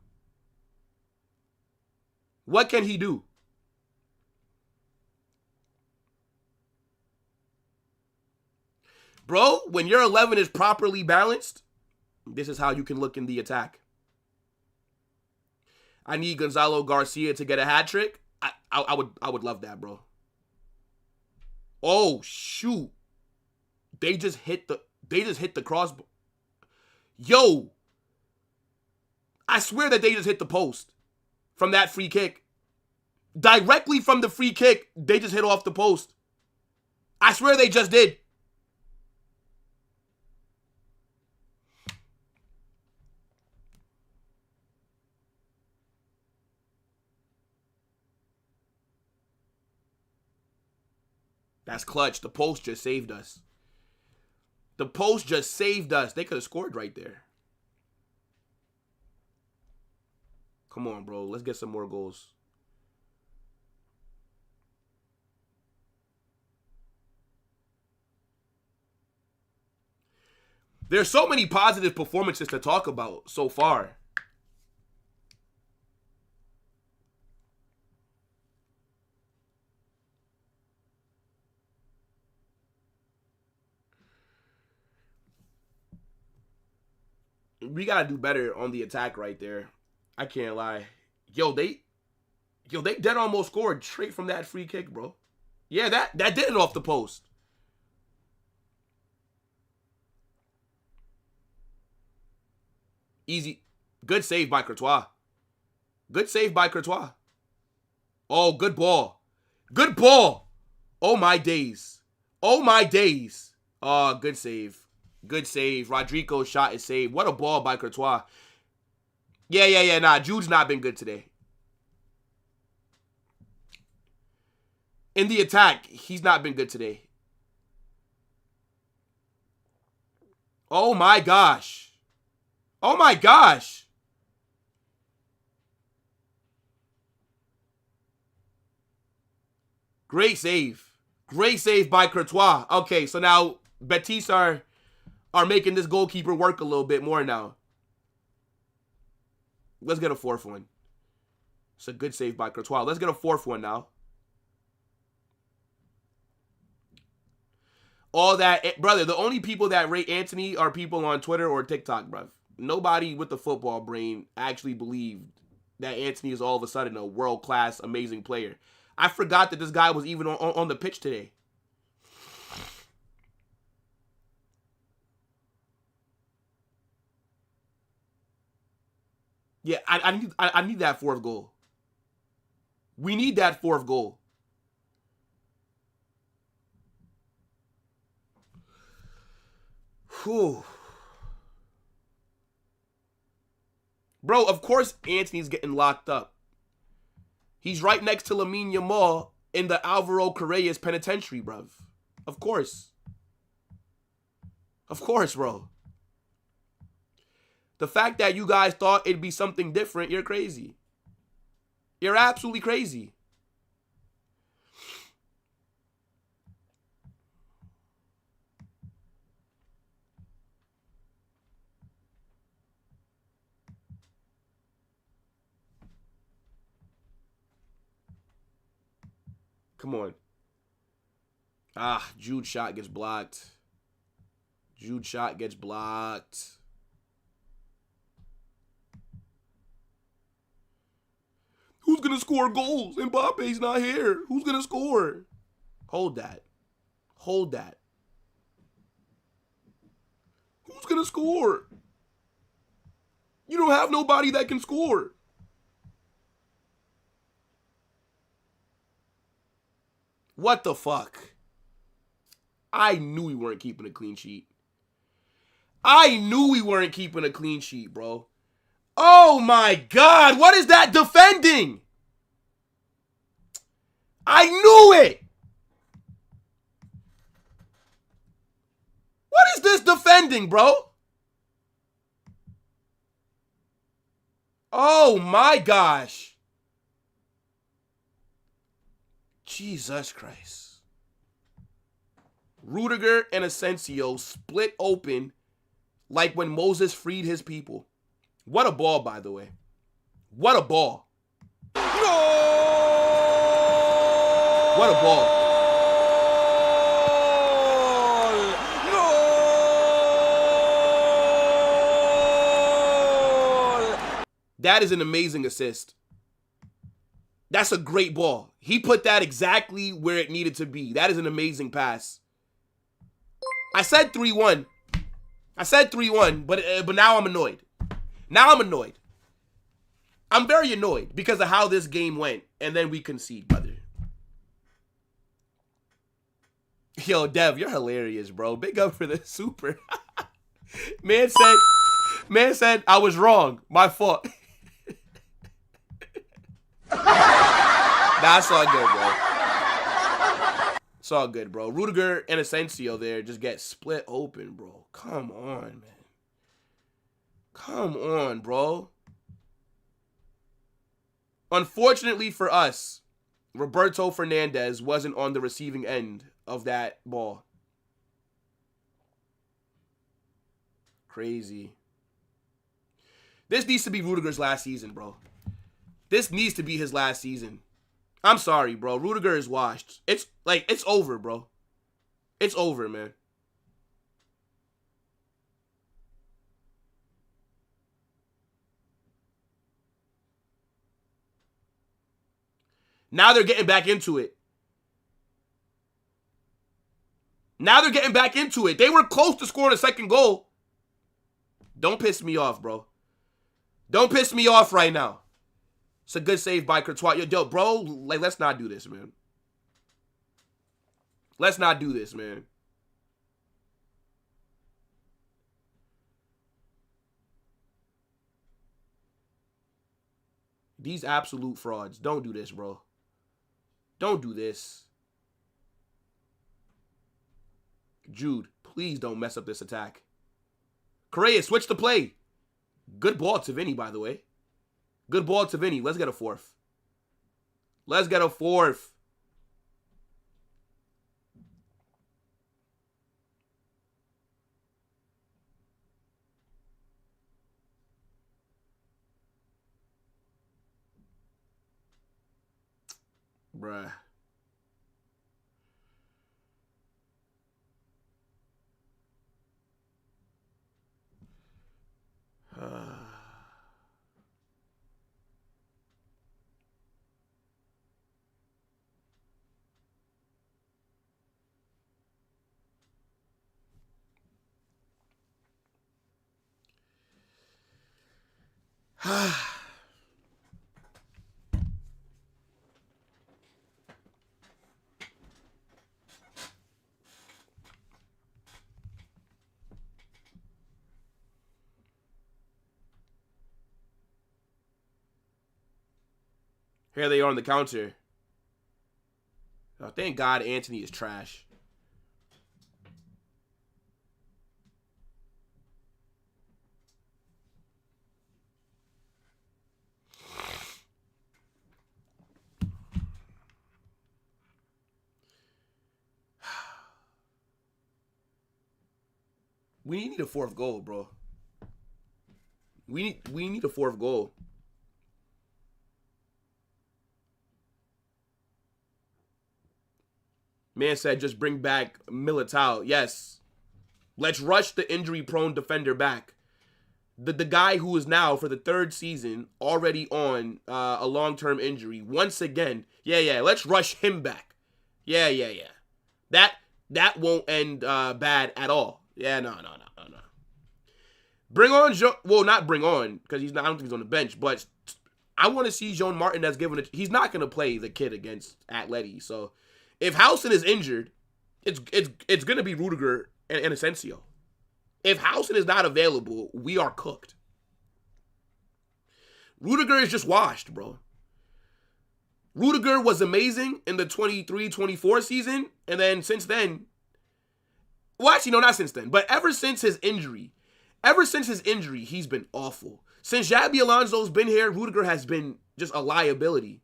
What can he do? Bro, when your 11 is properly balanced, this is how you can look in the attack. I need Gonzalo Garcia to get a hat trick. I would love that, bro. Oh shoot. They just hit the crossbar. Yo. I swear that they just hit the post from that free kick. Directly from the free kick, they just hit off the post. I swear they just did. That's clutch. The post just saved us. The post just saved us. They could have scored right there. Come on, bro. Let's get some more goals. There's so many positive performances to talk about so far. We gotta do better on the attack right there. I can't lie. Yo, they dead almost scored straight from that free kick, bro. Yeah, that did it off the post. Easy. Good save by Courtois. Good save by Courtois. Oh, good ball. Good ball. Oh, my days. Oh, my days. Oh, good save. Good save. Rodrigo's shot is saved. What a ball by Courtois. Yeah. Nah, Jude's not been good today. In the attack, he's not been good today. Oh my gosh. Oh my gosh. Great save. Great save by Courtois. Okay, so now Betis are making this goalkeeper work a little bit more now. Let's get a fourth one. It's a good save by Courtois. Let's get a fourth one now. All that, brother, the only people that rate Anthony are people on Twitter or TikTok, bruv. Nobody with the football brain actually believed that Anthony is all of a sudden a world-class, amazing player. I forgot that this guy was even on the pitch today. Yeah, I need that fourth goal. We need that fourth goal. Whew. Bro, of course Anthony's getting locked up. He's right next to Lamine Yamal in the Alvaro Correa's penitentiary, bruv. Of course. Of course, bro. The fact that you guys thought it'd be something different, you're crazy. You're absolutely crazy. Come on. Ah, Jude's shot gets blocked. Jude's shot gets blocked. Who's going to score goals? Mbappe's not here. Who's going to score? Hold that. Hold that. Who's going to score? You don't have nobody that can score. What the fuck? I knew we weren't keeping a clean sheet. I knew we weren't keeping a clean sheet, bro. Oh my God, what is that defending? I knew it. What is this defending, bro? Oh my gosh. Jesus Christ. Rudiger and Asensio split open like when Moses freed his people. What a ball, by the way. What a ball. What a ball. That is an amazing assist. That's a great ball. He put that exactly where it needed to be. That is an amazing pass. I said 3-1. I said 3-1, but now I'm annoyed. Now I'm annoyed. I'm very annoyed because of how this game went, and then we concede, brother. Yo, Dev, you're hilarious, bro. Big up for the super. Man said I was wrong. My fault. Nah, it's all good, bro. It's all good, bro. Rudiger and Asensio there just get split open, bro. Come on, man. Come on, bro. Unfortunately for us, Roberto Fernandez wasn't on the receiving end of that ball. Crazy. This needs to be Rudiger's last season, bro. This needs to be his last season. I'm sorry, bro. Rudiger is washed. It's over, bro. It's over, man. Now they're getting back into it. Now they're getting back into it. They were close to scoring a second goal. Don't piss me off, bro. Don't piss me off right now. It's a good save by Courtois. Yo, bro, like, let's not do this, man. Let's not do this, man. These absolute frauds. Don't do this, bro. Don't do this. Jude, please don't mess up this attack. Correa, switch the play. Good ball to Vinny, by the way. Good ball to Vinny. Let's get a fourth. Let's get a fourth. Bruh. Here they are on the counter. Oh, thank God Anthony is trash. We need a fourth goal, bro. We need a fourth goal. Man said just bring back Militao. Yes. Let's rush the injury-prone defender back. The guy who is now, for the third season, already on a long-term injury. Once again. Yeah. Let's rush him back. Yeah. That won't end bad at all. Yeah, no. Bring on well, not bring on, because I don't think he's on the bench, but I want to see Joan Martinez given it. He's not going to play the kid against Atleti. So if Housen is injured, it's going to be Rudiger and Asensio. If Housen is not available, we are cooked. Rudiger is just washed, bro. Rudiger was amazing in the 23-24 season, and then since then, well, actually, no, not since then, but ever since his injury, he's been awful. Since Xabi Alonso's been here, Rudiger has been just a liability.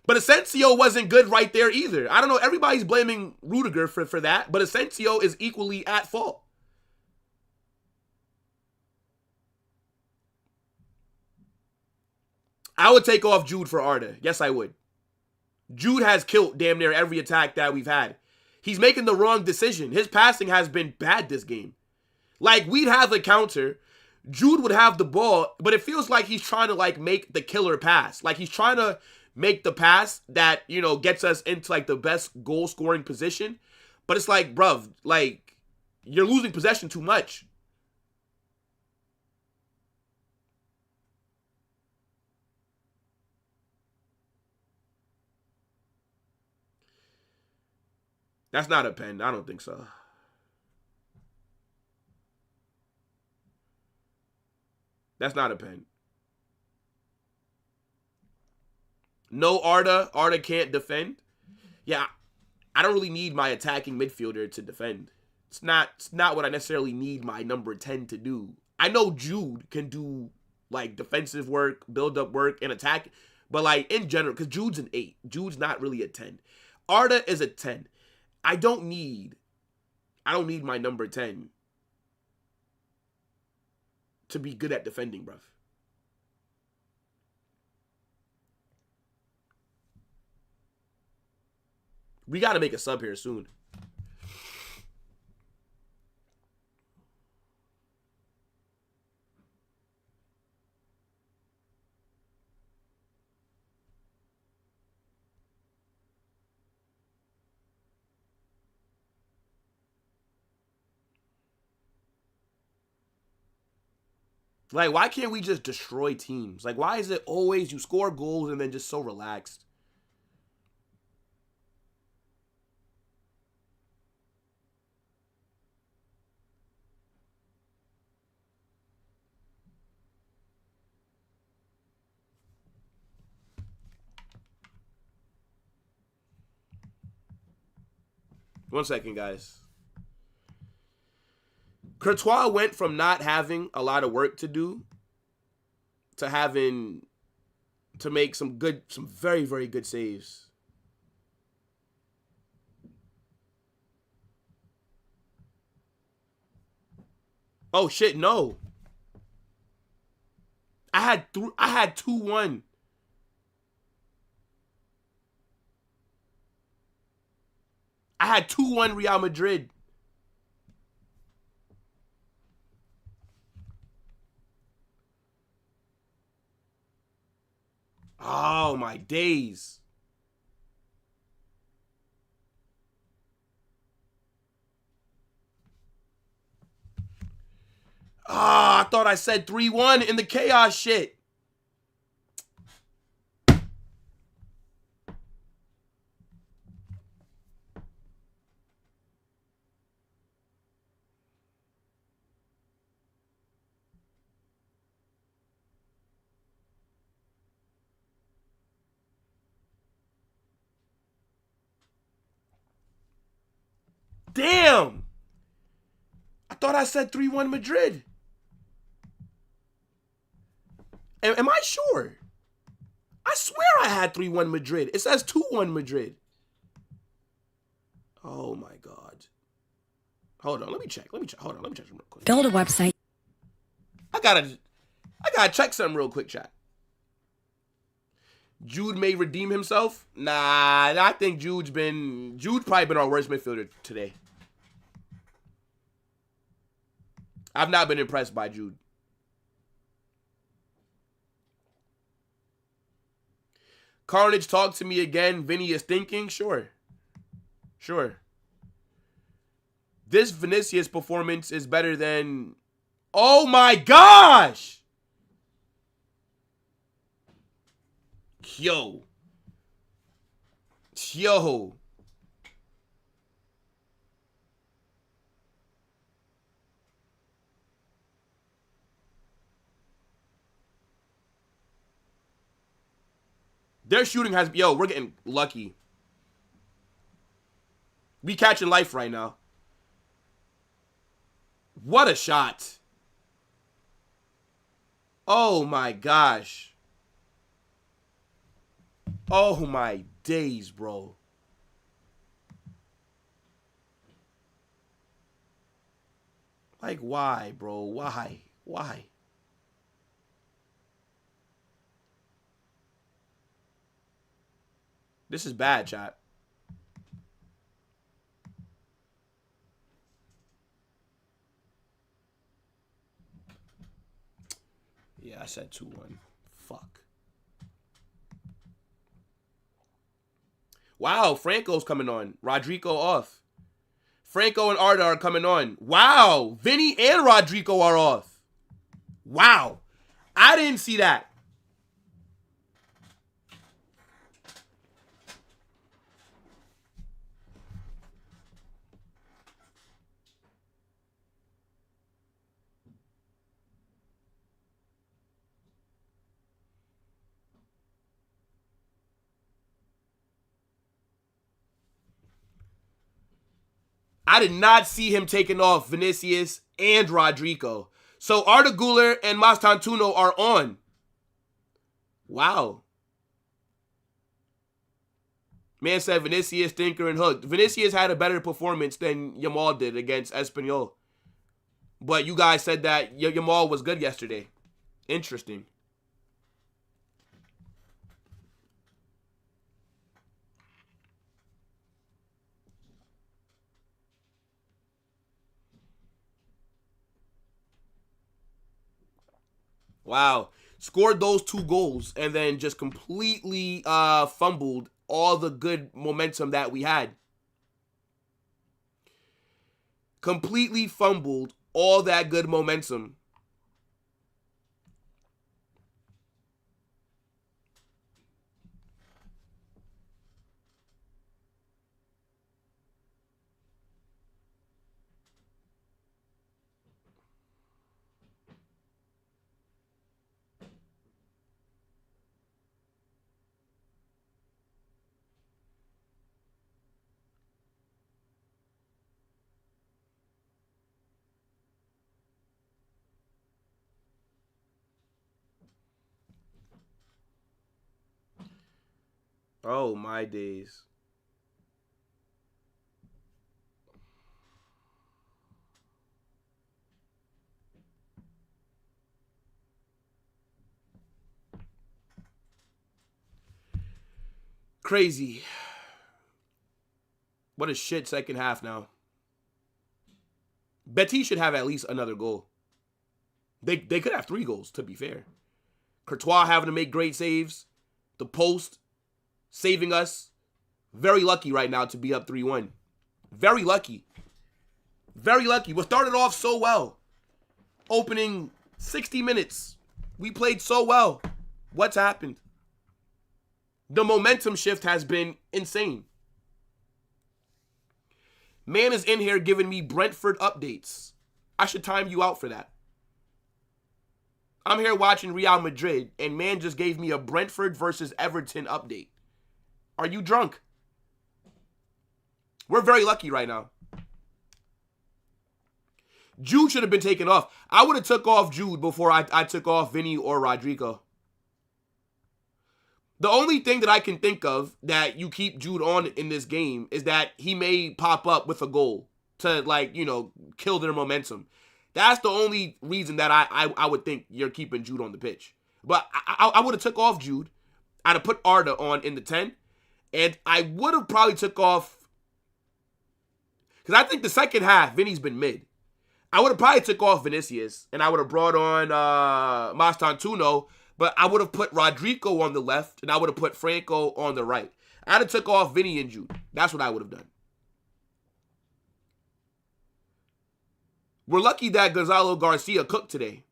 But Asensio wasn't good right there either. I don't know, everybody's blaming Rudiger for that, but Asensio is equally at fault. I would take off Jude for Arda. Yes, I would. Jude has killed damn near every attack that we've had. He's making the wrong decision. His passing has been bad this game. Like, we'd have a counter. Jude would have the ball, but it feels like he's trying to, like, make the killer pass. Like, he's trying to make the pass that, you know, gets us into, like, the best goal-scoring position. But it's like, bruv, like, you're losing possession too much. That's not a pen. I don't think so. That's not a pen. No Arda. Arda can't defend. Yeah, I don't really need my attacking midfielder to defend. It's not what I necessarily need my number 10 to do. I know Jude can do, like, defensive work, build-up work, and attack. But, like, in general, because Jude's an 8. Jude's not really a 10. Arda is a 10. I don't need my number 10 to be good at defending, bruv. We got to make a sub here soon. Like, why can't we just destroy teams? Like, why is it always you score goals and then just so relaxed? One second, guys. Courtois went from not having a lot of work to do to having to make some very, very good saves. Oh shit, no. I had 2-1. I had 2-1 Real Madrid. Oh, my days. Ah, I thought I said 3-1 in the chaos shit. Damn. I thought I said 3-1 Madrid. Am I sure? I swear I had 3-1 Madrid. It says 2-1 Madrid. Oh my God. Hold on, let me check. Hold on, let me check real quick. Build a website. I gotta check something real quick, chat. Jude may redeem himself. Nah, I think Jude's probably been our worst midfielder today. I've not been impressed by Jude. Carnage, talk to me again. Vinny is thinking. Sure. This Vinicius performance is better than... Oh my gosh! Yo. Their shooting has... Yo, we're getting lucky. We catching life right now. What a shot. Oh my gosh. Oh my days, bro. Like, why, bro? Why? This is bad, chat. Yeah, I said 2-1. Fuck. Wow, Franco's coming on. Rodrigo off. Franco and Arda are coming on. Wow, Vinny and Rodrigo are off. Wow. I didn't see that. I did not see him taking off Vinicius and Rodrigo. So Arda Güler and Mastantuono are on. Wow. Man said Vinicius, Thinker, and Hook. Vinicius had a better performance than Yamal did against Espanyol. But you guys said that Yamal was good yesterday. Interesting. Wow. Scored those 2 goals and then just completely fumbled all the good momentum that we had. Completely fumbled all that good momentum. Oh, my days. Crazy. What a shit second half now. Betis should have at least another goal. They could have 3 goals, to be fair. Courtois having to make great saves. The post saving us. Very lucky right now to be up 3-1. Very lucky. Very lucky. We started off so well. Opening 60 minutes. We played so well. What's happened? The momentum shift has been insane. Man is in here giving me Brentford updates. I should time you out for that. I'm here watching Real Madrid, and man just gave me a Brentford versus Everton update. Are you drunk? We're very lucky right now. Jude should have been taken off. I would have took off Jude before I took off Vinny or Rodrigo. The only thing that I can think of that you keep Jude on in this game is that he may pop up with a goal to, like, you know, kill their momentum. That's the only reason that I would think you're keeping Jude on the pitch. But I would have took off Jude. I'd have put Arda on in the 10. And I would have probably took off... Because I think the second half, Vinny's been mid. I would have probably took off Vinicius. And I would have brought on Mastantuono. But I would have put Rodrigo on the left, and I would have put Franco on the right. I'd have took off Vinny and Jude. That's what I would have done. We're lucky that Gonzalo Garcia cooked today.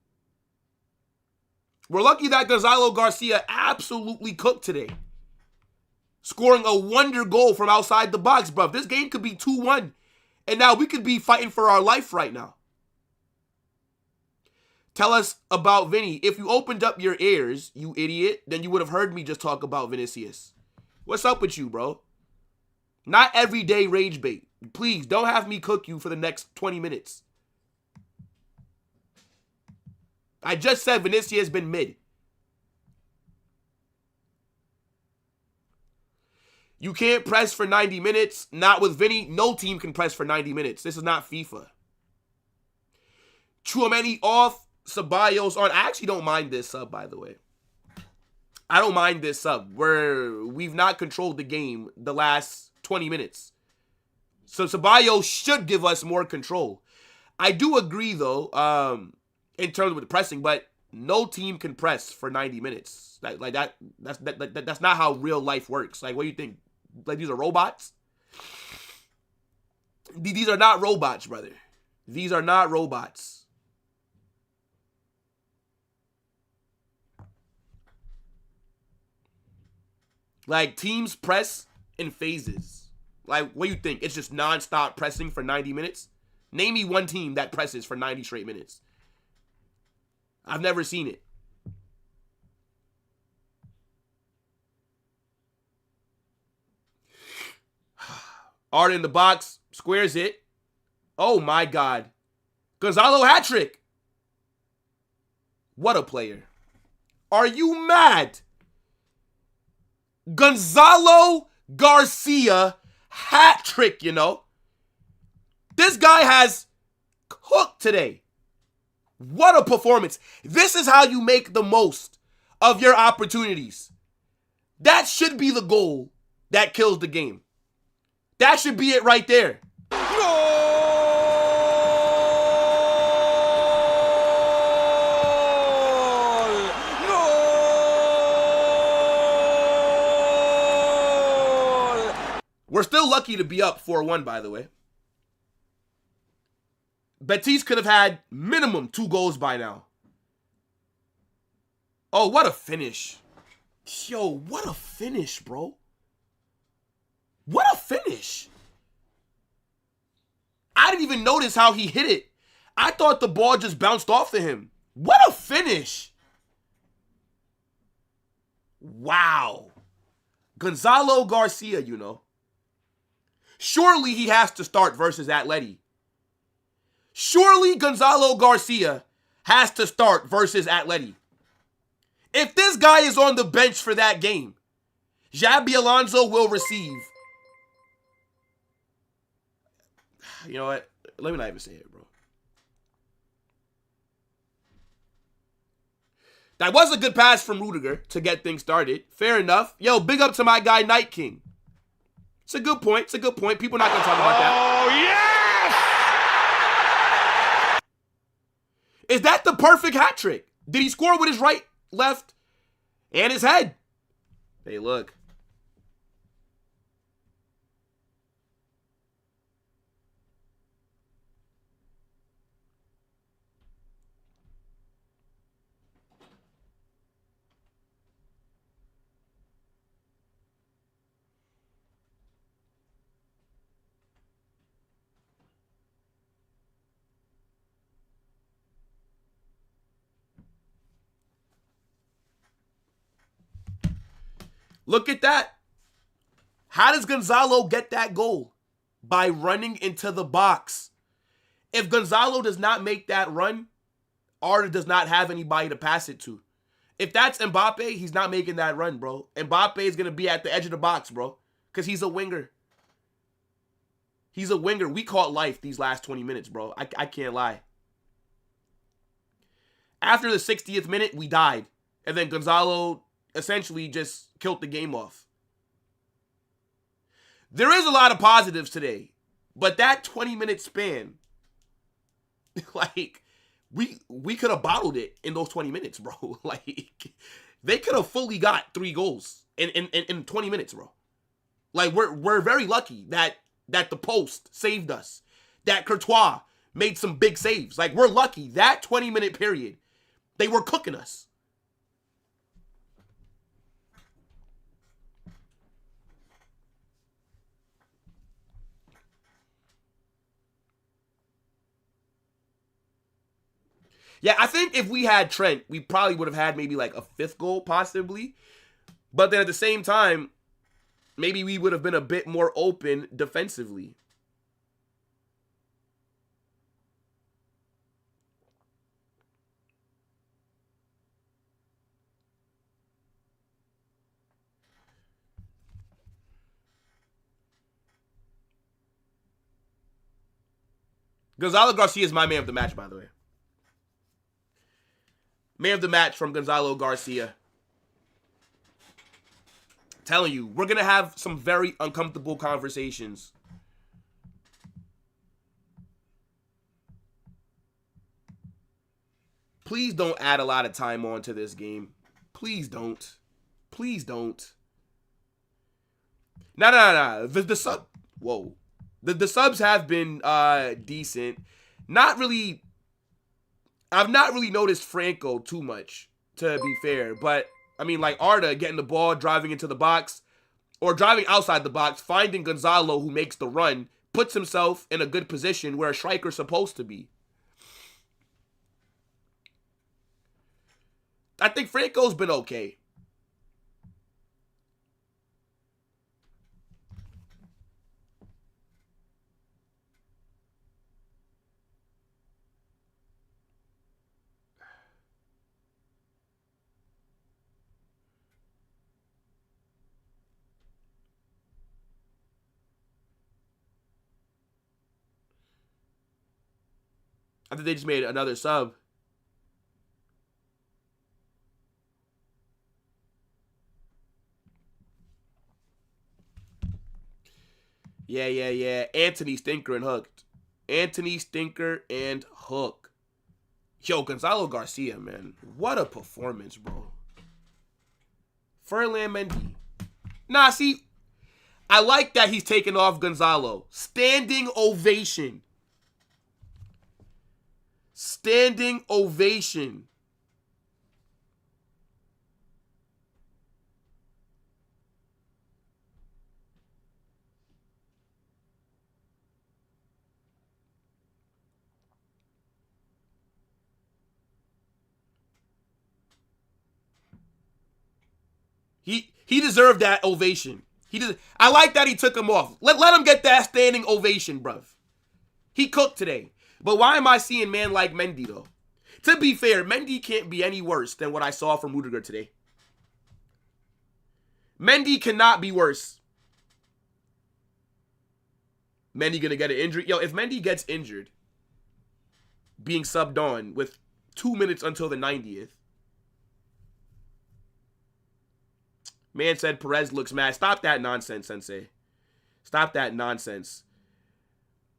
We're lucky that Gonzalo Garcia absolutely cooked today. Scoring a wonder goal from outside the box, bruv. This game could be 2-1. And now we could be fighting for our life right now. Tell us about Vinny. If you opened up your ears, you idiot, then you would have heard me just talk about Vinicius. What's up with you, bro? Not everyday rage bait. Please, don't have me cook you for the next 20 minutes. I just said Vinicius has been mid. You can't press for 90 minutes. Not with Vinny. No team can press for 90 minutes. This is not FIFA. Tchouaméni off. Ceballos on. I actually don't mind this sub, by the way. I don't mind this sub where we've not controlled the game the last 20 minutes. So Ceballos should give us more control. I do agree, though, in terms of the pressing, but no team can press for 90 minutes. That's not how real life works. Like, what do you think? Like, these are robots? These are not robots, brother. These are not robots. Like, teams press in phases. Like, what do you think? It's just non-stop pressing for 90 minutes? Name me one team that presses for 90 straight minutes. I've never seen it. Art in the box. Squares it. Oh, my God. Gonzalo hat-trick. What a player. Are you mad? Gonzalo Garcia hat trick, you know. This guy has cooked today. What a performance. This is how you make the most of your opportunities. That should be the goal that kills the game. That should be it right there. We're still lucky to be up 4-1, by the way. Betis could have had minimum 2 goals by now. Oh, what a finish. Yo, what a finish, bro. What a finish. I didn't even notice how he hit it. I thought the ball just bounced off of him. What a finish. Wow. Gonzalo Garcia, you know. Surely he has to start versus Atleti. Surely Gonzalo Garcia has to start versus Atleti. If this guy is on the bench for that game, Xabi Alonso will receive. You know what? Let me not even say it, bro. That was a good pass from Rudiger to get things started. Fair enough. Yo, big up to my guy, Night King. It's a good point. It's a good point. People are not going to talk about that. Oh, yes! Is that the perfect hat trick? Did he score with his right, left, and his head? Hey, look. Look at that. How does Gonzalo get that goal? By running into the box. If Gonzalo does not make that run, Arda does not have anybody to pass it to. If that's Mbappe, he's not making that run, bro. Mbappe is going to be at the edge of the box, bro, because he's a winger. He's a winger. We caught life these last 20 minutes, bro. I can't lie. After the 60th minute, we died. And then Gonzalo essentially just killed the game off. There is a lot of positives today, but that 20-minute span, like, we could have bottled it in those 20 minutes, bro. Like, they could have fully got 3 goals in 20 minutes, bro. Like, we're very lucky that the post saved us, that Courtois made some big saves. Like, we're lucky. That 20-minute period, they were cooking us. Yeah, I think if we had Trent, we probably would have had maybe like a 5th goal, possibly. But then at the same time, maybe we would have been a bit more open defensively. Gonzalo Garcia is my man of the match, by the way. Man of the match from Gonzalo Garcia. Telling you, we're going to have some very uncomfortable conversations. Please don't add a lot of time on to this game. Please don't. Please don't. No. The sub... Whoa. The subs have been decent. Not really... I've not really noticed Franco too much, to be fair. But, I mean, like Arda getting the ball, driving into the box, or driving outside the box, finding Gonzalo who makes the run, puts himself in a good position where a striker's supposed to be. I think Franco's been okay. I think they just made another sub. Yeah. Anthony, Stinker, and Hooked. Anthony, Stinker, and Hook. Yo, Gonzalo Garcia, man. What a performance, bro. Ferland Mendy. Nah, see, I like that he's taking off Gonzalo. Standing ovation. Standing ovation. He deserved that ovation. I like that he took him off. Let him get that standing ovation, bruv. He cooked today. But why am I seeing man like Mendy, though? To be fair, Mendy can't be any worse than what I saw from Rudiger today. Mendy cannot be worse. Mendy gonna get an injury. Yo, if Mendy gets injured, being subbed on with 2 minutes until the 90th. Man said Perez looks mad. Stop that nonsense, Sensei. Stop that nonsense.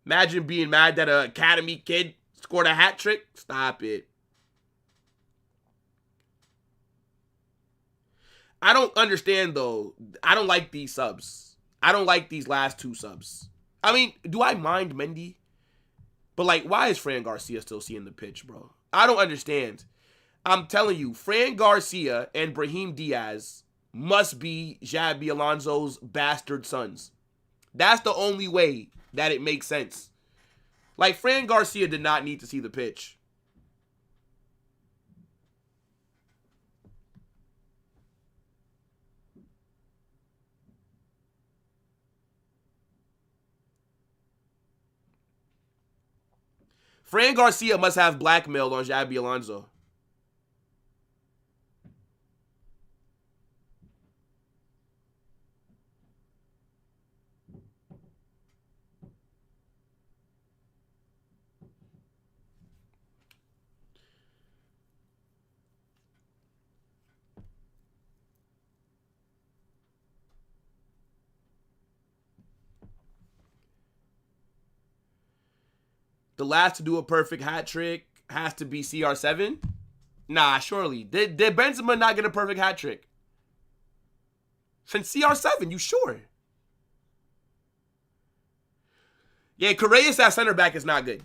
Imagine being mad that an academy kid scored a hat trick. Stop it. I don't understand, though. I don't like these subs. I don't like these last 2 subs. I mean, do I mind Mendy? But, like, why is Fran Garcia still seeing the pitch, bro? I don't understand. I'm telling you, Fran Garcia and Brahim Diaz must be Xabi Alonso's bastard sons. That's the only way that it makes sense. Like, Fran Garcia did not need to see the pitch. Fran Garcia must have blackmailed on Xabi Alonso. The last to do a perfect hat trick has to be CR7? Nah, surely. Did Benzema not get a perfect hat trick? Since CR7, you sure? Yeah, Correas at center back is not good.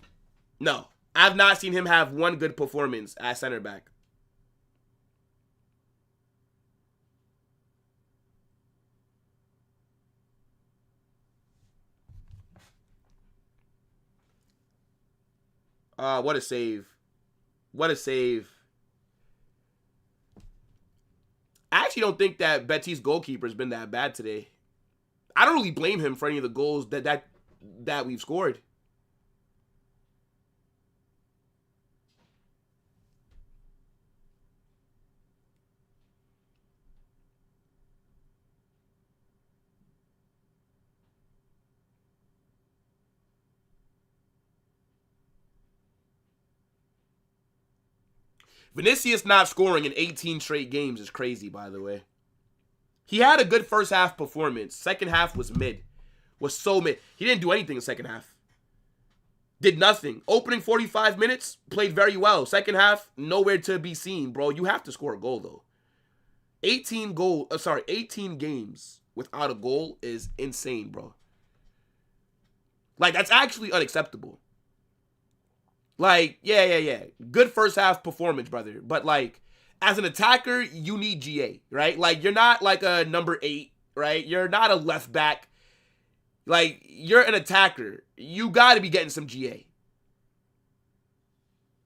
No. I've not seen him have one good performance at center back. What a save. What a save. I actually don't think that Betis' goalkeeper has been that bad today. I don't really blame him for any of the goals that we've scored. Vinicius not scoring in 18 straight games is crazy, by the way. He had a good first half performance. Second half was mid. Was so mid. He didn't do anything in the second half. Did nothing. Opening 45 minutes, played very well. Second half, nowhere to be seen, bro. You have to score a goal, though. 18 games without a goal is insane, bro. Like, that's actually unacceptable. Like, yeah. Good first half performance, brother. But, like, as an attacker, you need GA, right? Like, you're not, like, a number 8, right? You're not a left back. Like, you're an attacker. You got to be getting some GA.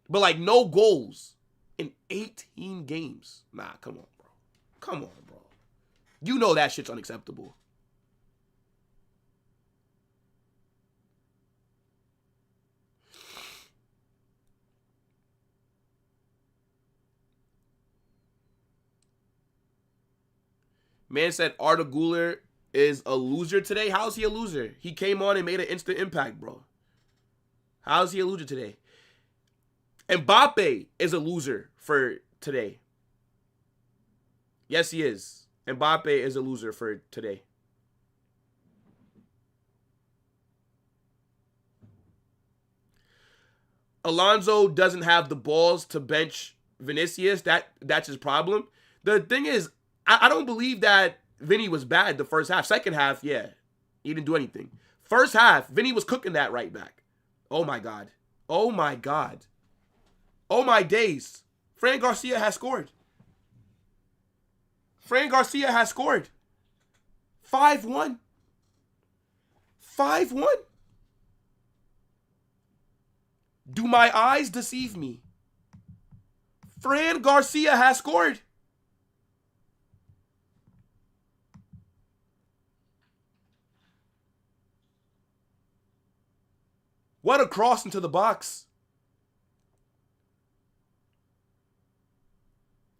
But, like, no goals in 18 games. Nah, come on, bro. Come on, bro. You know that shit's unacceptable. Man said Arda Güler is a loser today. How's he a loser? He came on and made an instant impact, bro. How's he a loser today? Mbappe is a loser for today. Yes, he is. Mbappe is a loser for today. Alonso doesn't have the balls to bench Vinicius. That's his problem. The thing is, I don't believe that Vinny was bad the first half. Second half, yeah. He didn't do anything. First half, Vinny was cooking that right back. Oh, my God. Oh, my God. Oh, my days. Fran Garcia has scored. Fran Garcia has scored. 5-1. 5-1. Do my eyes deceive me? Fran Garcia has scored. What a cross into the box.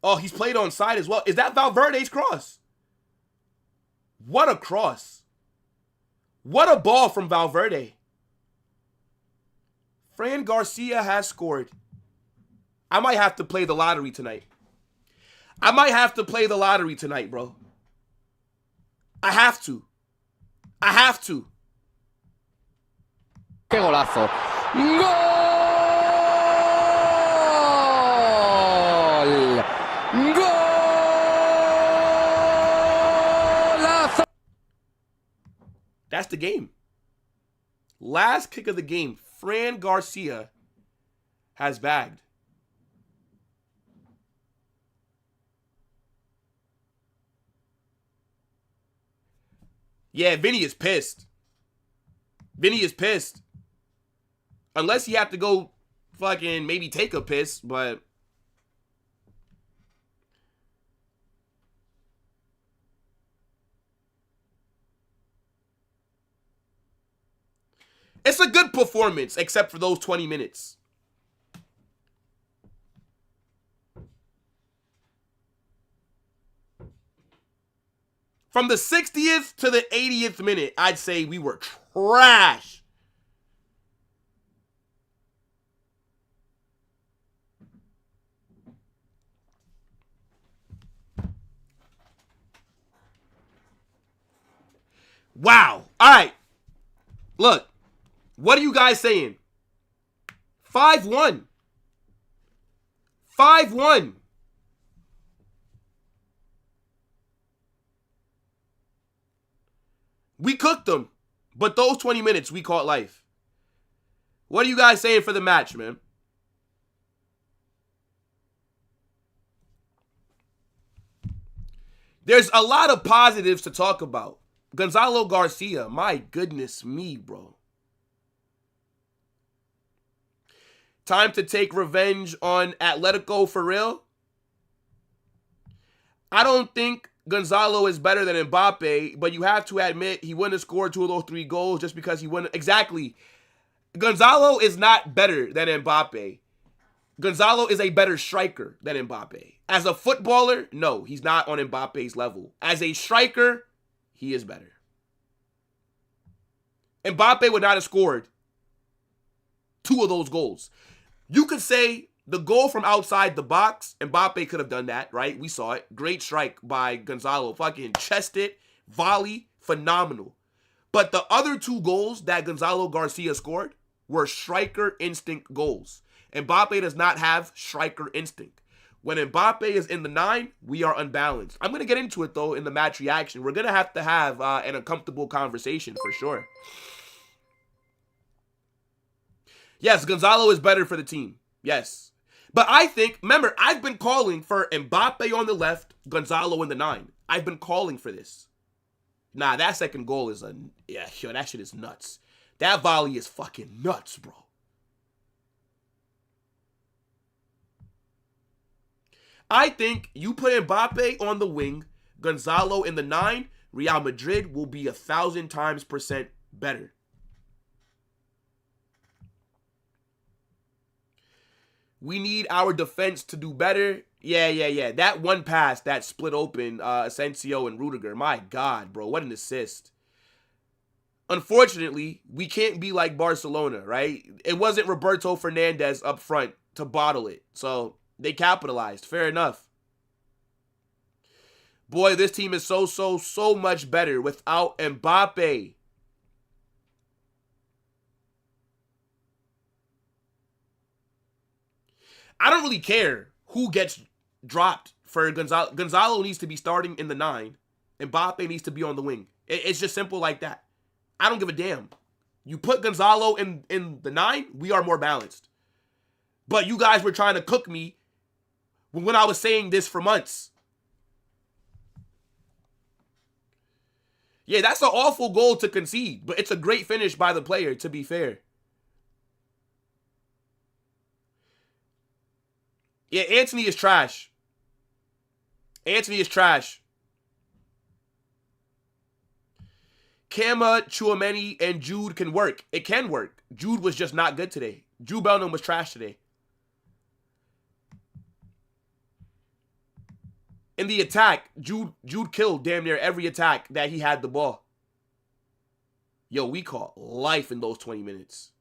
Oh, he's played on side as well. Is that Valverde's cross? What a cross. What a ball from Valverde. Fran Garcia has scored. I might have to play the lottery tonight. I might have to play the lottery tonight, bro. I have to. I have to. ¡Qué golazo! ¡Gol! ¡Golazo! That's the game. Last kick of the game. Fran Garcia has bagged. Yeah, Vinny is pissed. Vinny is pissed. Unless he have to go fucking maybe take a piss, but... It's a good performance, except for those 20 minutes. From the 60th to the 80th minute, I'd say we were trash. Wow. All right. Look. What are you guys saying? 5-1. 5-1. We cooked them. But those 20 minutes, we caught life. What are you guys saying for the match, man? There's a lot of positives to talk about. Gonzalo Garcia, my goodness me, bro. Time to take revenge on Atletico for real? I don't think Gonzalo is better than Mbappe, but you have to admit he wouldn't have scored 2 of those 3 goals just because he wouldn't. Exactly. Gonzalo is not better than Mbappe. Gonzalo is a better striker than Mbappe. As a footballer, no, he's not on Mbappe's level. As a striker, he is better. Mbappe would not have scored 2 of those goals. You could say the goal from outside the box, Mbappe could have done that, right? We saw it. Great strike by Gonzalo. Fucking chest it, volley, phenomenal. But the other 2 goals that Gonzalo Garcia scored were striker instinct goals. Mbappe does not have striker instinct. When Mbappe is in the 9, we are unbalanced. I'm going to get into it, though, in the match reaction. We're going to have an uncomfortable conversation for sure. Yes, Gonzalo is better for the team. Yes. But I think, remember, I've been calling for Mbappe on the left, Gonzalo in the 9. I've been calling for this. Nah, that second goal is that shit is nuts. That volley is fucking nuts, bro. I think you put Mbappe on the wing, Gonzalo in the 9, Real Madrid will be 1,000% better. We need our defense to do better. Yeah. That one pass that split open Asensio and Rudiger. My God, bro. What an assist. Unfortunately, we can't be like Barcelona, right? It wasn't Roberto Fernandez up front to bottle it. So they capitalized. Fair enough. Boy, this team is so much better without Mbappe. I don't really care who gets dropped for Gonzalo. Gonzalo needs to be starting in the 9. Mbappe needs to be on the wing. It's just simple like that. I don't give a damn. You put Gonzalo in the 9, we are more balanced. But you guys were trying to cook me when I was saying this for months. Yeah, that's an awful goal to concede, but it's a great finish by the player, to be fair. Yeah, Anthony is trash. Anthony is trash. Kama, Tchouaméni, and Jude can work. It can work. Jude was just not good today. Jude Bellingham was trash today. In the attack, Jude killed damn near every attack that he had the ball. Yo, we caught life in those 20 minutes.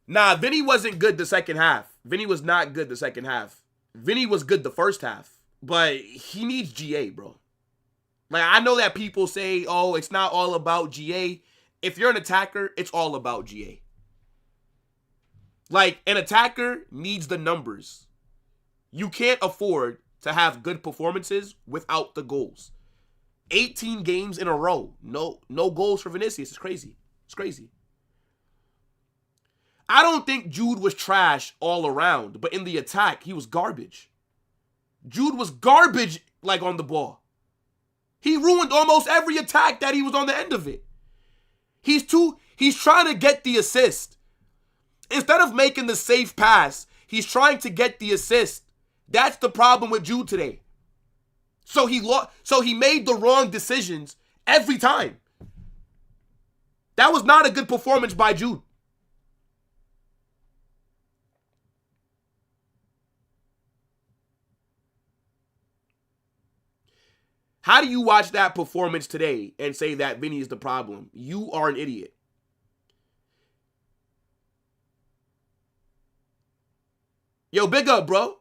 Nah, Vinny wasn't good the second half. Vinny was not good the second half. Vinny was good the first half. But he needs GA, bro. Like, I know that people say, oh, it's not all about GA. If you're an attacker, it's all about GA. Like, an attacker needs the numbers. You can't afford to have good performances without the goals. 18 games in a row. No goals for Vinicius. It's crazy. It's crazy. I don't think Jude was trash all around, but in the attack, he was garbage. Jude was garbage, like, on the ball. He ruined almost every attack that he was on the end of it. He's trying to get the assist. Instead of making the safe pass, he's trying to get the assist. That's the problem with Jude today. So he made the wrong decisions every time. That was not a good performance by Jude. How do you watch that performance today and say that Vinny is the problem? You are an idiot. Yo, big up, bro.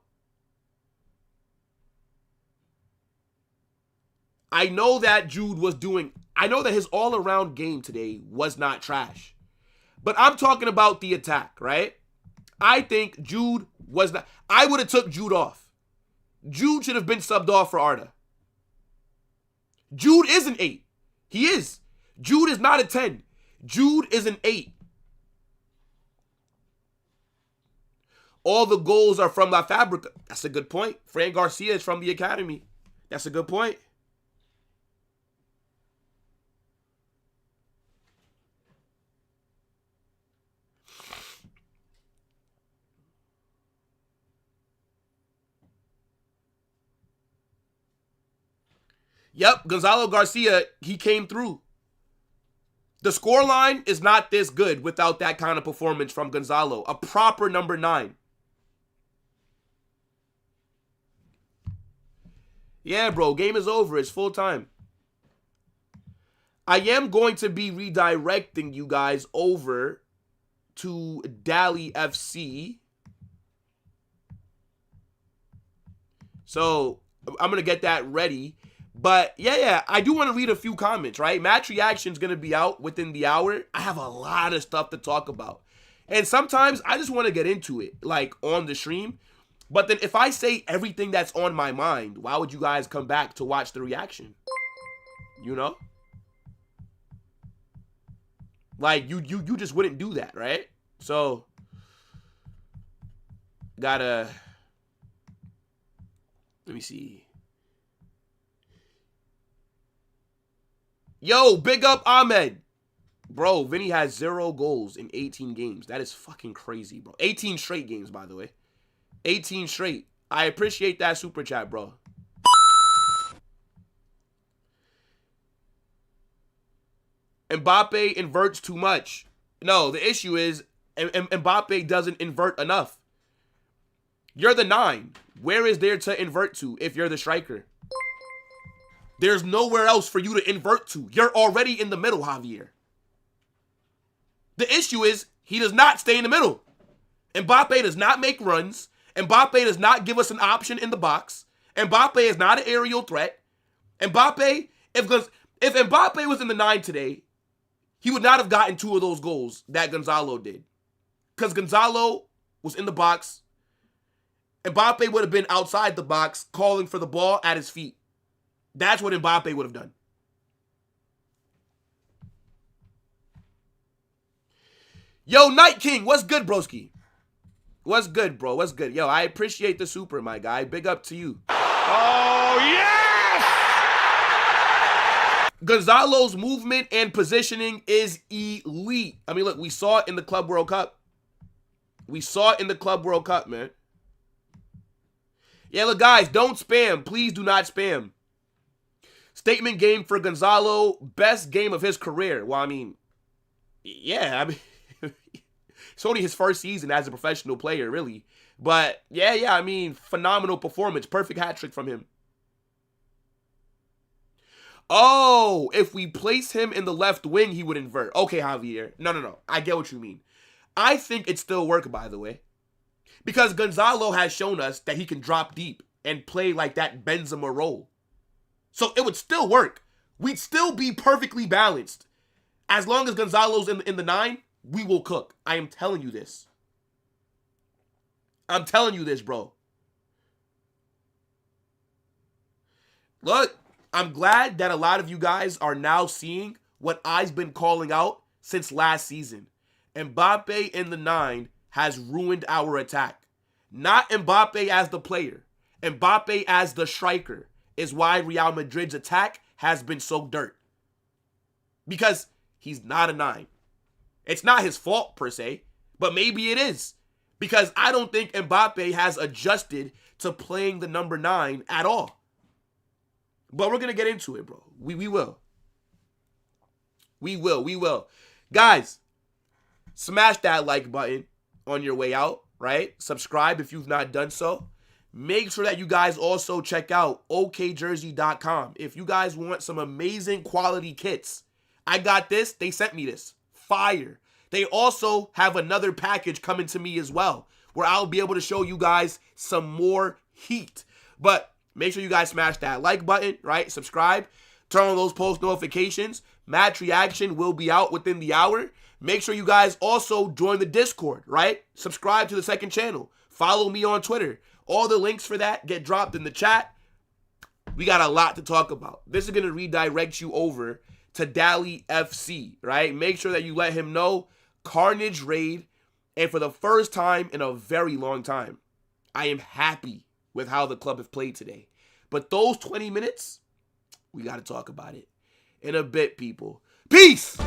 I know that I know that his all-around game today was not trash. But I'm talking about the attack, right? I think Jude was not. I would have took Jude off. Jude should have been subbed off for Arda. Jude is an 8. He is. Jude is not a 10. Jude is an 8. All the goals are from La Fabrica. That's a good point. Fran Garcia is from the academy. That's a good point. Yep, Gonzalo Garcia, he came through. The scoreline is not this good without that kind of performance from Gonzalo. A proper number 9. Yeah, bro, game is over. It's full time. I am going to be redirecting you guys over to Dali FC. So I'm going to get that ready. But yeah, I do want to read a few comments, right? Match reaction is going to be out within the hour. I have a lot of stuff to talk about. And sometimes I just want to get into it, like on the stream. But then if I say everything that's on my mind, why would you guys come back to watch the reaction? You know? Like, you just wouldn't do that, right? So, let me see. Yo, big up Ahmed. Bro, Vinny has 0 goals in 18 games. That is fucking crazy, bro. 18 straight games, by the way. 18 straight. I appreciate that super chat, bro. Mbappe inverts too much. No, the issue is Mbappe doesn't invert enough. You're the 9. Where is there to invert to if you're the striker? There's nowhere else for you to invert to. You're already in the middle, Javier. The issue is he does not stay in the middle. Mbappe does not make runs. Mbappe does not give us an option in the box. Mbappe is not an aerial threat. Mbappe, if Mbappe was in the 9 today, he would not have gotten 2 of those goals that Gonzalo did. Because Gonzalo was in the box. Mbappe would have been outside the box calling for the ball at his feet. That's what Mbappe would have done. Yo, Night King, what's good, broski? What's good, bro? What's good? Yo, I appreciate the super, my guy. Big up to you. Oh, yes! Gonzalo's movement and positioning is elite. I mean, look, we saw it in the Club World Cup. We saw it in the Club World Cup, man. Yeah, look, guys, don't spam. Please do not spam. Statement game for Gonzalo. Best game of his career. Well, I mean, yeah. I mean, it's only his first season as a professional player, really. But, yeah. I mean, phenomenal performance. Perfect hat trick from him. Oh, if we place him in the left wing, he would invert. Okay, Javier. No. I get what you mean. I think it still work, by the way. Because Gonzalo has shown us that he can drop deep and play like that Benzema role. So it would still work. We'd still be perfectly balanced. As long as Gonzalo's in the 9, we will cook. I am telling you this. I'm telling you this, bro. Look, I'm glad that a lot of you guys are now seeing what I've been calling out since last season. Mbappe in the 9 has ruined our attack. Not Mbappe as the player. Mbappe as the striker is why Real Madrid's attack has been so dirt. Because he's not a 9. It's not his fault per se, but maybe it is. Because I don't think Mbappe has adjusted to playing the number 9 at all. But we're going to get into it, bro. We will. We will. Guys, smash that like button on your way out, right? Subscribe if you've not done so. Make sure that you guys also check out okjersey.com. If you guys want some amazing quality kits, I got this. They sent me this. Fire. They also have another package coming to me as well, where I'll be able to show you guys some more heat. But make sure you guys smash that like button, right? Subscribe. Turn on those post notifications. Match reaction will be out within the hour. Make sure you guys also join the Discord, right? Subscribe to the second channel. Follow me on Twitter. All the links for that get dropped in the chat. We got a lot to talk about. This is going to redirect you over to Dally FC, right? Make sure that you let him know Carnage Raid. And for the first time in a very long time, I am happy with how the club have played today. But those 20 minutes, we got to talk about it in a bit, people. Peace!